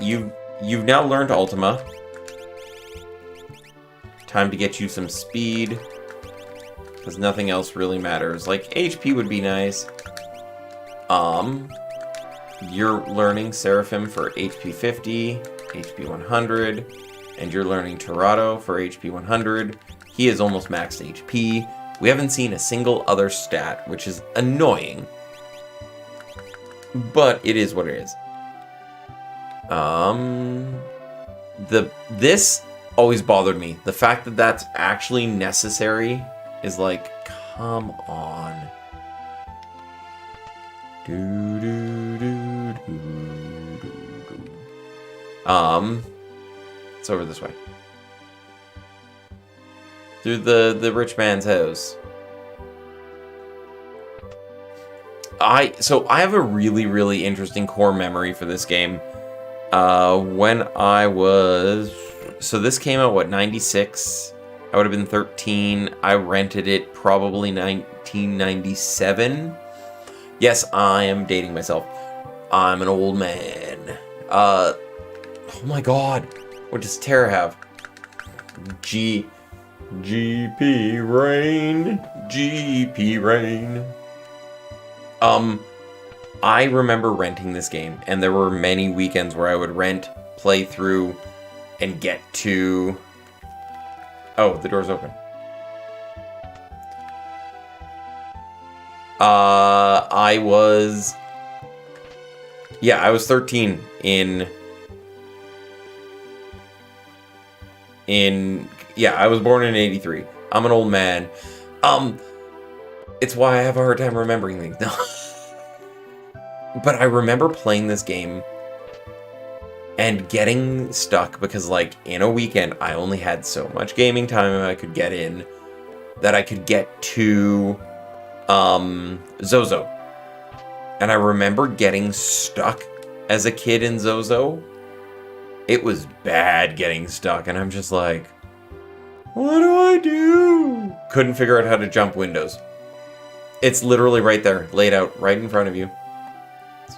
You've now learned Ultima. Time to get you some speed, because nothing else really matters. Like, HP would be nice. You're learning Seraphim for HP 50, HP 100, and you're learning Torado for HP 100. He is almost maxed HP. We haven't seen a single other stat, which is annoying. But it is what it is. This always bothered me. The fact that that's actually necessary is like, come on. It's over this way. Through the rich man's house. I have a really, really interesting core memory for this game. When I was... So this came out, what, 96? I would have been 13. I rented it probably 1997. Yes, I am dating myself. I'm an old man. Oh my god. What does Terra have? GP Rain. GP Rain. I remember renting this game, and there were many weekends where I would rent, play through, and get to... Oh, the door's open. I was 13 I was born in 83. I'm an old man. It's why I have a hard time remembering things. No. But I remember playing this game and getting stuck because, like, in a weekend, I only had so much gaming time I could get in that I could get to Zozo. And I remember getting stuck as a kid in Zozo. It was bad getting stuck, and I'm just like, what do I do? Couldn't figure out how to jump windows. It's literally right there, laid out right in front of you. It's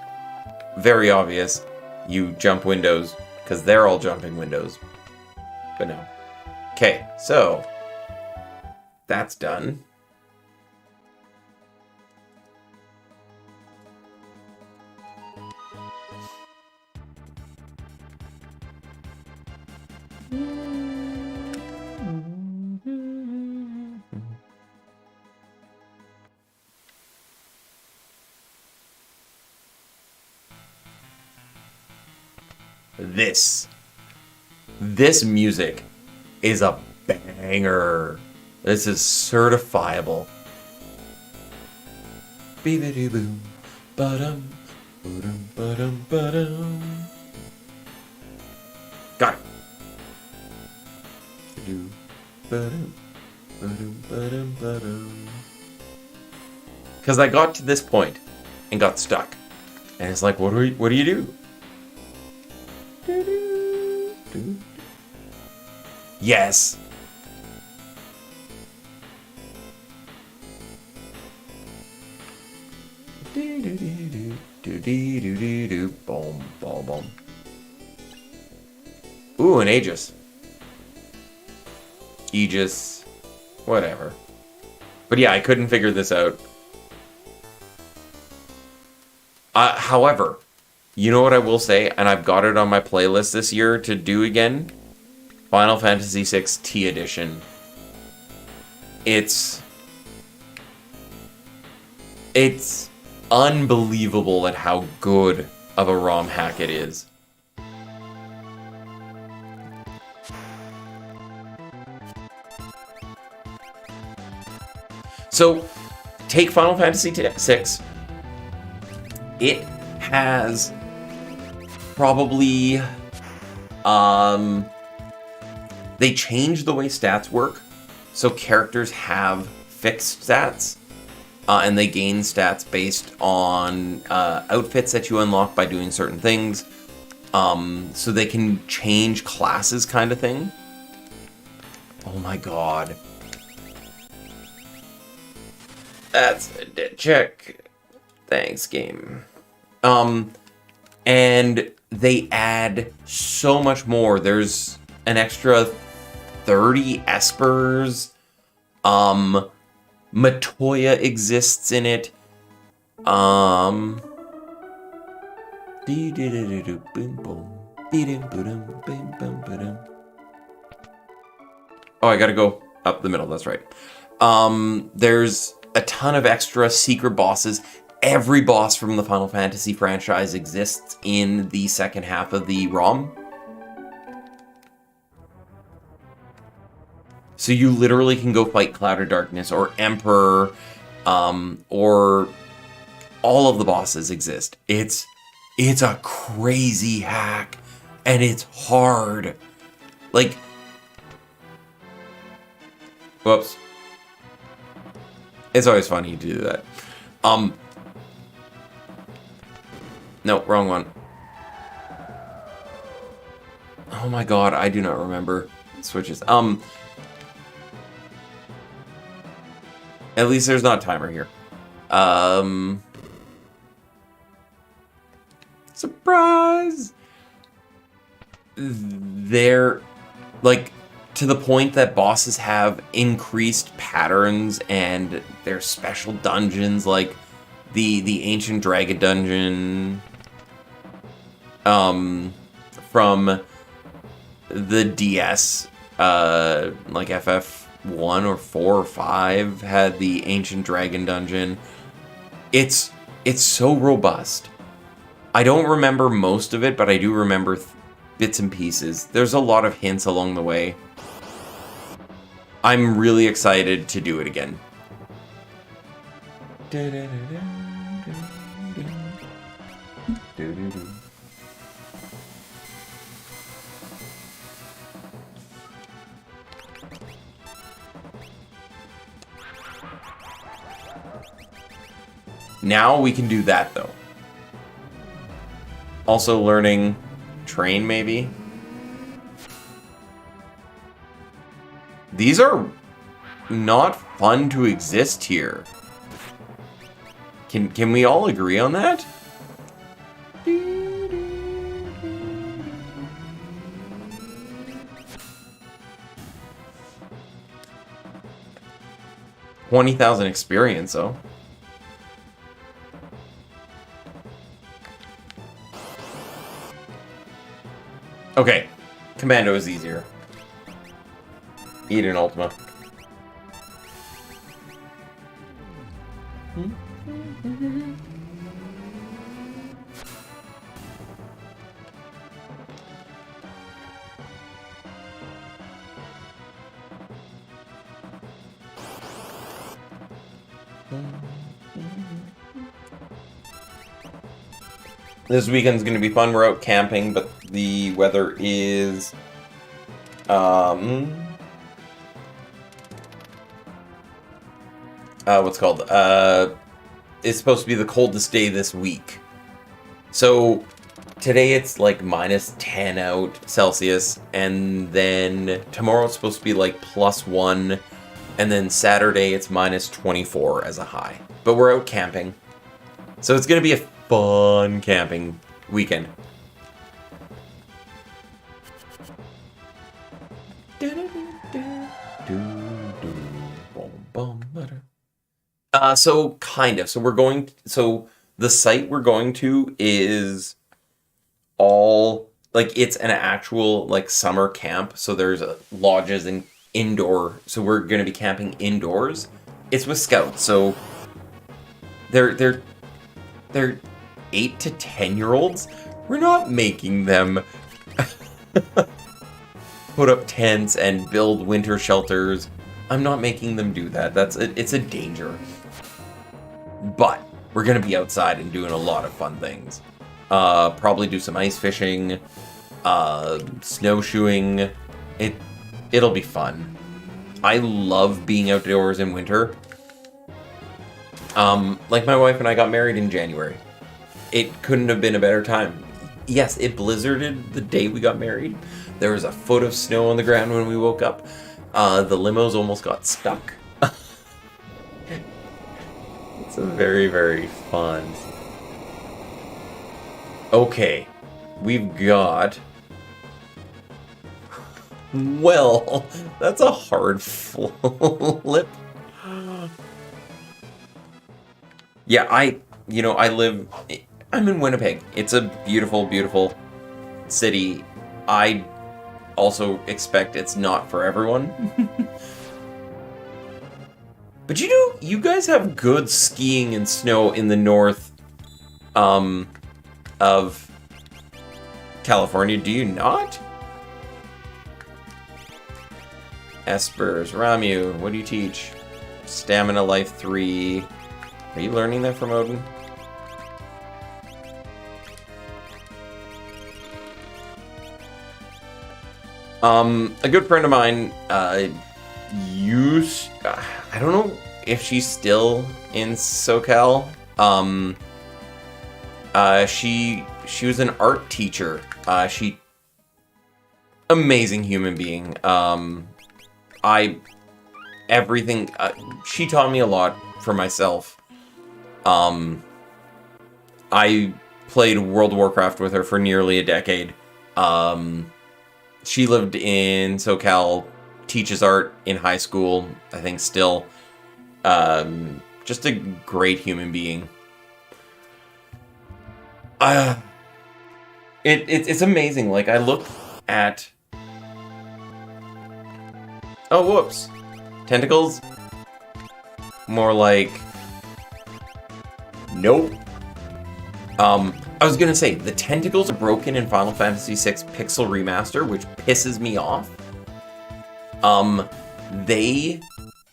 very obvious. You jump windows, because they're all jumping windows. But no. Okay, so that's done. This music is a banger. This is certifiable. Beep boom, ba-dum, ba-dum, ba-dum, ba-dum. Got it. Because I got to this point and got stuck, and it's like, what do you do? Yes. Boom, boom, boom. Ooh, an Aegis. Aegis. Whatever. But yeah, I couldn't figure this out. However, you know what I will say, and I've got it on my playlist this year to do again? Final Fantasy VI T Edition. It's unbelievable at how good of a ROM hack it is. So, take Final Fantasy VI. It has probably, they changed the way stats work. So characters have fixed stats, and they gain stats based on outfits that you unlock by doing certain things. So they can change classes kind of thing. Oh my god. That's a dead check. Thanks, game. And they add so much more. There's an extra 30 espers. Matoya exists in it. Oh, I gotta go up the middle, that's right. There's a ton of extra secret bosses. Every boss from the Final Fantasy franchise exists in the second half of the ROM. So you literally can go fight Cloud of Darkness or Emperor, or all of the bosses exist. It's a crazy hack, and it's hard. Like, whoops. It's always funny to do that. No, wrong one. Oh my god, I do not remember switches. At least there's not a timer here. Surprise! They're, like, to the point that bosses have increased patterns and there's special dungeons, like the Ancient Dragon dungeon from the DS, like FF1 or 4 or 5 had the Ancient Dragon dungeon. It's so robust. I don't remember most of it, but I do remember bits and pieces. There's a lot of hints along the way. I'm really excited to do it again. Now we can do that, though. Also learning train, maybe? These are not fun to exist here. Can we all agree on that? 20,000 experience, though. Okay, Commando is easier. Eat an Ultima. This weekend's gonna be fun. We're out camping, but the weather is what's it called? It's supposed to be the coldest day this week. So today it's like -10 out Celsius, and then tomorrow it's supposed to be like +1, and then Saturday it's -24 as a high. But we're out camping, so it's gonna be a fun camping weekend. So kind of. So the site we're going to is all, like, it's an actual, like, summer camp. So there's lodges and indoor. So we're going to be camping indoors. It's with scouts. So they're 8 to 10-year-olds. We're not making them put up tents and build winter shelters. I'm not making them do that. It's a danger. But we're gonna be outside and doing a lot of fun things. Probably do some ice fishing, snowshoeing. It'll be fun. I love being outdoors in winter. Like my wife and I got married in January. It couldn't have been a better time. Yes, it blizzarded the day we got married. There was a foot of snow on the ground when we woke up. The limos almost got stuck. It's very, very fun. Okay, we've got... Well, that's a hard flip. Yeah, I'm in Winnipeg. It's a beautiful, beautiful city. I also expect it's not for everyone. But you guys have good skiing and snow in the north of California, do you not? Espers, Ramu, what do you teach? Stamina Life 3. Are you learning that from Odin? A good friend of mine I don't know if she's still in SoCal. She was an art teacher. Amazing human being. She taught me a lot for myself. I played World of Warcraft with her for nearly a decade. She lived in SoCal, teaches art in high school, I think still. Just a great human being. It's amazing. Like, I look at... Oh, whoops. Tentacles? More like... Nope. I was gonna say, the tentacles are broken in Final Fantasy VI Pixel Remaster, which pisses me off.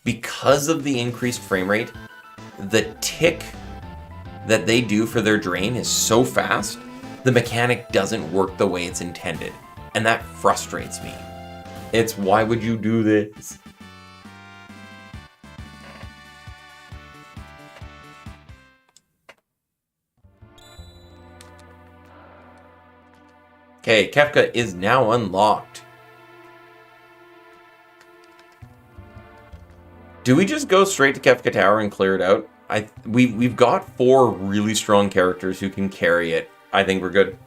Because of the increased frame rate, the tick that they do for their drain is so fast, the mechanic doesn't work the way it's intended. And that frustrates me. It's, why would you do this? Okay, Kefka is now unlocked. Do we just go straight to Kefka Tower and clear it out? We've got 4 really strong characters who can carry it. I think we're good.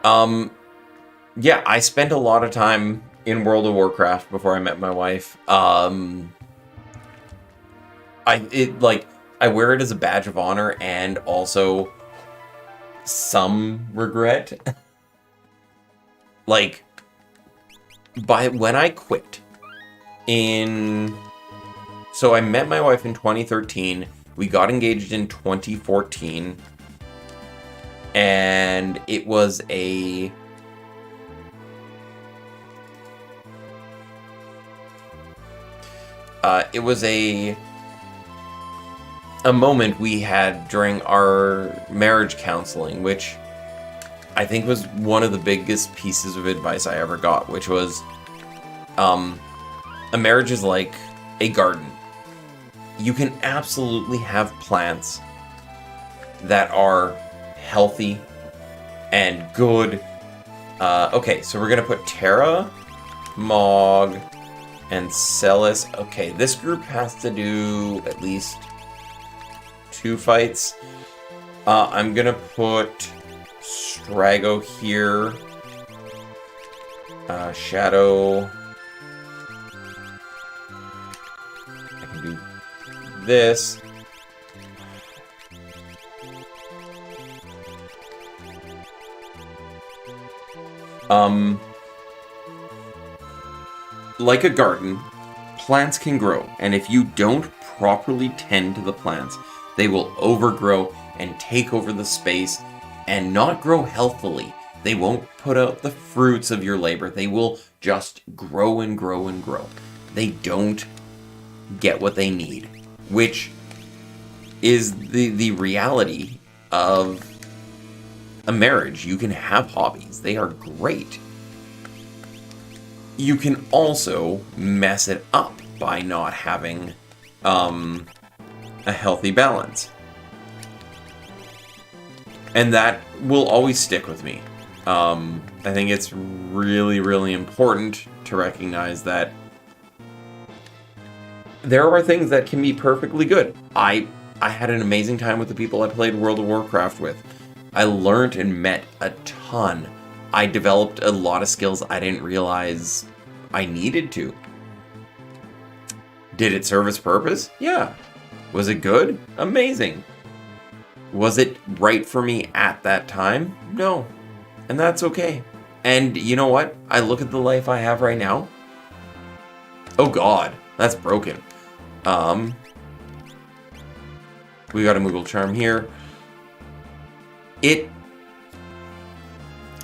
Yeah, I spent a lot of time in World of Warcraft before I met my wife. I wear it as a badge of honor and also some regret. Like, when I quit so I met my wife in 2013, we got engaged in 2014, and it was a moment we had during our marriage counseling, which I think was one of the biggest pieces of advice I ever got, which was, a marriage is like a garden. You can absolutely have plants that are healthy and good. Okay, so we're gonna put Terra, Mog, and Celis. Okay, this group has to do at least 2 fights. I'm gonna put Strago here. Shadow. I can do this. Like a garden, plants can grow, and if you don't properly tend to the plants, they will overgrow and take over the space and not grow healthily. They won't put out the fruits of your labor. They will just grow and grow and grow. They don't get what they need, which is the reality of a marriage. You can have hobbies. They are great. You can also mess it up by not having a healthy balance. And that will always stick with me. I think it's really, really important to recognize that there are things that can be perfectly good. I had an amazing time with the people I played World of Warcraft with. I learned and met a ton. I developed a lot of skills I didn't realize I needed to. Did it serve its purpose? Yeah. Was it good? Amazing. Was it right for me at that time? No. And that's okay. And you know what? I look at the life I have right now. Oh god, that's broken. We got a Moogle Charm here.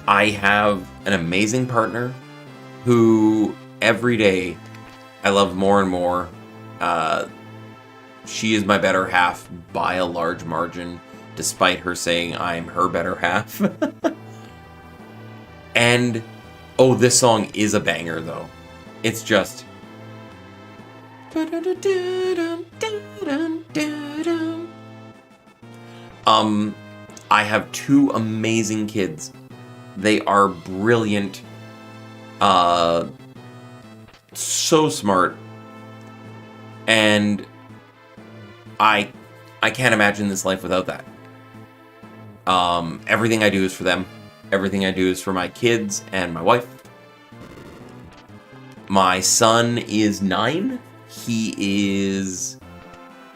I have an amazing partner who every day I love more and more. She is my better half by a large margin, despite her saying I'm her better half. And, oh, this song is a banger, though. It's just... I have 2 amazing kids. They are brilliant. So smart. And I can't imagine this life without that. Everything I do is for them. Everything I do is for my kids and my wife. My son is 9. He is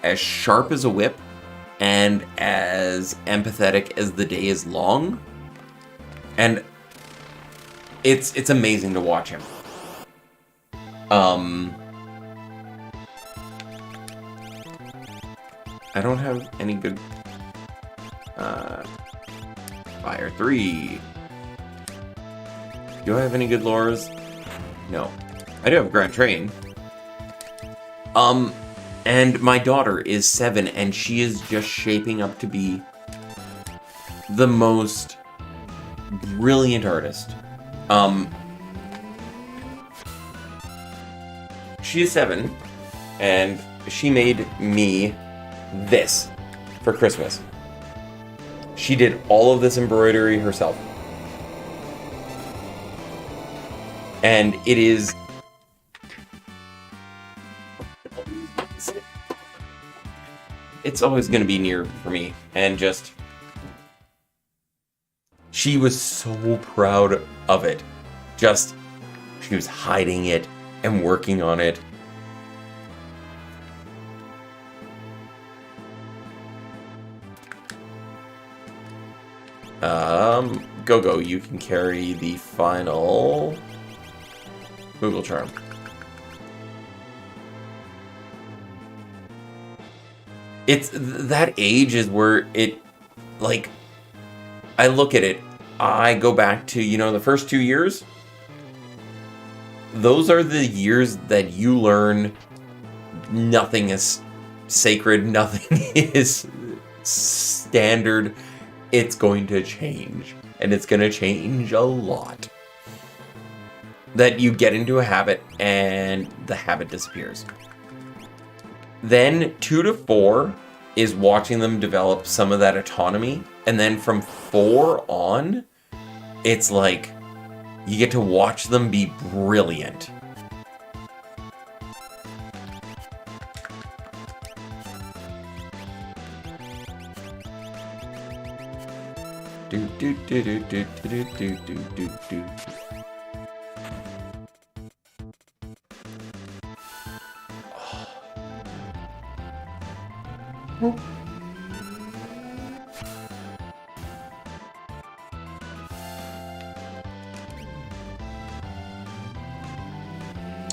as sharp as a whip and as empathetic as the day is long. And it's amazing to watch him. I don't have any good... Fire 3. Do I have any good lures? No. I do have Grand Train. And my daughter is 7, and she is just shaping up to be the most brilliant artist. She is 7, and she made me this for Christmas. She did all of this embroidery herself. And it is... It's always going to be near for me. And just... She was so proud of it. Just... She was hiding it and working on it. Go, you can carry the final Moogle Charm. It's that age is where it, like, I look at it, I go back to, the first 2 years. Those are the years that you learn nothing is sacred, nothing is standard. It's going to change, and it's going to change a lot. That you get into a habit, and the habit disappears. Then 2 to 4 is watching them develop some of that autonomy. And then from 4 on, it's like you get to watch them be brilliant. Do do do do do do do do do do. Oh.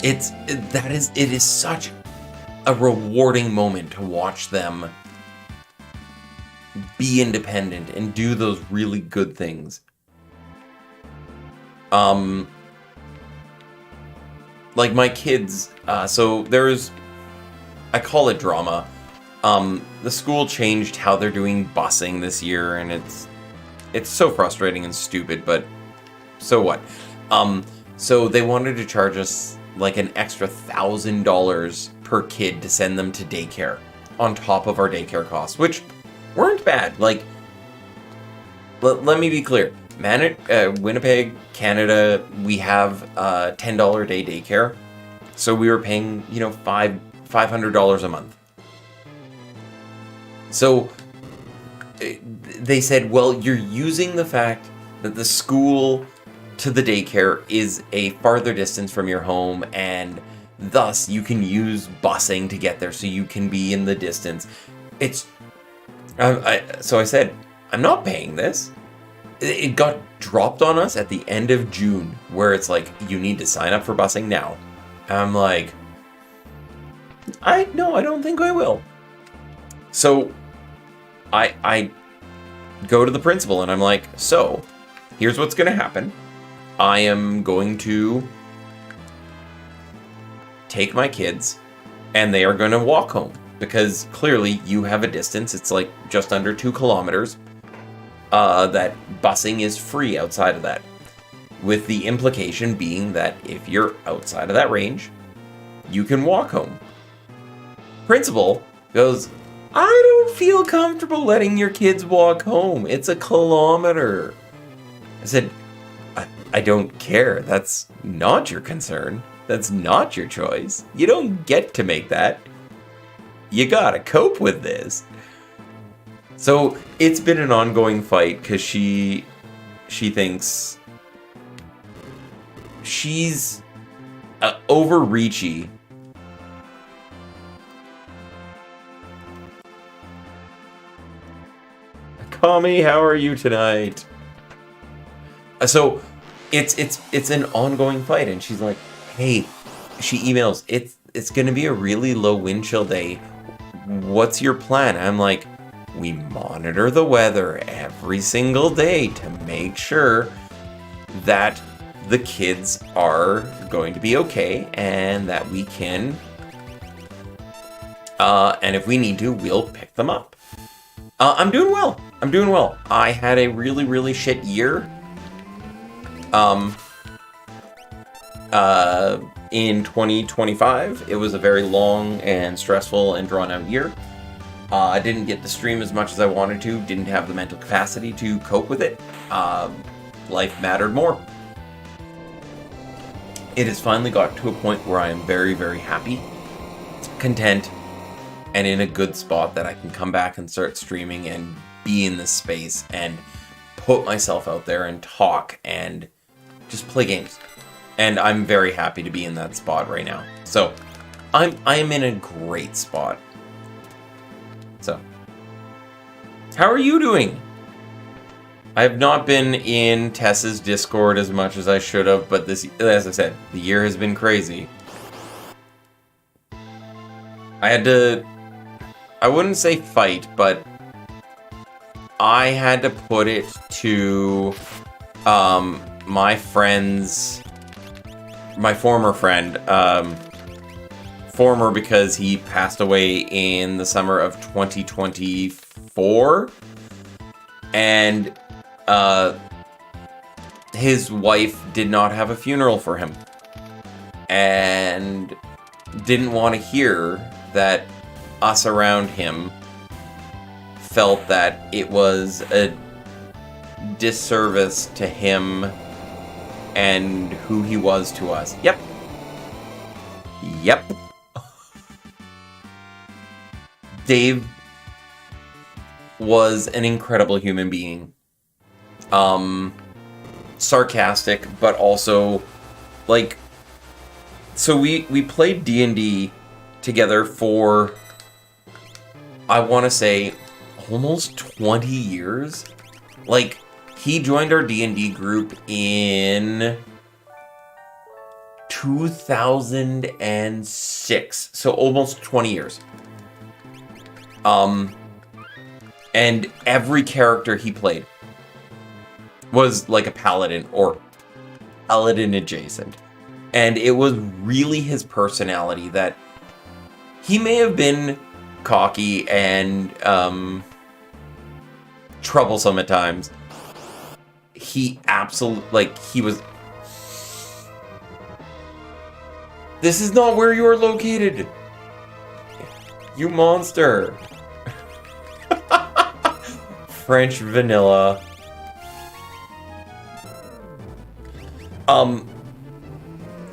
It is such a rewarding moment to watch them be independent and do those really good things. Like my kids, so there's, I call it drama. The school changed how they're doing busing this year, and it's so frustrating and stupid, but so what? So they wanted to charge us like an extra $1,000 per kid to send them to daycare on top of our daycare costs, which weren't bad. Like, let me be clear. Winnipeg, Canada, we have $10 a day daycare. So we were paying, $500 a month. So they said, well, you're using the fact that the school to the daycare is a farther distance from your home, and thus you can use busing to get there so you can be in the distance. So I said, I'm not paying this. It got dropped on us at the end of June, where it's like, you need to sign up for busing now. And I'm like, I don't think I will. So I go to the principal and I'm like, so here's what's going to happen. I am going to take my kids and they are going to walk home, because clearly you have a distance. It's like just under 2 kilometers. That busing is free outside of that, with the implication being that if you're outside of that range, you can walk home. Principal goes, I don't feel comfortable letting your kids walk home. It's 1 kilometer. I said, I don't care. That's not your concern. That's not your choice. You don't get to make that. You gotta cope with this. So it's been an ongoing fight, because she thinks she's overreachy. Kami, how are you tonight? So it's an ongoing fight, and she's like, hey, she emails, it's gonna be a really low wind chill day. What's your plan? I'm like, we monitor the weather every single day to make sure that the kids are going to be okay, and that we can, and if we need to, we'll pick them up. I'm doing well. I had a really, really shit year. In 2025, it was a very long and stressful and drawn out year. I didn't get to stream as much as I wanted to, didn't have the mental capacity to cope with it. Life mattered more. It has finally got to a point where I am very, very happy, content, and in a good spot that I can come back and start streaming and be in this space and put myself out there and talk and just play games. And I'm very happy to be in that spot right now. So I am in a great spot. So how are you doing? I have not been in Tessa's Discord as much as I should have, but this, as I said, the year has been crazy. I had to, I wouldn't say fight, but I had to put it to my former friend, former because he passed away in the summer of 2024, and his wife did not have a funeral for him, and didn't want to hear that us around him felt that it was a disservice to him and who he was to us. Yep. Dave was an incredible human being. Sarcastic, but also, like, so we played D&D together for, I want to say, almost 20 years. Like, he joined our D&D group in 2006, so almost 20 years. And every character he played was like a paladin or paladin adjacent. And it was really his personality that he may have been cocky and troublesome at times. He absolutely, like, he was... This is not where you are located! You monster! French vanilla.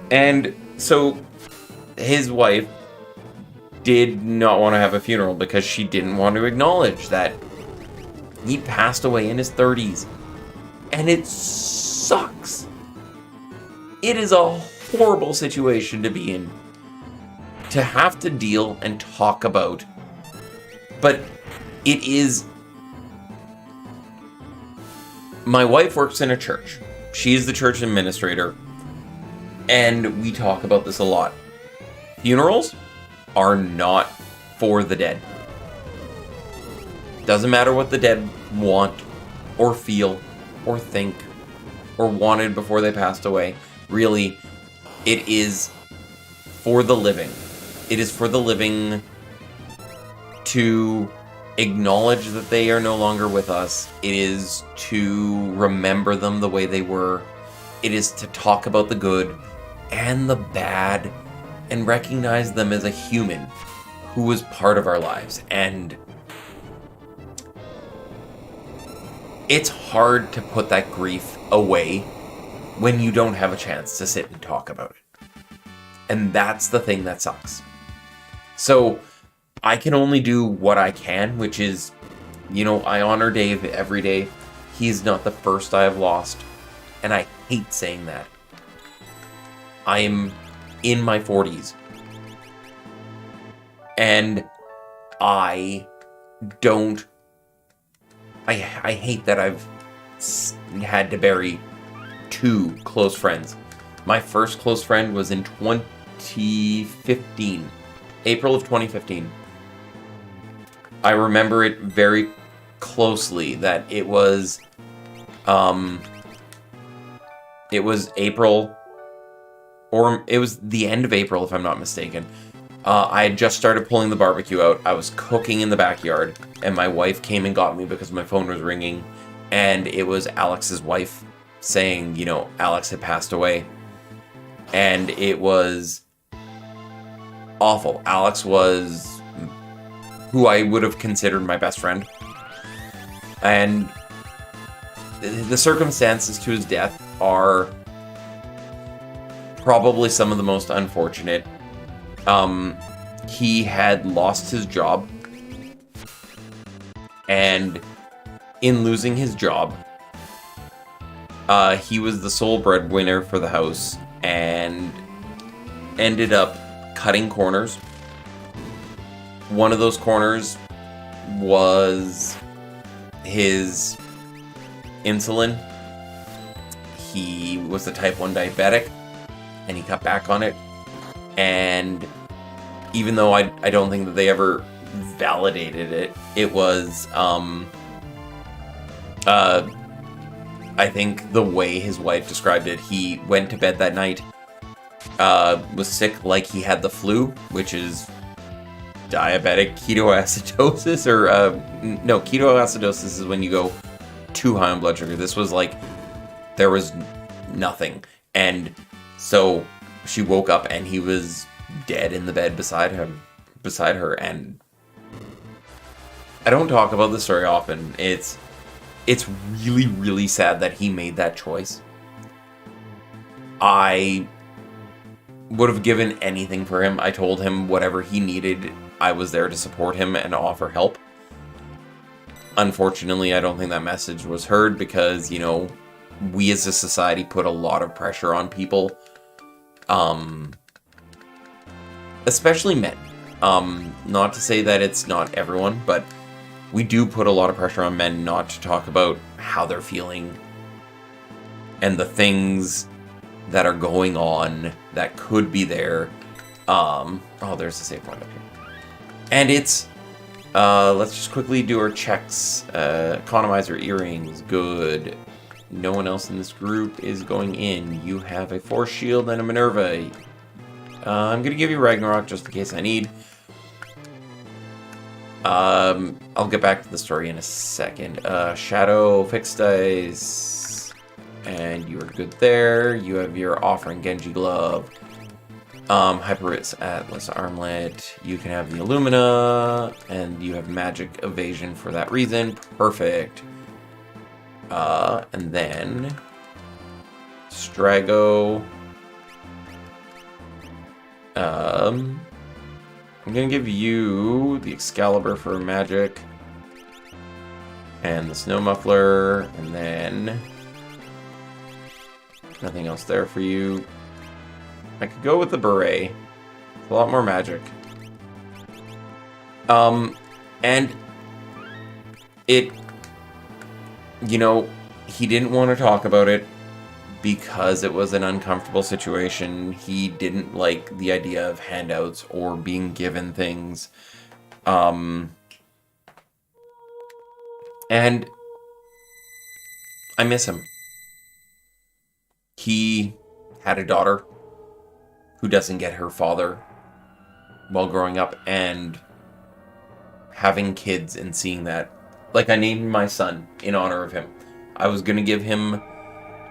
And so his wife did not want to have a funeral because she didn't want to acknowledge that he passed away in his 30s. And it sucks. It is a horrible situation to be in. To have to deal and talk about. But it is... My wife works in a church. She is the church administrator. And we talk about this a lot. Funerals are not for the dead. Doesn't matter what the dead want, or feel, or think, or wanted before they passed away. Really, it is for the living. It is for the living to acknowledge that they are no longer with us. It is to remember them the way they were. It is to talk about the good and the bad and recognize them as a human who was part of our lives. And it's hard to put that grief away when you don't have a chance to sit and talk about it. And that's the thing that sucks. So I can only do what I can, which is, you know, I honor Dave every day. He's not the first I have lost. And I hate saying that. I am in my 40s. And I don't... I hate that I've had to bury 2 close friends. My first close friend was in 2015. April of 2015. I remember it very closely that it was April, or it was the end of April if I'm not mistaken. I had just started pulling the barbecue out. I was cooking in the backyard, and my wife came and got me because my phone was ringing, and it was Alex's wife saying, you know, Alex had passed away. And it was awful. Alex was who I would have considered my best friend. And the circumstances to his death are probably some of the most unfortunate. He had lost his job, and in losing his job, he was the sole breadwinner for the house and ended up cutting corners. One of those corners was his insulin. He was the type 1 diabetic, and he cut back on it. And even though I don't think that they ever validated it, it was, I think the way his wife described it, he went to bed that night, was sick like he had the flu, which is diabetic ketoacidosis, or, no, ketoacidosis is when you go too high on blood sugar. This was like, there was nothing. And so she woke up and he was dead in the bed beside her, and I don't talk about this story often. It's really, really sad that he made that choice. I would have given anything for him. I told him whatever he needed, I was there to support him and offer help. Unfortunately, I don't think that message was heard because, you know, we as a society put a lot of pressure on people. Especially men. Not to say that it's not everyone, but we do put a lot of pressure on men not to talk about how they're feeling and the things that are going on that could be there. Oh, there's a save point up here. And it's, let's just quickly do our checks. Economizer, earrings, good. No one else in this group is going in. You have a Force Shield and a Minerva. I'm going to give you Ragnarok just in case I need. I'll get back to the story in a second. Shadow, Fixed Dice, and you are good there. You have your Offering Genji Glove. Hyperis Atlas Armlet. You can have the Illumina, and you have Magic Evasion for that reason. Perfect. And then Strago. I'm gonna give you the Excalibur for magic, and the Snow Muffler, and then nothing else there for you. I could go with the Beret. It's a lot more magic. And it, you know, he didn't want to talk about it because it was an uncomfortable situation. He didn't like the idea of handouts or being given things. And I miss him. He had a daughter who doesn't get her father while growing up, and having kids and seeing that. Like, I named my son in honor of him. I was going to give him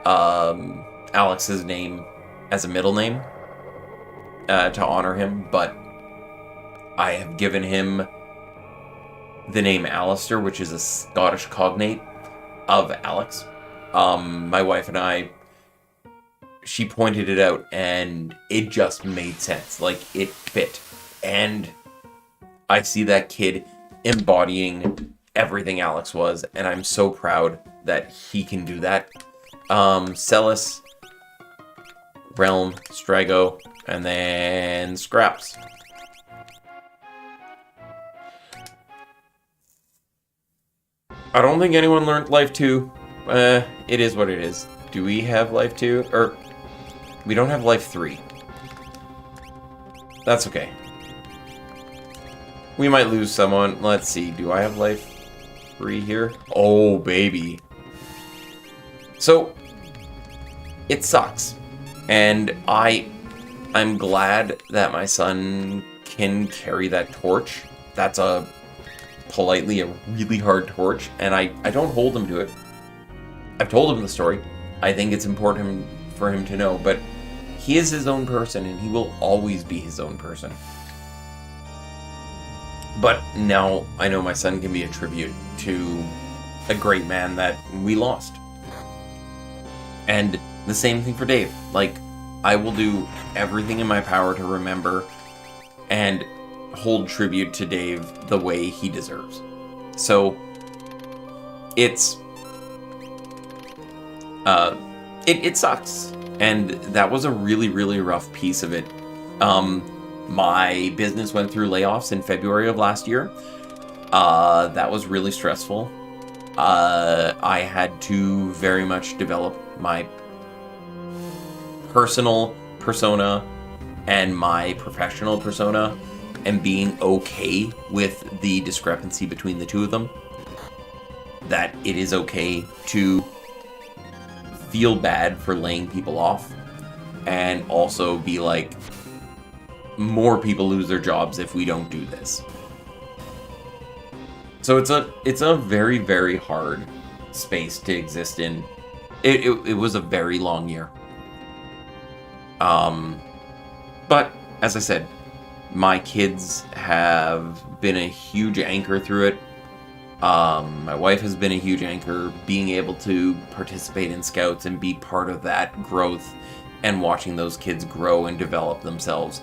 Alex's name as a middle name to honor him, but I have given him the name Alistair, which is a Scottish cognate of Alex. My wife and I, she pointed it out and it just made sense. Like, it fit. And I see that kid embodying everything Alex was, and I'm so proud that he can do that. Celis, Realm, Strago, and then Scraps. I don't think anyone learned Life 2. It is what it is. Do we have Life 2? Or, we don't have Life 3. That's okay. We might lose someone. Let's see. Do I have Life 3 here? Oh, baby. So, it sucks. And I'm glad that my son can carry that torch. That's politely a really hard torch, and I don't hold him to it. I've told him the story. I think it's important for him to know, but he is his own person, and he will always be his own person. But now I know my son can be a tribute to a great man that we lost. And the same thing for Dave. Like, I will do everything in my power to remember and hold tribute to Dave the way he deserves. So, it sucks. And that was a really, really rough piece of it. My business went through layoffs in February of last year. That was really stressful. I had to very much develop my personal persona and my professional persona, and being okay with the discrepancy between the two of them. That it is okay to feel bad for laying people off, and also be like, more people lose their jobs if we don't do this. So it's a very, very hard space to exist in. It was a very long year. But as I said, my kids have been a huge anchor through it. My wife has been a huge anchor. Being able to participate in Scouts and be part of that growth and watching those kids grow and develop themselves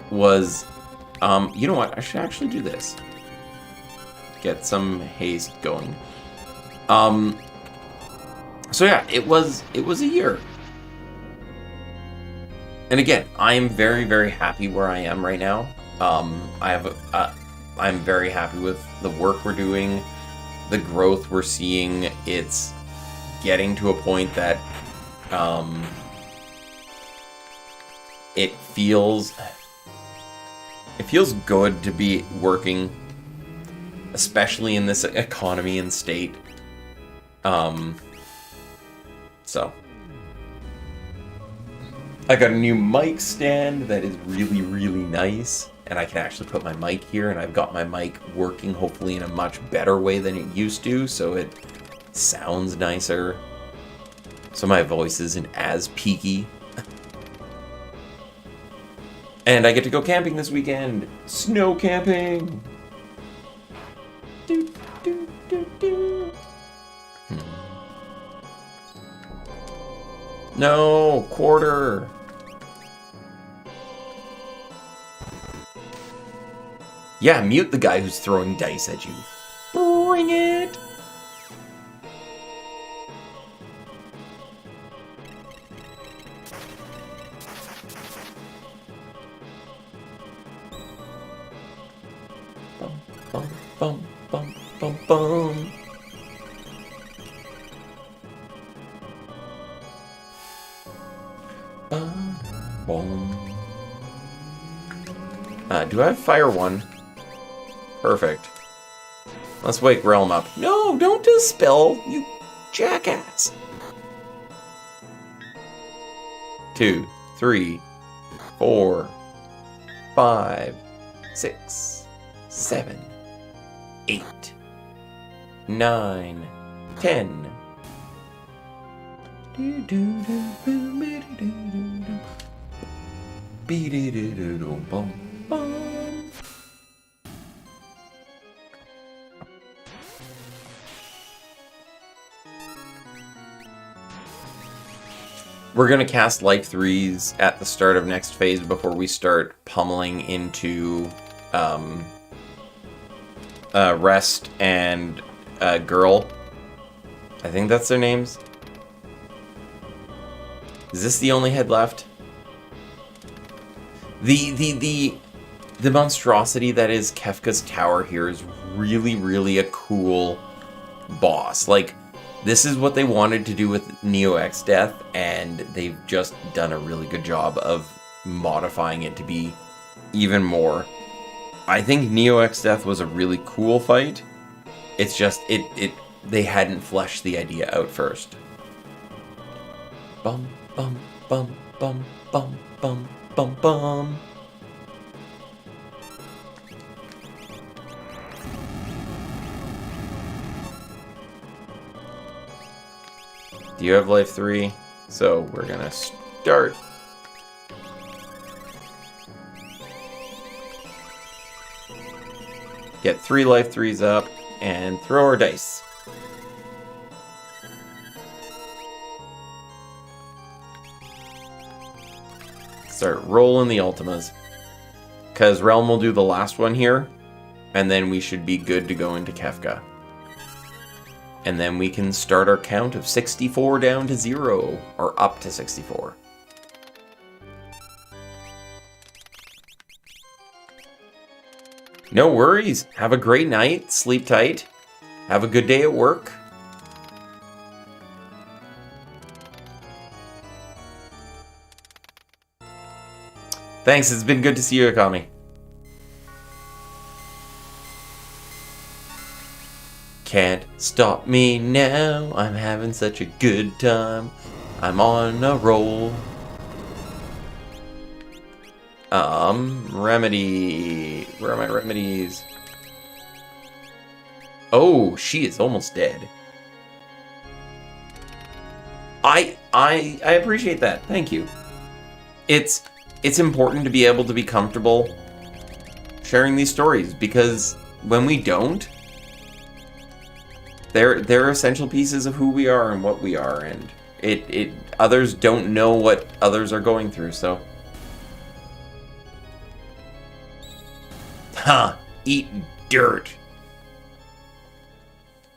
was, you know what? I should actually do this. Get some haste going. So yeah, it was a year. And again, I am very, very happy where I am right now. I'm very happy with the work we're doing, the growth we're seeing. It's getting to a point that it feels good to be working, especially in this economy and state. So I got a new mic stand that is really, really nice, and I can actually put my mic here, and I've got my mic working hopefully in a much better way than it used to, so it sounds nicer, so my voice isn't as peaky. And I get to go camping this weekend. Snow camping. Do, do, do, do. No, quarter. Yeah, mute the guy who's throwing dice at you. Bring it. Bum, bum, bum, bum, bum. Do I have Fire 1? Perfect. Let's wake Realm up. No, don't dispel, you jackass. 2, 3, 4, 5, 6, 7, 8, 9, 10. We're going to cast Life 3s at the start of next phase before we start pummeling into Rest and Girl. I think that's their names. Is this the only head left? The monstrosity that is Kefka's Tower here is really, really a cool boss. Like, this is what they wanted to do with Neo X Death, and they've just done a really good job of modifying it to be even more. I think Neo X Death was a really cool fight. It's just, they hadn't fleshed the idea out first. Bum, bum, bum, bum, bum, bum, bum, bum. Do you have Life 3? So we're gonna start. Get 3 Life 3s up and throw our dice. Start rolling the Ultimas. Because Realm will do the last one here, and then we should be good to go into Kefka. And then we can start our count of 64 down to 0, or up to 64. No worries. Have a great night. Sleep tight. Have a good day at work. Thanks. It's been good to see you, Akami. Can't stop me now, I'm having such a good time. I'm on a roll. Remedy. Where are my remedies? Oh, she is almost dead. I appreciate that. Thank you. It's important to be able to be comfortable sharing these stories, because when we don't, They're essential pieces of who we are and what we are, and others don't know what others are going through, so. Huh, eat dirt.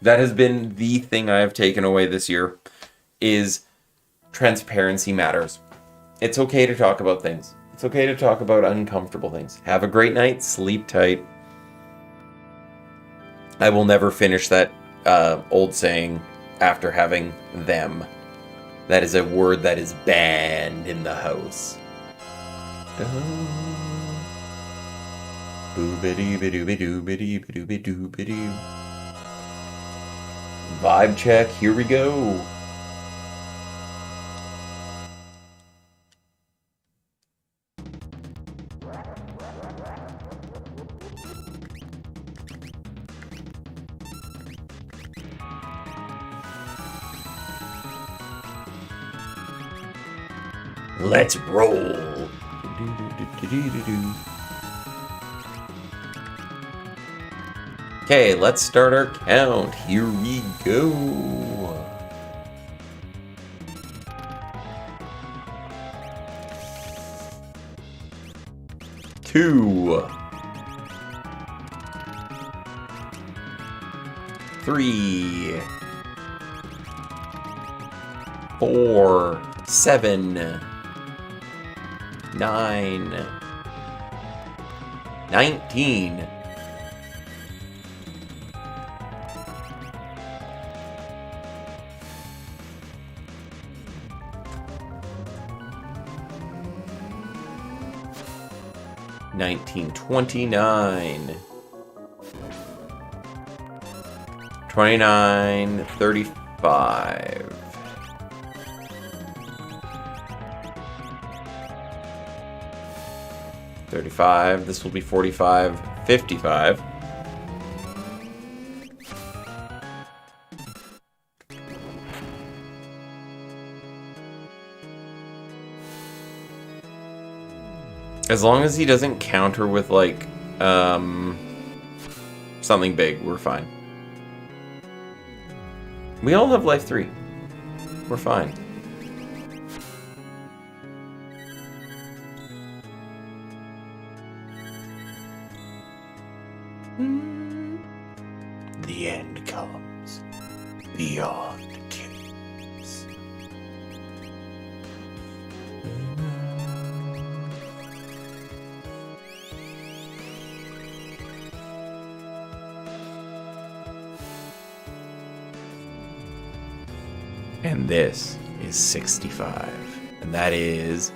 That has been the thing I have taken away this year, is transparency matters. It's okay to talk about things. It's okay to talk about uncomfortable things. Have a great night, sleep tight. I will never finish that old saying after having them. That is a word that is banned in the house. Vibe check, here we go. Let's roll. Okay, let's start our count. Here we go. Two. 3. 4. 7. 9. 19. 29. 29, 35. 35. This will be 45, 55. As long as he doesn't counter with, like, something big, we're fine. We all have life 3. We're fine. The end comes beyond games. And this is 65. And that is...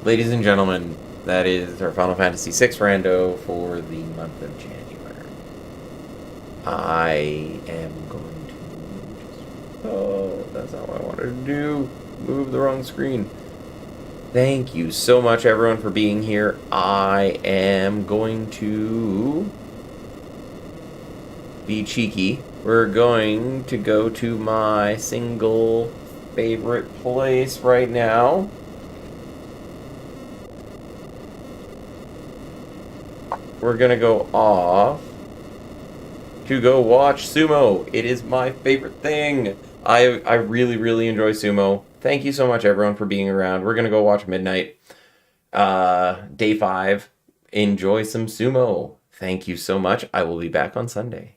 Ladies and gentlemen, that is our Final Fantasy VI rando for the month of January. I am going to just... Oh, that's not what I wanted to do. Move the wrong screen. Thank you so much, everyone, for being here. I am going to be cheeky. We're going to go to my single favorite place right now. We're gonna go off to go watch sumo. It is my favorite thing. I really, really enjoy sumo. Thank you so much, everyone, for being around. We're gonna go watch Midnight. Day 5. Enjoy some sumo. Thank you so much. I will be back on Sunday.